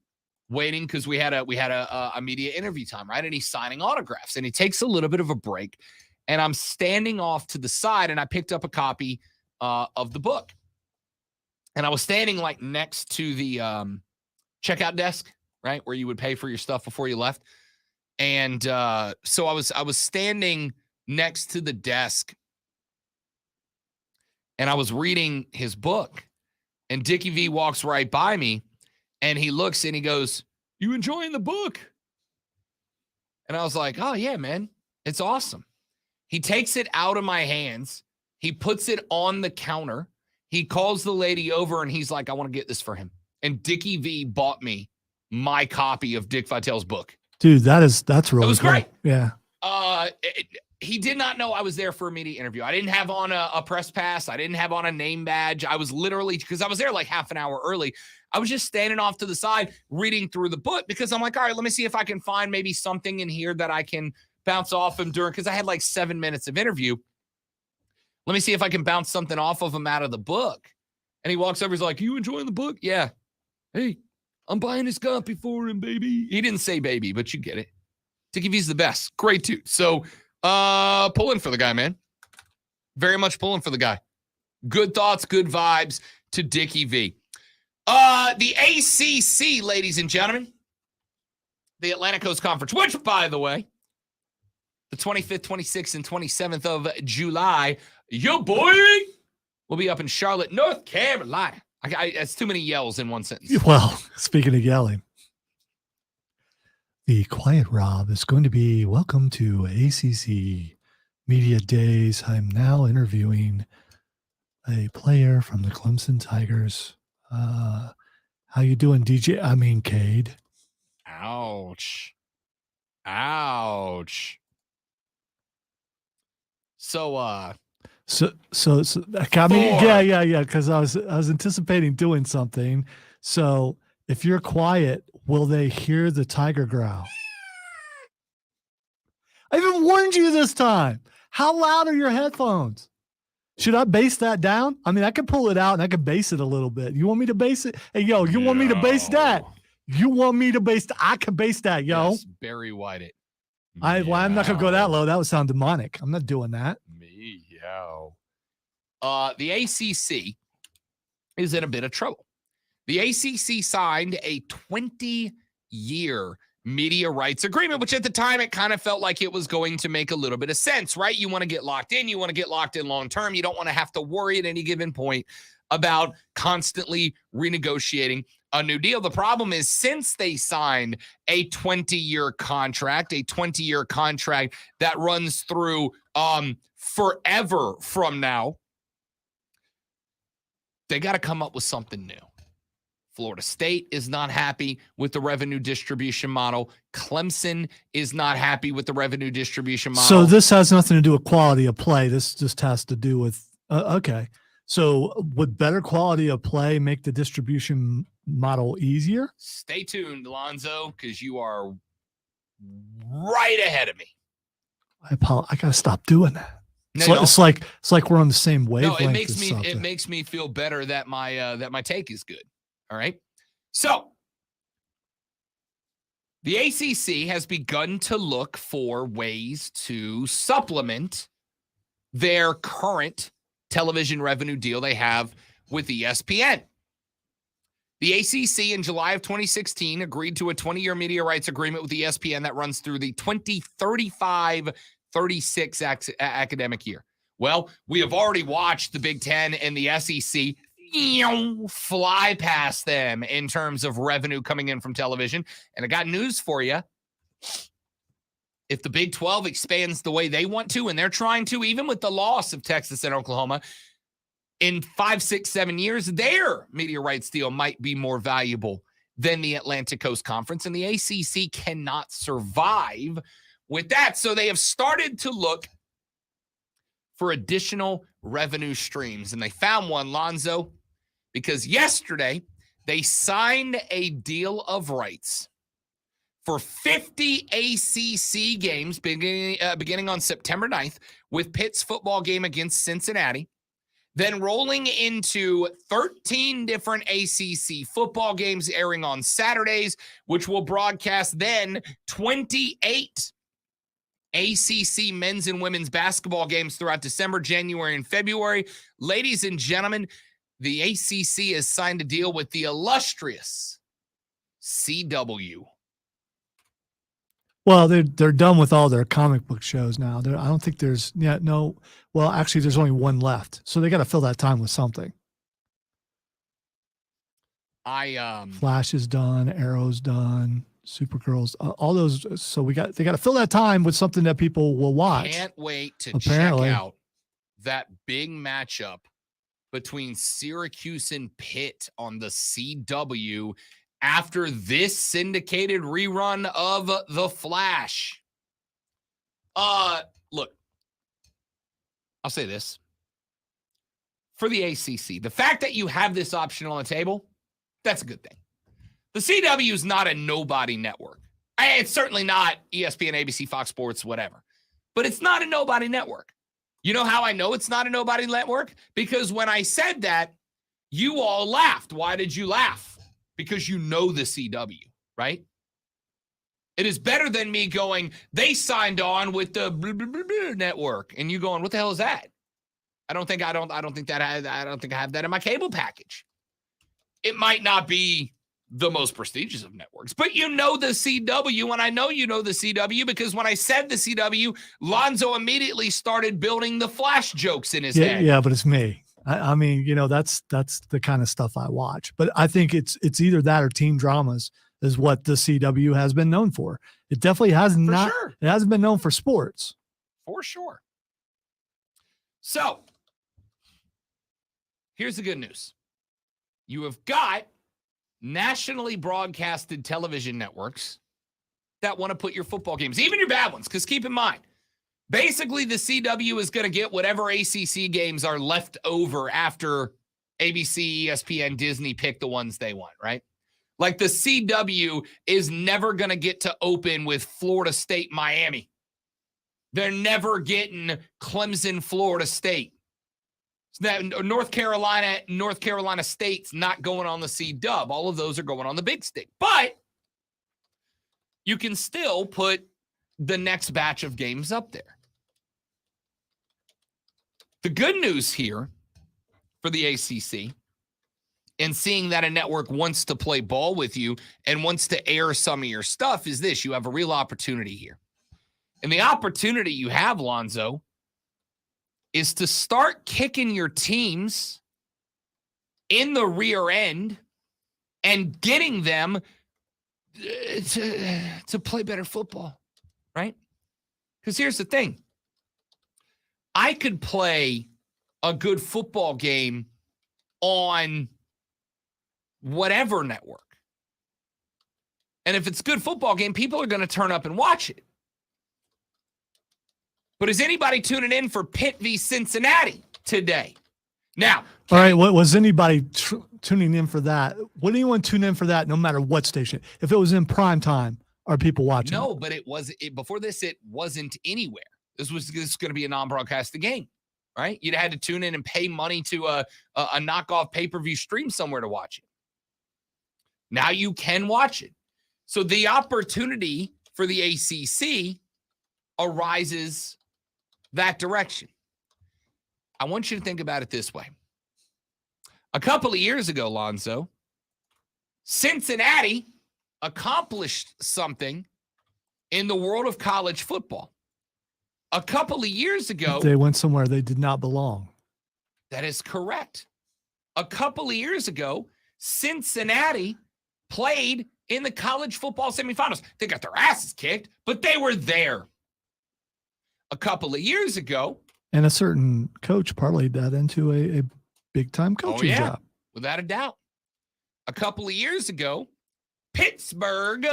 waiting because we had a media interview time, right? And he's signing autographs, and he takes a little bit of a break. And I'm standing off to the side, and I picked up a copy of the book. And I was standing like next to the checkout desk, right, where you would pay for your stuff before you left. And so I was standing next to the desk, and I was reading his book, and Dickie V walks right by me, and he looks and he goes, "You enjoying the book?" And I was like, "Oh yeah, man, it's awesome." He takes it out of my hands. He puts it on the counter. He calls the lady over, and he's like, "I want to get this for him." And Dickie V bought me my copy of Dick Vitale's book. Dude, that's really It was cool. great. Yeah. He did not know I was there for a media interview. I didn't have on a press pass. I didn't have on a name badge. I was literally, because I was there like half an hour early, I was just standing off to the side reading through the book because I'm like, all right, let me see if I can find maybe something in here that I can bounce off him during, because I had like 7 minutes of interview. Let me see if I can bounce something off of him out of the book. And he walks over, he's like, "You enjoying the book?" "Yeah." "Hey, I'm buying his copy for him, baby." He didn't say baby, but you get it. Dickie V's the best. Great dude. So pulling for the guy, man. Very much pulling for the guy. Good thoughts, good vibes to Dickie V. The ACC, ladies and gentlemen. The Atlantic Coast Conference, which, by the way, the 25th, 26th, and 27th of July, your boy will be up in Charlotte, North Carolina. That's too many yells in one sentence. Well, speaking of yelling, the Quiet Rob is going to be welcome to ACC Media Days. I'm now interviewing a player from the Clemson Tigers. How you doing, DJ? I mean, Cade. Ouch. Ouch. So, I mean, yeah. Because I was anticipating doing something. So, if you're quiet, will they hear the tiger growl? I even warned you this time. How loud are your headphones? Should I bass that down? I mean, I could pull it out and I could bass it a little bit. You want me to bass it? Hey, yo, you want me to bass that? You want me to bass? I can bass that, yo. Yes, Barry White it. Well, I'm not gonna go that low. That would sound demonic. I'm not doing that. Meow. The ACC is in a bit of trouble. The ACC signed a 20-year media rights agreement, which at the time it kind of felt like it was going to make a little bit of sense, right? You want to get locked in. You want to get locked in long term. You don't want to have to worry at any given point about constantly renegotiating a new deal. The problem is since they signed a 20-year contract, that runs through forever from now, they got to come up with something new. Florida State is not happy with the revenue distribution model. Clemson is not happy with the revenue distribution model. So this has nothing to do with quality of play. This just has to do with, okay. So would better quality of play make the distribution model easier? Stay tuned, Lonzo, because you are right ahead of me. I got to stop doing that. No, It's like we're on the same wavelength. No, it makes me feel better that my take is good. All right. So the ACC has begun to look for ways to supplement their current television revenue deal they have with ESPN. The ACC in July of 2016 agreed to a 20-year media rights agreement with ESPN that runs through the 2035-36 academic year. Well, we have already watched the Big Ten and the SEC fly past them in terms of revenue coming in from television. And I got news for you. If the Big 12 expands the way they want to, and they're trying to, even with the loss of Texas and Oklahoma, in 5, 6, 7 years, their media rights deal might be more valuable than the Atlantic Coast Conference. And the ACC cannot survive with that. So they have started to look for additional revenue streams. And they found one, Lonzo, because yesterday they signed a deal of rights for 50 ACC games beginning on September 9th with Pitt's football game against Cincinnati, then rolling into 13 different ACC football games airing on Saturdays, which will broadcast then 28 ACC men's and women's basketball games throughout December, January, and February. Ladies and gentlemen, the ACC has signed a deal with the illustrious CW. Well, they're done with all their comic book shows now. I don't think there's well, actually there's only one left. So they got to fill that time with something. Flash is done, Arrow's done, Supergirl's, all those. So they got to fill that time with something that people will watch. Can't wait to check out that big matchup between Syracuse and Pitt on the CW after this syndicated rerun of The Flash. Look, I'll say this. For the ACC, the fact that you have this option on the table, that's a good thing. The CW is not a nobody network. It's certainly not ESPN, ABC, Fox Sports, whatever. But it's not a nobody network. You know how I know it's not a nobody network? Because when I said that, you all laughed. Why did you laugh? Because you know the CW, right? It is better than me going, they signed on with the blah, blah, blah, blah network, and you going, what the hell is that? I don't think I have that in my cable package. It might not be the most prestigious of networks, but you know the CW, and I know you know the CW because when I said the CW, Lonzo immediately started building the Flash jokes in his head. Yeah, but it's me. I mean, that's the kind of stuff I watch. But I think it's either that or teen dramas is what the CW has been known for. It definitely has not. Sure. It hasn't been known for sports. For sure. So here's the good news. You have got nationally broadcasted television networks that want to put your football games, even your bad ones, because keep in mind, basically the CW is going to get whatever ACC games are left over after ABC, ESPN, Disney pick the ones they want, right? Like the CW is never going to get to open with Florida State, Miami. They're never getting Clemson, Florida State. North Carolina State's not going on the C-Dub. All of those are going on the big stick. But you can still put the next batch of games up there. The good news here for the ACC and seeing that a network wants to play ball with you and wants to air some of your stuff is this. You have a real opportunity here. And the opportunity you have, Lonzo, is to start kicking your teams in the rear end and getting them to play better football, right? Because here's the thing. I could play a good football game on whatever network. And if it's a good football game, people are going to turn up and watch it. But is anybody tuning in for Pitt v. Cincinnati today? Now, all right, what was anybody tuning in for that? Would anyone tune in for that no matter what station? If it was in prime time, are people watching? No, but before this, it wasn't anywhere. This was going to be a non-broadcasted game, right? You'd had to tune in and pay money to a knockoff pay-per-view stream somewhere to watch it. Now you can watch it. So the opportunity for the ACC arises that direction. I want you to think about it this way. A couple of years ago, Lonzo, Cincinnati accomplished something in the world of college football. A couple of years ago, they went somewhere they did not belong. That is correct. A couple of years ago, Cincinnati played in the college football semifinals. They got their asses kicked, but they were there. A couple of years ago, and a certain coach parlayed that into a big-time coaching job. Without a doubt. A couple of years ago, Pittsburgh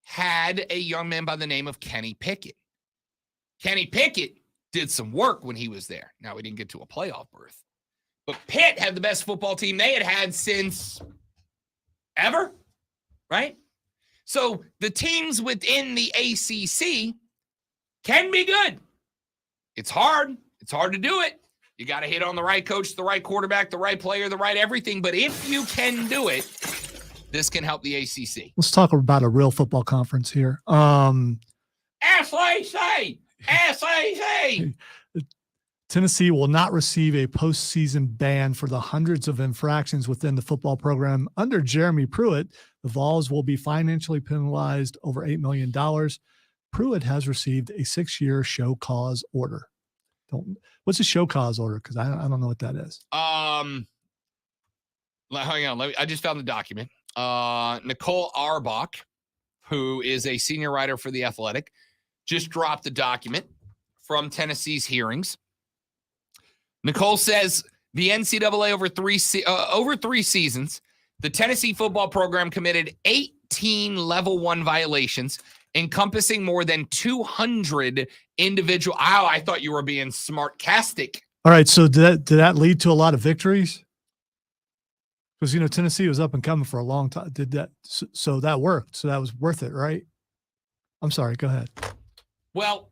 had a young man by the name of Kenny Pickett. Kenny Pickett did some work when he was there. Now, we didn't get to a playoff berth. But Pitt had the best football team they had since ever, right? So the teams within the ACC can be good. It's hard. It's hard to do it. You got to hit on the right coach, the right quarterback, the right player, the right everything. But if you can do it, this can help the ACC. Let's talk about a real football conference here. SEC. Tennessee will not receive a postseason ban for the hundreds of infractions within the football program. Under Jeremy Pruitt, the Vols will be financially penalized over $8 million. Pruitt has received a 6-year show cause order. What's a show cause order? Because I don't know what that is. Hang on. I just found the document. Nicole Auerbach, who is a senior writer for The Athletic, just dropped the document from Tennessee's hearings. Nicole says the NCAA over three seasons, the Tennessee football program committed 18 level 1 violations encompassing more than 200 individual. Oh, I thought you were being smart-castic. All right, so did that lead to a lot of victories? Because, Tennessee was up and coming for a long time. Did that? So that worked. So that was worth it, right? I'm sorry. Go ahead. Well,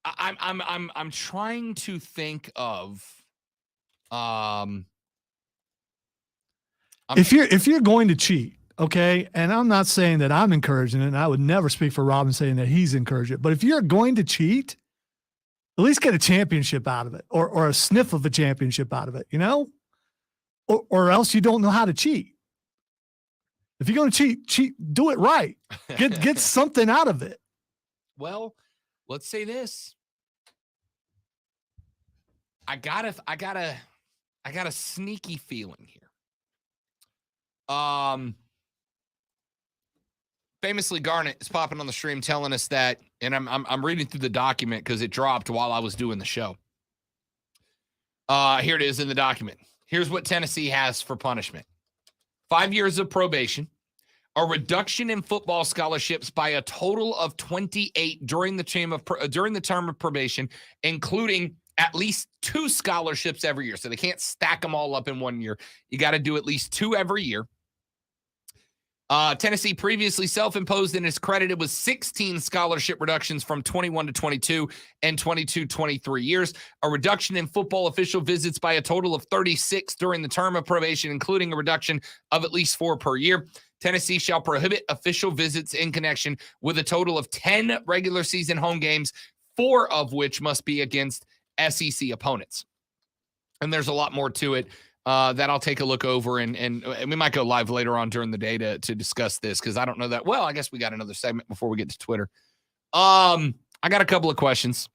I'm trying to think of if you're going to cheat, okay, and I'm not saying that I'm encouraging it, and I would never speak for Robin saying that he's encouraging it, but if you're going to cheat, at least get a championship out of it, or a sniff of a championship out of it, or else you don't know how to cheat. If you're going to cheat, do it right. Get something out of it. Well, let's say this. I got a sneaky feeling here. Famously, Garnet is popping on the stream telling us that, and I'm reading through the document because it dropped while I was doing the show. Here it is in the document. Here's what Tennessee has for punishment: 5 years of probation, a reduction in football scholarships by a total of 28 during the term of probation, including at least 2 scholarships every year. So they can't stack them all up in 1 year. You got to do at least 2 every year. Tennessee previously self-imposed and is credited with 16 scholarship reductions from 21 to 22 and 22-23 years. A reduction in football official visits by a total of 36 during the term of probation, including a reduction of at least 4 per year. Tennessee shall prohibit official visits in connection with a total of 10 regular season home games, 4 of which must be against SEC opponents. And there's a lot more to it that I'll take a look over, and we might go live later on during the day to discuss this, because I don't know that well. I guess we got another segment before we get to Twitter. I got a couple of questions,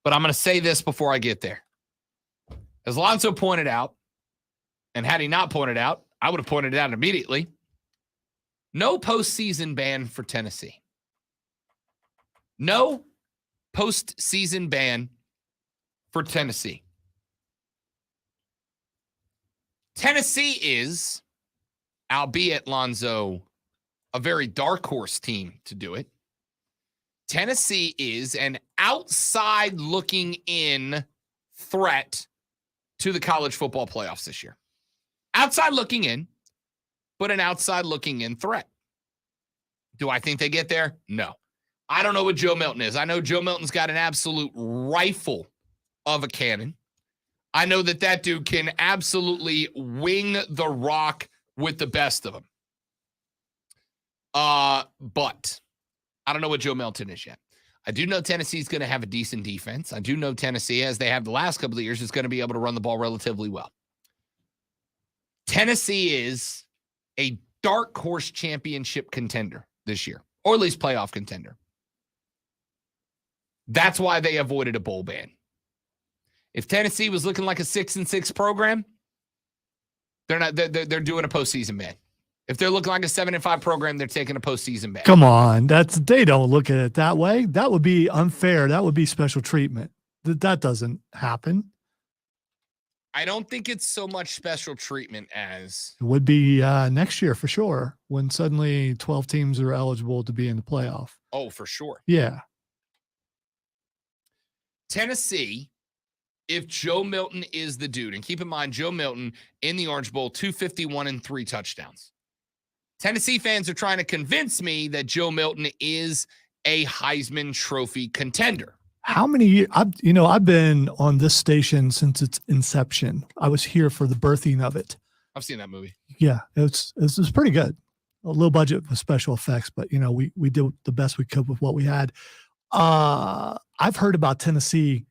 but I'm going to say this before I get there. As Lonzo pointed out, and had he not pointed out, I would have pointed it out immediately. No postseason ban for Tennessee. No postseason ban for Tennessee. Tennessee is, albeit Lonzo, a very dark horse team to do it. Tennessee is an outside looking in threat to the college football playoffs this year. Outside looking in, but an outside looking in threat. Do I think they get there? No. I don't know what Joe Milton is. I know Joe Milton's got an absolute rifle of a cannon. I know that dude can absolutely wing the rock with the best of them. But I don't know what Joe Milton is yet. I do know Tennessee's going to have a decent defense. I do know Tennessee, as they have the last couple of years, is going to be able to run the ball relatively well. Tennessee is a dark horse championship contender this year, or at least playoff contender. That's why they avoided a bowl ban. If Tennessee was looking like a 6-6 program, they're not. They're doing a postseason ban. If they're looking like a 7-5 program, they're taking a postseason ban. Come on, they don't look at it that way. That would be unfair. That would be special treatment. That doesn't happen. I don't think it's so much special treatment as It would be next year for sure, when suddenly 12 teams are eligible to be in the playoff. Oh, for sure. Yeah. Tennessee, if Joe Milton is the dude, and keep in mind, Joe Milton in the Orange Bowl, 251 and 3 touchdowns. Tennessee fans are trying to convince me that Joe Milton is a Heisman Trophy contender. How many years? I've been on this station since its inception. I was here for the birthing of it. I've seen that movie. Yeah, it was pretty good. A low budget with special effects, but we did the best we could with what we had. I've heard about Tennessee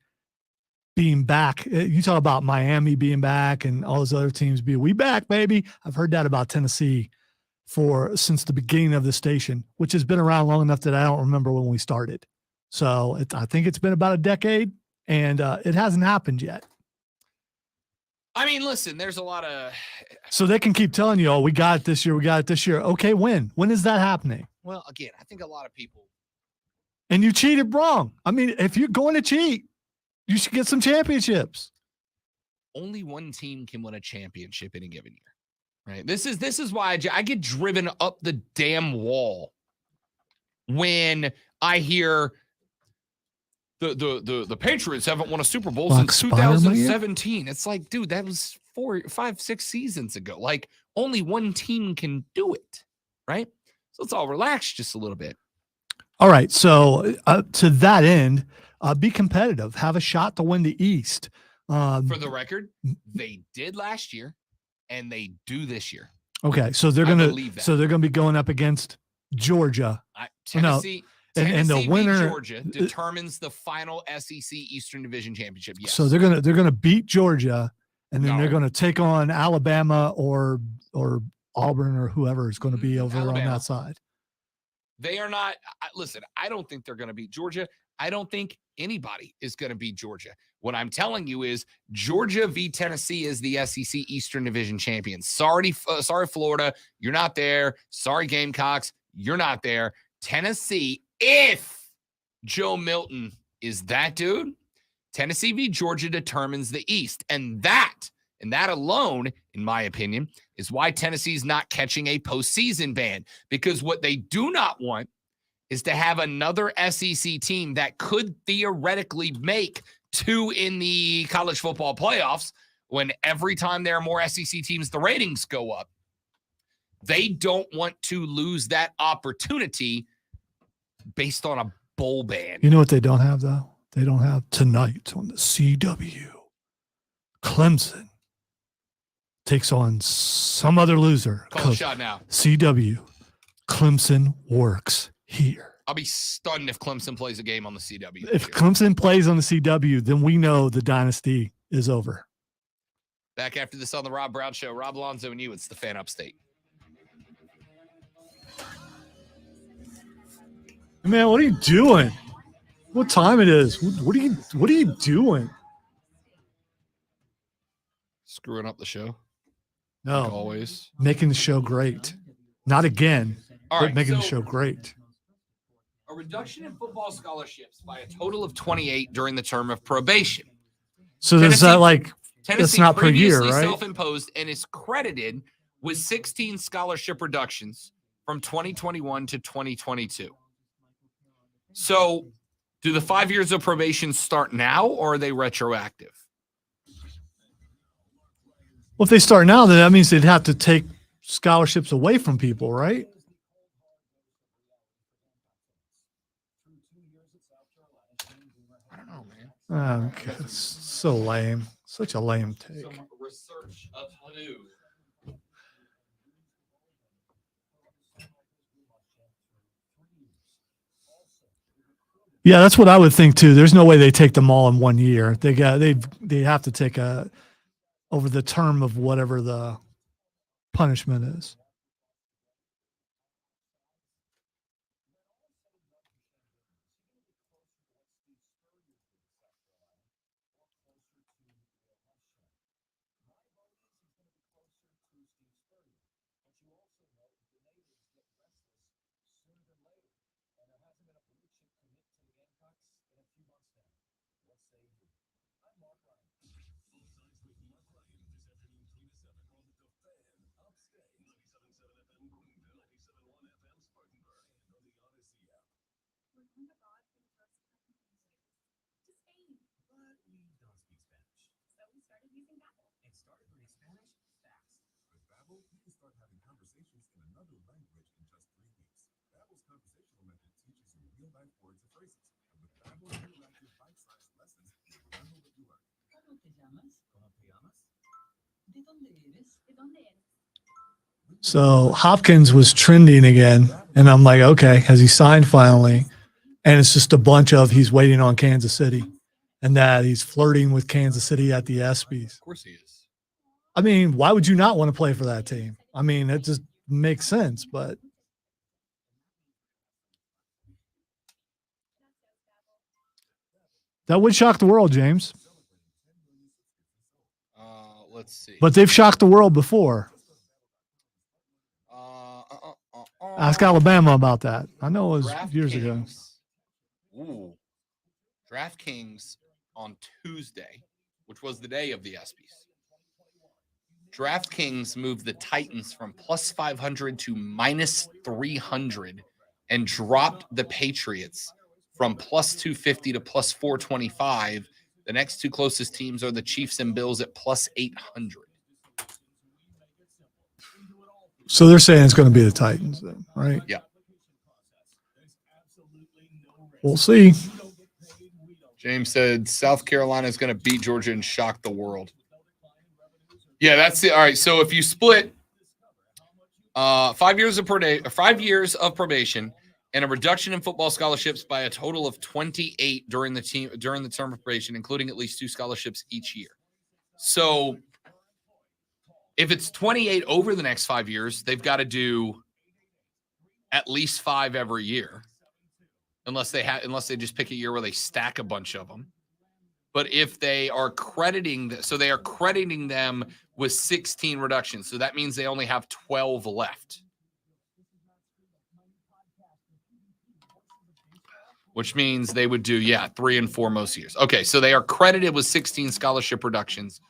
being back. You talk about Miami being back and all those other teams we back, baby. I've heard that about Tennessee since the beginning of the station, which has been around long enough that I don't remember when we started. So I think it's been about a decade, and it hasn't happened yet. I mean, listen, there's a lot of. So they can keep telling you, "Oh, we got it this year. We got it this year." Okay, when? When is that happening? Well, again, I think a lot of people. And you cheated wrong. I mean, if you're going to cheat, you should get some championships. Only one team can win a championship in a given year, right? This is why I get driven up the damn wall when I hear the Patriots haven't won a Super Bowl since 2017. It's like, dude, that was 4, 5, 6 seasons ago. Like, only one team can do it, right? So let's all relax just a little bit. All right. So to that end, be competitive. Have a shot to win the East. For the record, they did last year, and they do this year. Okay, so they're gonna be going up against Georgia. Tennessee. And the winner, Georgia, determines the final SEC Eastern Division championship. Yes. So they're gonna beat Georgia, and then they're gonna take on Alabama or Auburn or whoever is going to be over on that side. They are not. Listen, I don't think they're going to beat Georgia. I don't think anybody is going to beat Georgia. What I'm telling you is Georgia v. Tennessee is the SEC Eastern Division champions. Sorry, Florida, you're not there. Sorry, Gamecocks, you're not there. Tennessee, if Joe Milton is that dude, Tennessee v. Georgia determines the East. And that alone, in my opinion, is why Tennessee's not catching a postseason ban. Because what they do not want is to have another SEC team that could theoretically make 2 in the college football playoffs when every time there are more SEC teams, the ratings go up. They don't want to lose that opportunity based on a bowl ban. You know what they don't have, though? They don't have tonight on the CW. Clemson takes on some other loser. Call the shot now. CW. Clemson works here. I'll be stunned if Clemson plays a game on the CW. If Clemson plays on the CW, then we know the dynasty is over. Back after this on the Rob Brown Show. Rob Alonzo and you. It's the Fan Upstate. Man, what are you doing? What time it is? What are you doing? Screwing up the show. No, like always. making the show great. Not again, All but right, making the so- show great. A reduction in football scholarships by a total of 28 during the term of probation. So is that like Tennessee that's not per year, previously right? self-imposed and is credited with 16 scholarship reductions from 2021 to 2022. So, do the 5 years of probation start now, or are they retroactive? Well, if they start now, then that means they'd have to take scholarships away from people, right? I don't know, man. Okay, it's so lame. Such a lame take. Some research of Hadoop. Yeah, that's what I would think too. There's no way they take them all in 1 year. They have to take over the term of whatever the punishment is. So Hopkins was trending again, and I'm like, okay, has he signed finally? And it's just a bunch of he's waiting on Kansas City, and that he's flirting with Kansas City at the ESPYs. Of course he is. I mean, why would you not want to play for that team? I mean, it just makes sense, but that would shock the world, James. Let's see. But they've shocked the world before. Ask Alabama about that. I know it was years ago. Ooh. DraftKings on Tuesday, which was the day of the ESPYs. DraftKings moved the Titans from plus 500 to minus 300 and dropped the Patriots from plus 250 to plus 425. The next two closest teams are the Chiefs and Bills at plus 800. So they're saying it's going to be the Titans then, right? Yeah. We'll see. James said South Carolina is going to beat Georgia and shock the world. Yeah, that's it. All right. So if you split 5 years of 5 years of probation and a reduction in football scholarships by a total of 28 during the term of probation, including at least 2 scholarships each year. So if it's 28 over the next 5 years, they've got to do at least 5 every year. Unless they just pick a year where they stack a bunch of them. But if they are crediting them with 16 reductions. So that means they only have 12 left. Which means they would do 3 and 4 most years. Okay, so they are credited with 16 scholarship reductions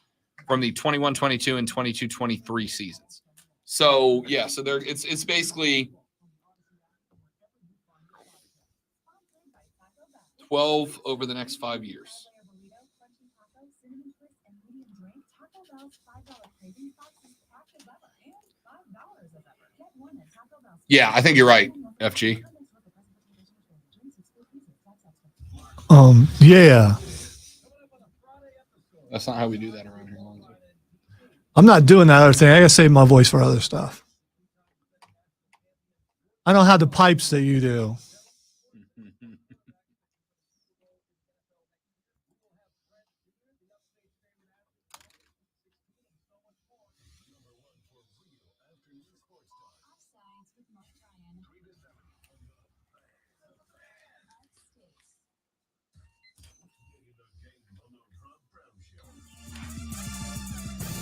from the 21-22 and 22-23 seasons. So so it's basically 12 over the next 5 years. Yeah, I think you're right, FG. Yeah. That's not how we do that around here. I'm not doing that other thing. I got to save my voice for other stuff. I don't have the pipes that you do.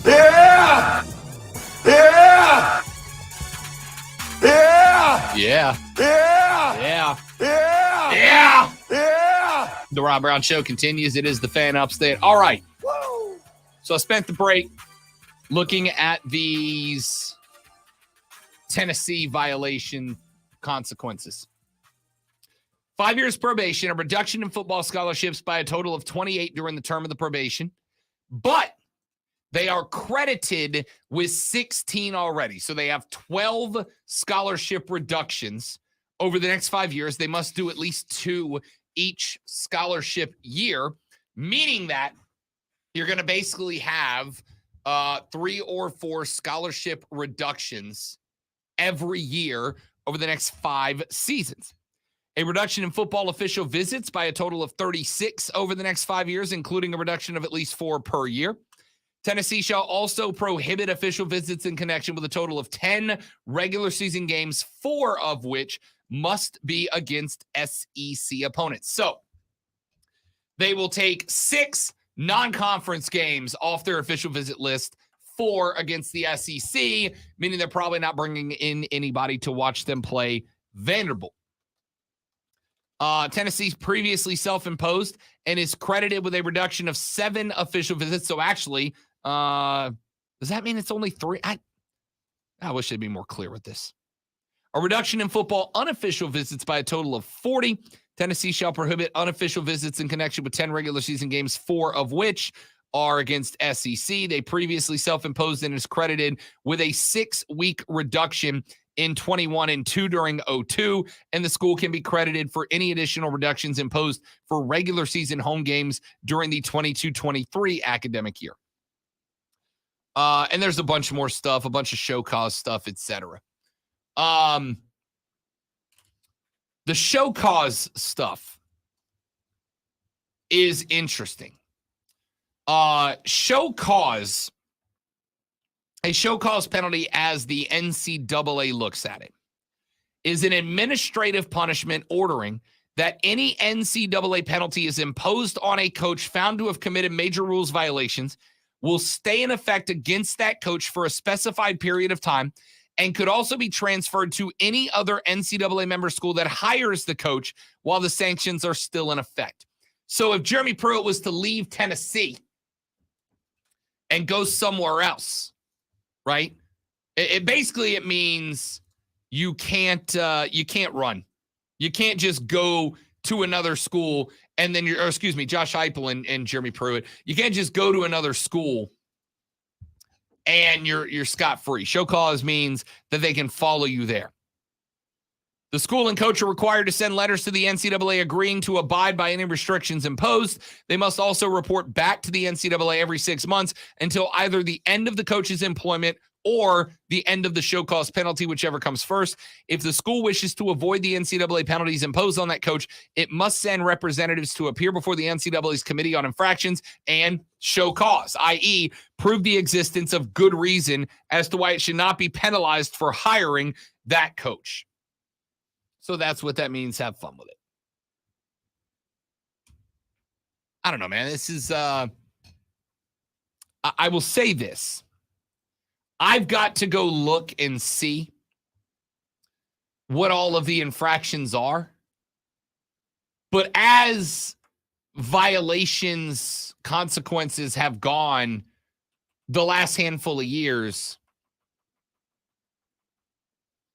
Yeah! Yeah. Yeah! Yeah. Yeah! Yeah. Yeah! The Rob Brown Show continues. It is the Fan Upstate. All right. Woo! So I spent the break looking at these Tennessee violation consequences. 5 years probation, a reduction in football scholarships by a total of 28 during the term of the probation. But they are credited with 16 already. So they have 12 scholarship reductions over the next 5 years. They must do at least 2 each scholarship year, meaning that you're going to basically have 3 or 4 scholarship reductions every year over the next 5 seasons. A reduction in football official visits by a total of 36 over the next 5 years, including a reduction of at least 4 per year. Tennessee shall also prohibit official visits in connection with a total of 10 regular season games, 4 of which must be against SEC opponents. So they will take 6 non-conference games off their official visit list, 4 against the SEC, meaning they're probably not bringing in anybody to watch them play Vanderbilt. Tennessee's previously self-imposed and is credited with a reduction of 7 official visits. So actually, does that mean it's only 3? I wish they'd be more clear with this. A reduction in football unofficial visits by a total of 40. Tennessee shall prohibit unofficial visits in connection with 10 regular season games, 4 of which are against SEC. They previously self-imposed and is credited with a 6-week reduction in 21 and 2 during 02, and the school can be credited for any additional reductions imposed for regular season home games during the 22-23 academic year. And there's a bunch more stuff, a bunch of show cause stuff, etc. The show cause stuff is interesting. A show cause penalty, as the NCAA looks at it, is an administrative punishment ordering that any NCAA penalty is imposed on a coach found to have committed major rules violations will stay in effect against that coach for a specified period of time and could also be transferred to any other NCAA member school that hires the coach while the sanctions are still in effect. So if Jeremy Pruitt was to leave Tennessee and go somewhere else, right? It basically means you can't run. You can't just go to another school and then Josh Heupel and Jeremy Pruitt. You can't just go to another school and you're scot-free. Show cause means that they can follow you there. The school and coach are required to send letters to the NCAA agreeing to abide by any restrictions imposed. They must also report back to the NCAA every 6 months until either the end of the coach's employment or the end of the show cause penalty, whichever comes first. If the school wishes to avoid the NCAA penalties imposed on that coach, it must send representatives to appear before the NCAA's Committee on Infractions and show cause, i.e., prove the existence of good reason as to why it should not be penalized for hiring that coach. So that's what that means. Have fun with it. I don't know, man. This is, I will say this. I've got to go look and see what all of the infractions are. But as violations, consequences have gone the last handful of years,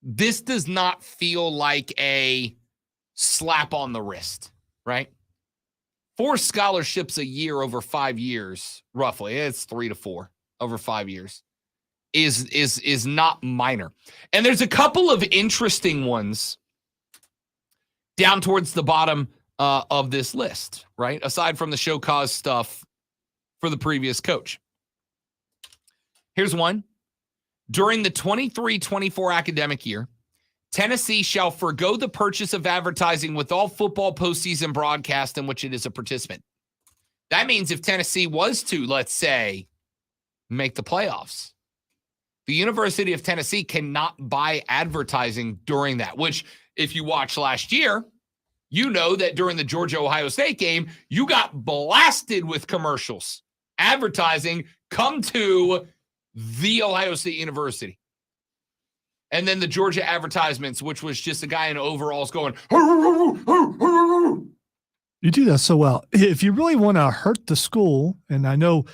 this does not feel like a slap on the wrist, right? 4 scholarships a year over 5 years, roughly. It's 3 to 4 over 5 years. Is not minor. And there's a couple of interesting ones down towards the bottom of this list, right? Aside from the show cause stuff for the previous coach. Here's one. During the 23-24 academic year, Tennessee shall forgo the purchase of advertising with all football postseason broadcast in which it is a participant. That means if Tennessee was to, let's say, make the playoffs, the University of Tennessee cannot buy advertising during that, which if you watched last year, you know that during the Georgia-Ohio State game, you got blasted with commercials. Advertising, come to the Ohio State University. And then the Georgia advertisements, which was just a guy in overalls going, You do that so well. If you really want to hurt the school, and I know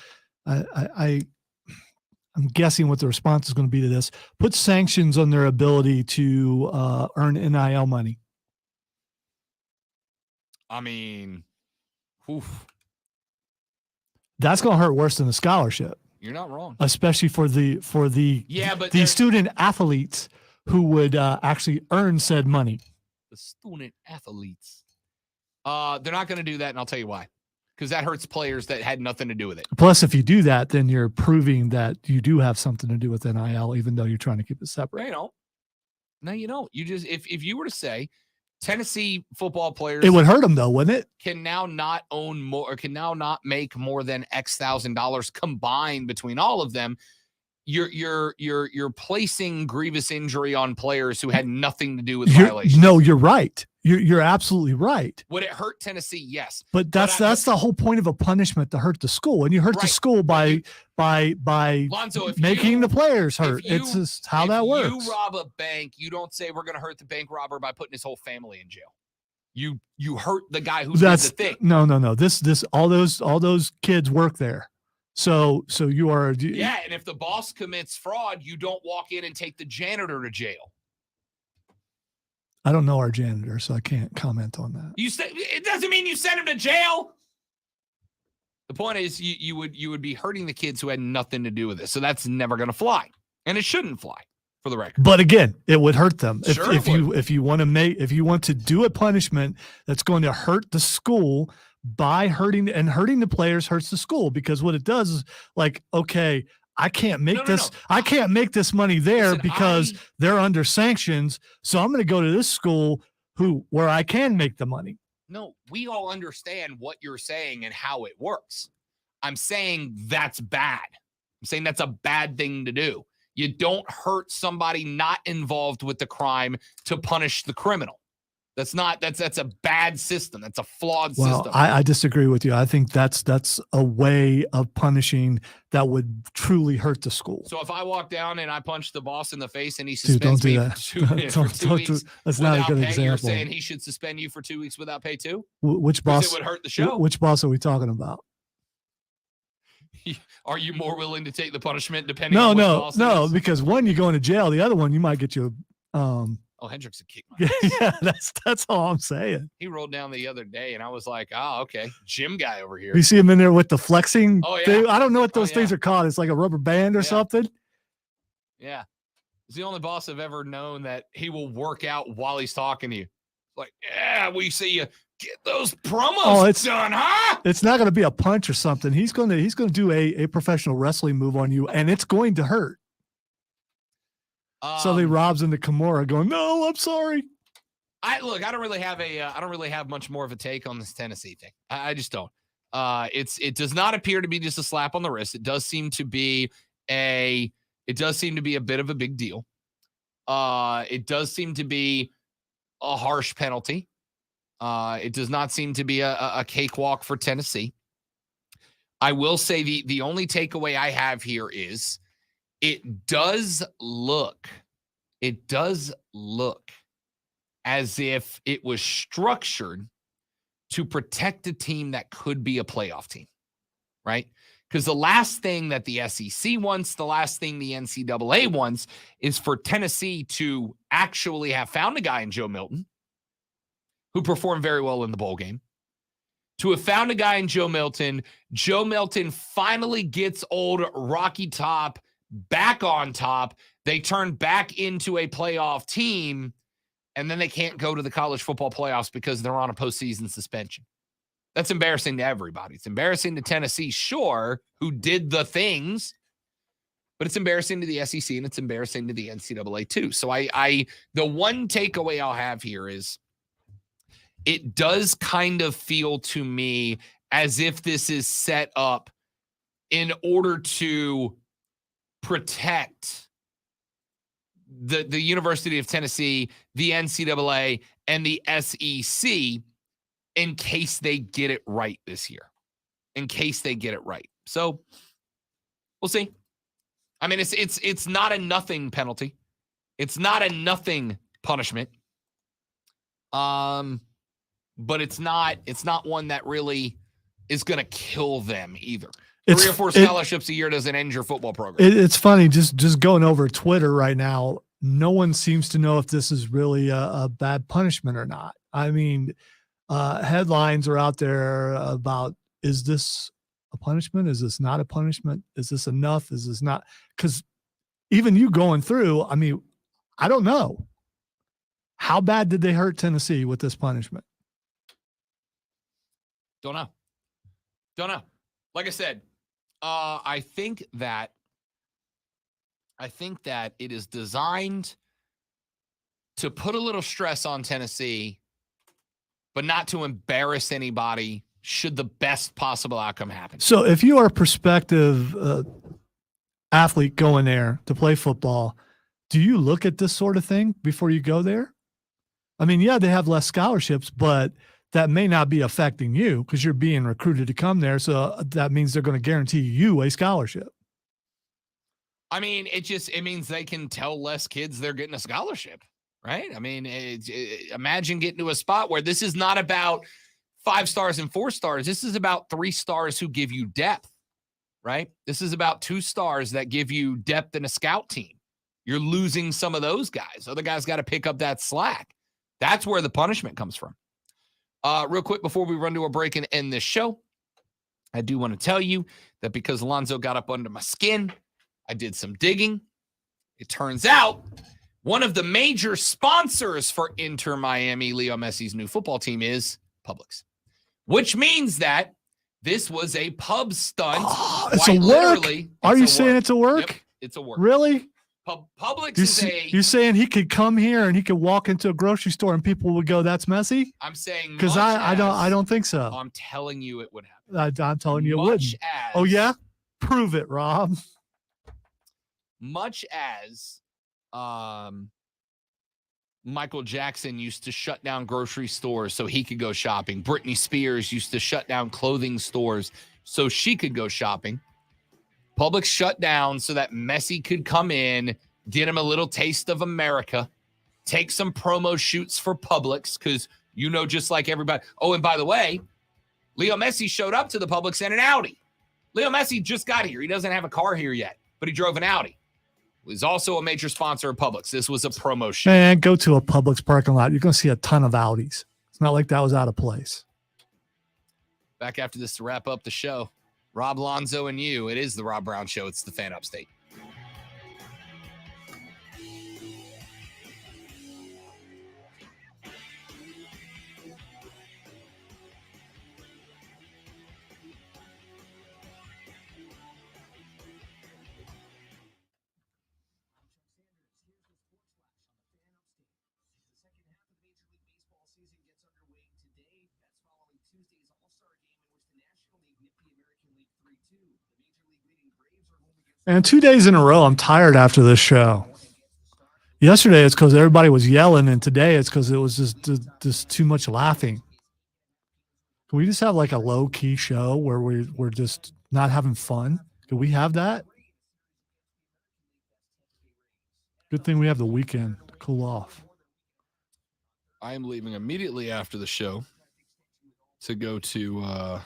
I'm guessing what the response is going to be to this, put sanctions on their ability to earn NIL money. I mean, oof. That's going to hurt worse than the scholarship. You're not wrong. Especially for the the student athletes who would actually earn said money. The student athletes. They're not going to do that, and I'll tell you why. Because that hurts players that had nothing to do with it. Plus, if you do that, then you're proving that you do have something to do with NIL, even though you're trying to keep it separate. No, you don't. You just if you were to say Tennessee football players, It would hurt them though, wouldn't it? can now not own more or can now not make more than X $1,000 combined between all of them. You're placing grievous injury on players who had nothing to do with violations. No, you're right. You're absolutely right. Would it hurt Tennessee? Yes. But that's the whole point of a punishment, to hurt the school, and you hurt the school by Lonzo, if making the players hurt. if you- It's just how if that works. You rob a bank, you don't say we're going to hurt the bank robber by putting his whole family in jail. You hurt the guy who did the thing. No. This all those kids work there. So you are Yeah, and if the boss commits fraud, you don't walk in and take the janitor to jail. I don't know our janitor, so I can't comment on that. You say it doesn't mean you send him to jail. The point is you would be hurting the kids who had nothing to do with it. So that's never going to fly, and it shouldn't fly, for the record. But again, it would hurt them Sure it if you want to do a punishment that's going to hurt the school by hurting the players hurts the school, because what it does is like, okay, I can't make I can't make this money there because they're under sanctions. So I'm going to go to this school where I can make the money. No, we all understand what you're saying and how it works. I'm saying that's bad. I'm saying that's a bad thing to do. You don't hurt somebody not involved with the crime to punish the criminal. That's a bad system. That's a flawed system. I disagree with you. I think that's a way of punishing that would truly hurt the school. So if I walk down and I punch the boss in the face and he Dude, don't suspends do me that. for 2 weeks That's not a without good pay, example. you're saying he should suspend you for 2 weeks without pay too? Which 'Cause boss? it would hurt the show. Which boss are we talking about? Are you more willing to take the punishment depending on which boss it No, is? because one, you go into jail. The other one, you might get you. Oh, Hendricks would kick my ass. Yeah, that's all I'm saying. He rolled down the other day, and I was like, "Oh, okay, gym guy over here." You see him in there with the flexing. Oh, yeah. thing? I don't know what Oh, those things yeah. are called. It's like a rubber band or something. Yeah, he's the only boss I've ever known that he will work out while he's talking to you. Like, yeah, we see you get those promos done, huh? It's not going to be a punch or something. He's going to do a professional wrestling move on you, and it's going to hurt. So they robs into Kimura, going, "No, I'm sorry." I don't really have much more of a take on this Tennessee thing. I just don't. It does not appear to be just a slap on the wrist. It does seem to be a bit of a big deal. It does seem to be a harsh penalty. It does not seem to be a cakewalk for Tennessee. I will say the only takeaway I have here is it does look as if it was structured to protect a team that could be a playoff team, right? Because the last thing that the SEC wants, the last thing the NCAA wants, is for Tennessee to actually have found a guy in Joe Milton who performed very well in the bowl game, to have found a guy in Joe Milton. Joe Milton finally gets old Rocky Top back on top. They turn back into a playoff team, and then they can't go to the college football playoffs because they're on a postseason suspension. That's embarrassing to everybody. It's embarrassing to Tennessee, sure, who did the things, but it's embarrassing to the SEC and it's embarrassing to the NCAA too. So the one takeaway I'll have here is it does kind of feel to me as if this is set up in order to protect the University of Tennessee, the NCAA, and the SEC in case they get it right this year. In case they get it right. So we'll see. I mean, it's not a nothing penalty. It's not a nothing punishment. But it's not one that really is going to kill them either. 3 or 4 scholarships a year doesn't end your football program. It's funny, just going over Twitter right now, no one seems to know if this is really a bad punishment or not. I mean, headlines are out there about, is this a punishment? Is this not a punishment? Is this enough? Is this not? Because even you going through, I mean, I don't know. How bad did they hurt Tennessee with this punishment? Don't know. Like I said, I think that it is designed to put a little stress on Tennessee, but not to embarrass anybody should the best possible outcome happen. So if you are a prospective athlete going there to play football, do you look at this sort of thing before you go there? I mean, yeah, they have less scholarships, but that may not be affecting you because you're being recruited to come there. So that means they're going to guarantee you a scholarship. I mean, it means they can tell less kids they're getting a scholarship, right? I mean, imagine getting to a spot where this is not about 5 stars and 4 stars. This is about 3 stars who give you depth, right? This is about 2 stars that give you depth in a scout team. You're losing some of those guys. Other guys got to pick up that slack. That's where the punishment comes from. Real quick, before we run to a break and end this show, I do want to tell you that because Alonzo got up under my skin, I did some digging. It turns out one of the major sponsors for Inter Miami, Leo Messi's new football team, is Publix, which means that this was a pub stunt. Oh, it's a work. Are you saying it's a work? Yep, it's a work. Really? Publix is a. You're saying he could come here and he could walk into a grocery store and people would go, "That's messy." I'm saying because I don't think so. I'm telling you, it would happen. I'm telling you, it wouldn't. Oh yeah, prove it, Rob. Much as Michael Jackson used to shut down grocery stores so he could go shopping. Britney Spears used to shut down clothing stores so she could go shopping. Publix shut down so that Messi could come in, get him a little taste of America, take some promo shoots for Publix because, just like everybody. Oh, and by the way, Leo Messi showed up to the Publix in an Audi. Leo Messi just got here. He doesn't have a car here yet, but he drove an Audi. He was also a major sponsor of Publix. This was a promo shoot. Man, go to a Publix parking lot. You're going to see a ton of Audis. It's not like that was out of place. Back after this to wrap up the show. Rob Lonzo and you. It is the Rob Brown Show. It's the Fan Upstate. And 2 days in a row, I'm tired after this show. Yesterday, it's because everybody was yelling, and today it's because it was just too much laughing. Can we just have like a low-key show where we're just not having fun? Can we have that? Good thing we have the weekend to cool off. I am leaving immediately after the show to go to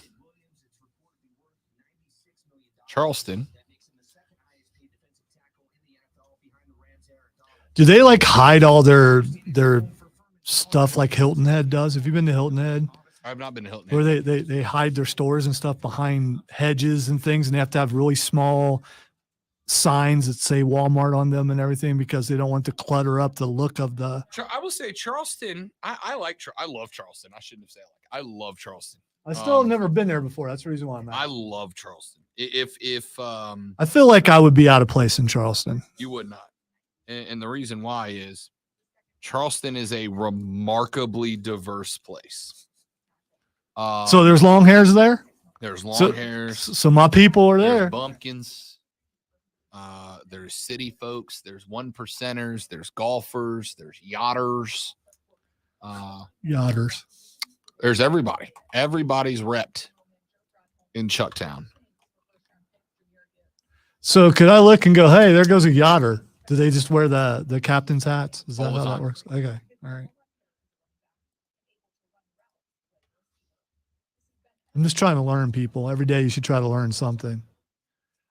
Charleston. Do they like hide all their stuff like Hilton Head does? Have you been to Hilton Head? I have not been to Hilton Where Head. they hide their stores and stuff behind hedges and things, and they have to have really small signs that say Walmart on them and everything because they don't want to clutter up the look of the. I will say Charleston. I love Charleston. I shouldn't have said I love Charleston. I still have never been there before. That's the reason why I'm I love Charleston. If I feel like I would be out of place in Charleston. You would not. And the reason why is Charleston is a remarkably diverse place. So there's long hairs there? There's long hairs. So my people are there. There's bumpkins. There's city folks. There's 1%ers. There's golfers. There's yachters. Yachters. There's everybody. Everybody's repped in Chucktown. So could I look and go, hey, there goes a yachter? Do they just wear the captain's hats? Is that All the how that time. works? Okay. All right. I'm just trying to learn, people. Every day you should try to learn something.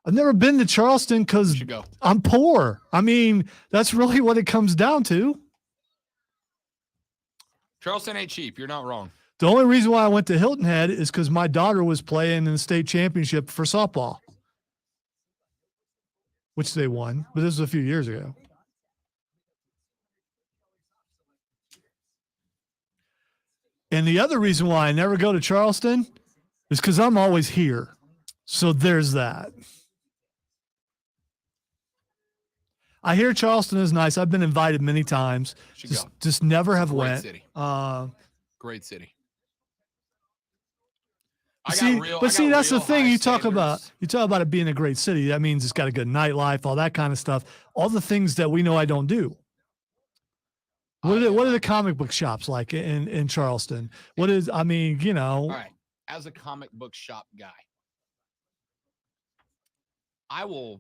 I've never been to Charleston because should go. I'm poor. I mean, that's really what it comes down to. Charleston ain't cheap. You're not wrong. The only reason why I went to Hilton Head is because my daughter was playing in the state championship for softball, which they won, but this was a few years ago. And the other reason why I never go to Charleston is because I'm always here. So there's that. I hear Charleston is nice. I've been invited many times. Should go. Just never have Great went. city. Uh, Great city. that's the thing you talk about. You talk about it being a great city. That means it's got a good nightlife, all that kind of stuff. All the things that we know I don't do. What are the comic book shops like in Charleston? What is, I mean, you know. All right. As a comic book shop guy,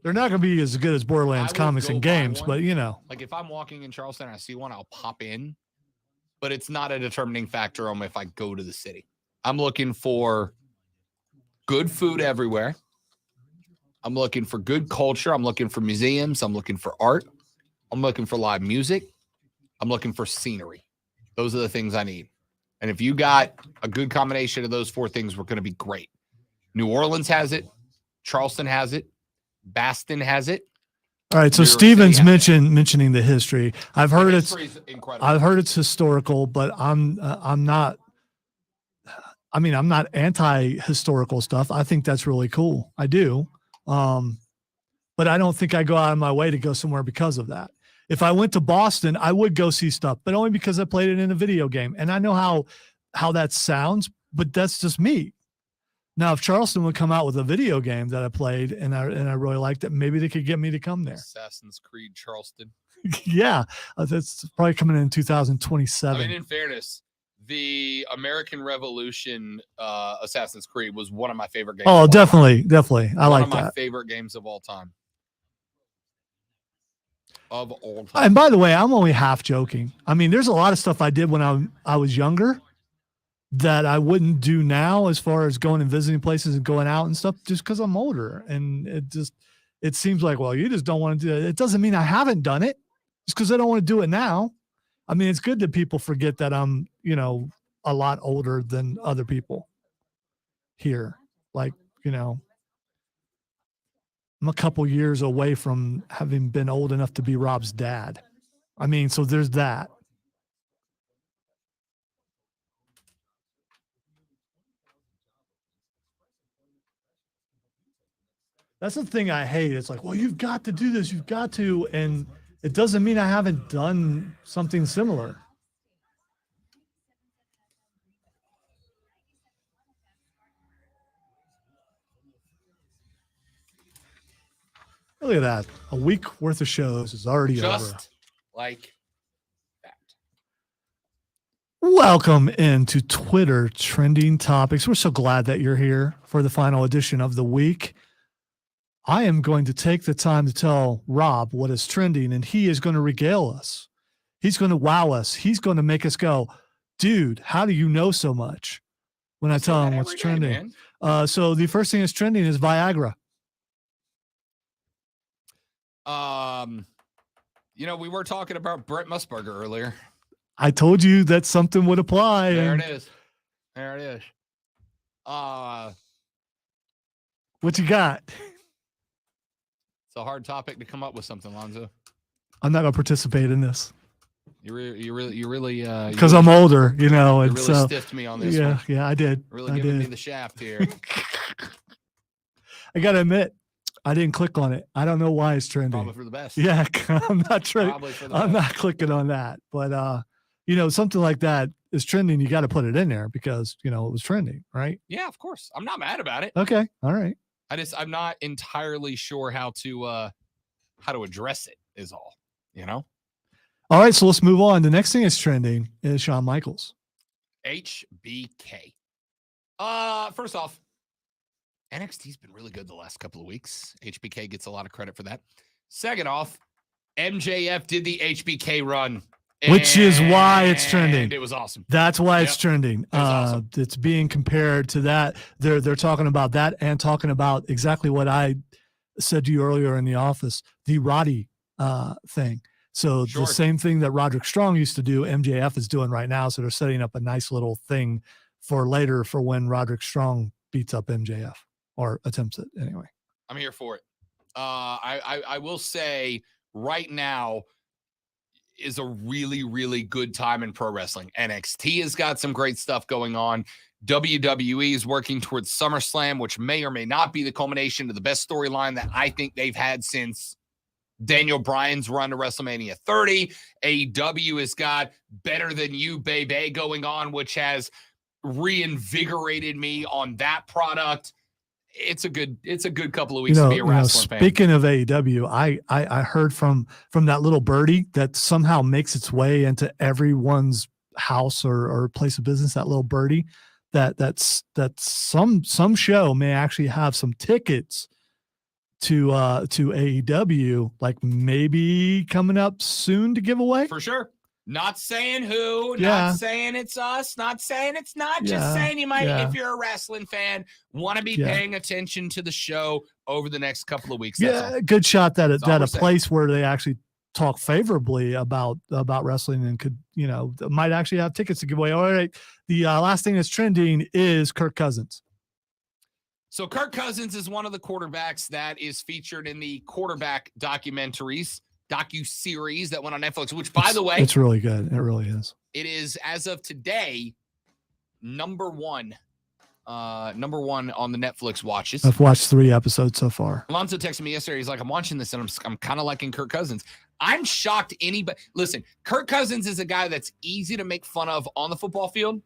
They're not going to be as good as Borderlands comics and games, but you know. Like if I'm walking in Charleston and I see one, I'll pop in, but it's not a determining factor on if I go to the city. I'm looking for good food everywhere. I'm looking for good culture. I'm looking for museums. I'm looking for art. I'm looking for live music. I'm looking for scenery. Those are the things I need. And if you got a good combination of those four things, we're going to be great. New Orleans has it. Charleston has it. Baston has it. All right, so Steven's mentioning the history. I've heard it's incredible. I've heard it's historical, but I'm not. I mean, I'm not anti-historical stuff. I think that's really cool. I do, but I don't think I go out of my way to go somewhere because of that. If I went to Boston, I would go see stuff, but only because I played it in a video game, and I know how that sounds. But that's just me. Now, if Charleston would come out with a video game that I played and I really liked it, maybe they could get me to come there. Assassin's Creed Charleston. Yeah, that's probably coming in 2027. I mean, in fairness, the American Revolution Assassin's Creed was one of my favorite games. Oh, definitely. I like One of my that. favorite games of all time. Of all time. And by the way, I'm only half joking. I mean, there's a lot of stuff I did when I was younger that I wouldn't do now, as far as going and visiting places and going out and stuff, just because I'm older. And it seems like, well, you just don't want to do it. It doesn't mean I haven't done it, just because I don't want to do it now. I mean, it's good that people forget that I'm, a lot older than other people here. Like, I'm a couple years away from having been old enough to be Rob's dad. I mean, so there's that. That's the thing I hate. It's like, well, you've got to do this. You've got to. And it doesn't mean I haven't done something similar. Look at that. A week worth of shows is already over. Just like that. Welcome into Twitter Trending Topics. We're so glad that you're here for the final edition of the week. I am going to take the time to tell Rob what is trending, and he is going to regale us. He's going to wow us. He's going to make us go, dude, how do you know so much? When I tell him what's trending. So the first thing that's trending is Viagra. We were talking about Brent Musburger earlier. I told you that something would apply. There and it is. There it is. What you got? It's a hard topic to come up with something, Lonzo. I'm not going to participate in this. You really because I'm older, and really so stiffed me on this yeah, one. yeah, I did. Really I giving did. me the shaft here. I got to admit, I didn't click on it. I don't know why it's trending. Probably for the best. Yeah, I'm not trying. Probably for the I'm best. not clicking on that. But something like that is trending. You got to put it in there because it was trending, right? Yeah, of course. I'm not mad about it. Okay, all right. I'm not entirely sure how to address it. Is all. All right, so let's move on. The next thing that's trending is Shawn Michaels. HBK. First off, NXT's been really good the last couple of weeks. HBK gets a lot of credit for that. Second off, MJF did the HBK run, which is why it's trending. and it was awesome. That's why it's Yep. trending. Awesome. It's being compared to that. They're talking about that and talking about exactly what I said to you earlier in the office, the Roddy thing. So Sure. the same thing that Roderick Strong used to do, MJF is doing right now. So they're setting up a nice little thing for later for when Roderick Strong beats up MJF or attempts it anyway. I'm here for it. I will say right now is a really, really good time in pro wrestling. NXT has got some great stuff going on. WWE is working towards SummerSlam, which may or may not be the culmination of the best storyline that I think they've had since Daniel Bryan's run to WrestleMania 30. AEW has got Better Than You, Baby, going on, which has reinvigorated me on that product. It's a good couple of weeks to be a wrestling fan. Speaking of AEW, I heard from that little birdie that somehow makes its way into everyone's house or place of business. That little birdie that's some show may actually have some tickets to AEW, like maybe coming up soon to give away. For sure. Not saying who, Yeah. not saying it's us, not saying it's not, Yeah, just saying you might, yeah. if you're a wrestling fan, want to be Yeah. paying attention to the show over the next couple of weeks. That's all. Yeah, good shot that all that we're a saying. place where they actually talk favorably about wrestling and could, might actually have tickets to give away. All right. The last thing that's trending is Kirk Cousins. So Kirk Cousins is one of the quarterbacks that is featured in the quarterback docu-series that went on Netflix, which, by the way, It's really good. It really is. it is, as of today, number one on the Netflix watches. I've watched 3 episodes so far. Alonzo texted me yesterday. He's like, I'm watching this and I'm kind of liking Kirk Cousins. I'm shocked anybody. Listen, Kirk Cousins is a guy that's easy to make fun of on the football field.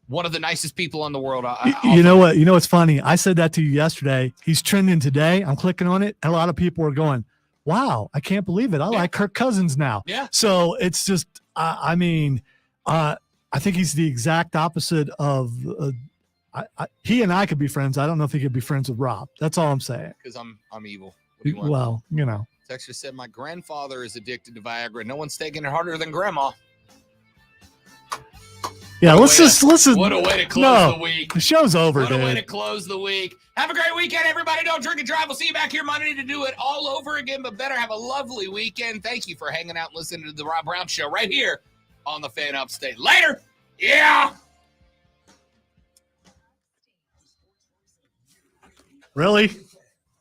One of the nicest people in the world. You know what? You know what's funny? I said that to you yesterday. He's trending today. I'm clicking on it, and a lot of people are going, "Wow, I can't believe it! I like Kirk Cousins now." Yeah. So it's just, I think he's the exact opposite of. He and I could be friends. I don't know if he could be friends with Rob. That's all I'm saying. Because I'm evil. What do you want? Well, Text just said, my grandfather is addicted to Viagra. No one's taking it harder than grandma. Yeah, let's listen. What a way to close the week. The show's over, What a way to dude. close the week. Have a great weekend, everybody. Don't drink and drive. We'll see you back here Monday to do it all over again, but better have a lovely weekend. Thank you for hanging out and listening to the Rob Brown Show right here on the Fan Upstate. Later. Yeah. Really?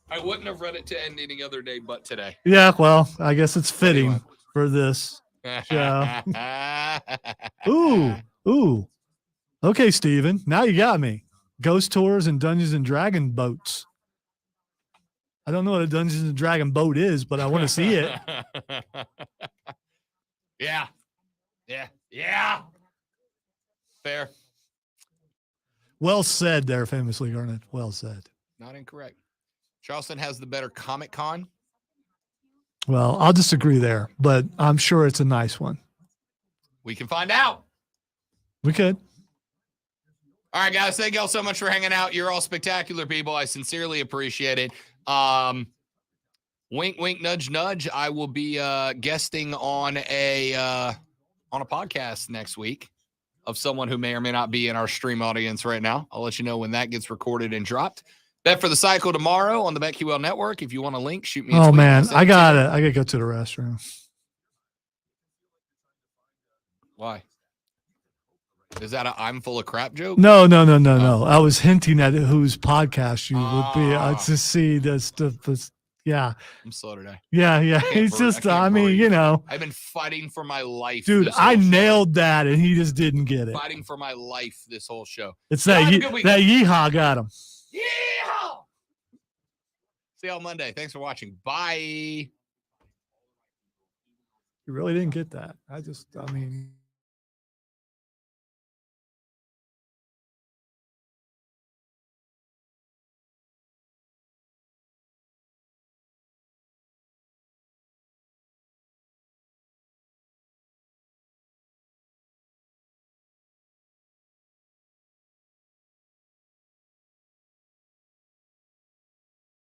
I wouldn't have read it to end any other day but today. Yeah. Well, I guess it's fitting for this show. Ooh. Okay, Steven. Now you got me. Ghost tours and Dungeons and Dragon boats. I don't know what a Dungeons and Dragon boat is, but I want to see it. Yeah. Fair. Well said there, famously, Garnet. Well said. Not incorrect. Charleston has the better Comic Con. Well, I'll disagree there, but I'm sure it's a nice one. We can find out. We could. All right, guys. Thank y'all so much for hanging out. You're all spectacular people. I sincerely appreciate it. Wink, wink, nudge, nudge. I will be guesting on a podcast next week of someone who may or may not be in our stream audience right now. I'll let you know when that gets recorded and dropped. Bet for the Cycle tomorrow on the BetQL Network. If you want a link, shoot me a Oh tweet. man, I'll send I it to got you. it. I gotta go to the restroom. Why? Is that a I'm full of crap joke? No. I was hinting at whose podcast you would be. To see this. Yeah. I'm slow today. Yeah. can't It's breathe. just. I I can't mean, breathe. know, I've been fighting for my life. dude. this I whole show. nailed that, and he just didn't get it. Fighting for my life this whole show. It's Y'all that have a good week. that yeehaw got him. Yeehaw! See y'all Monday. Thanks for watching. Bye. You really didn't get that. I mean.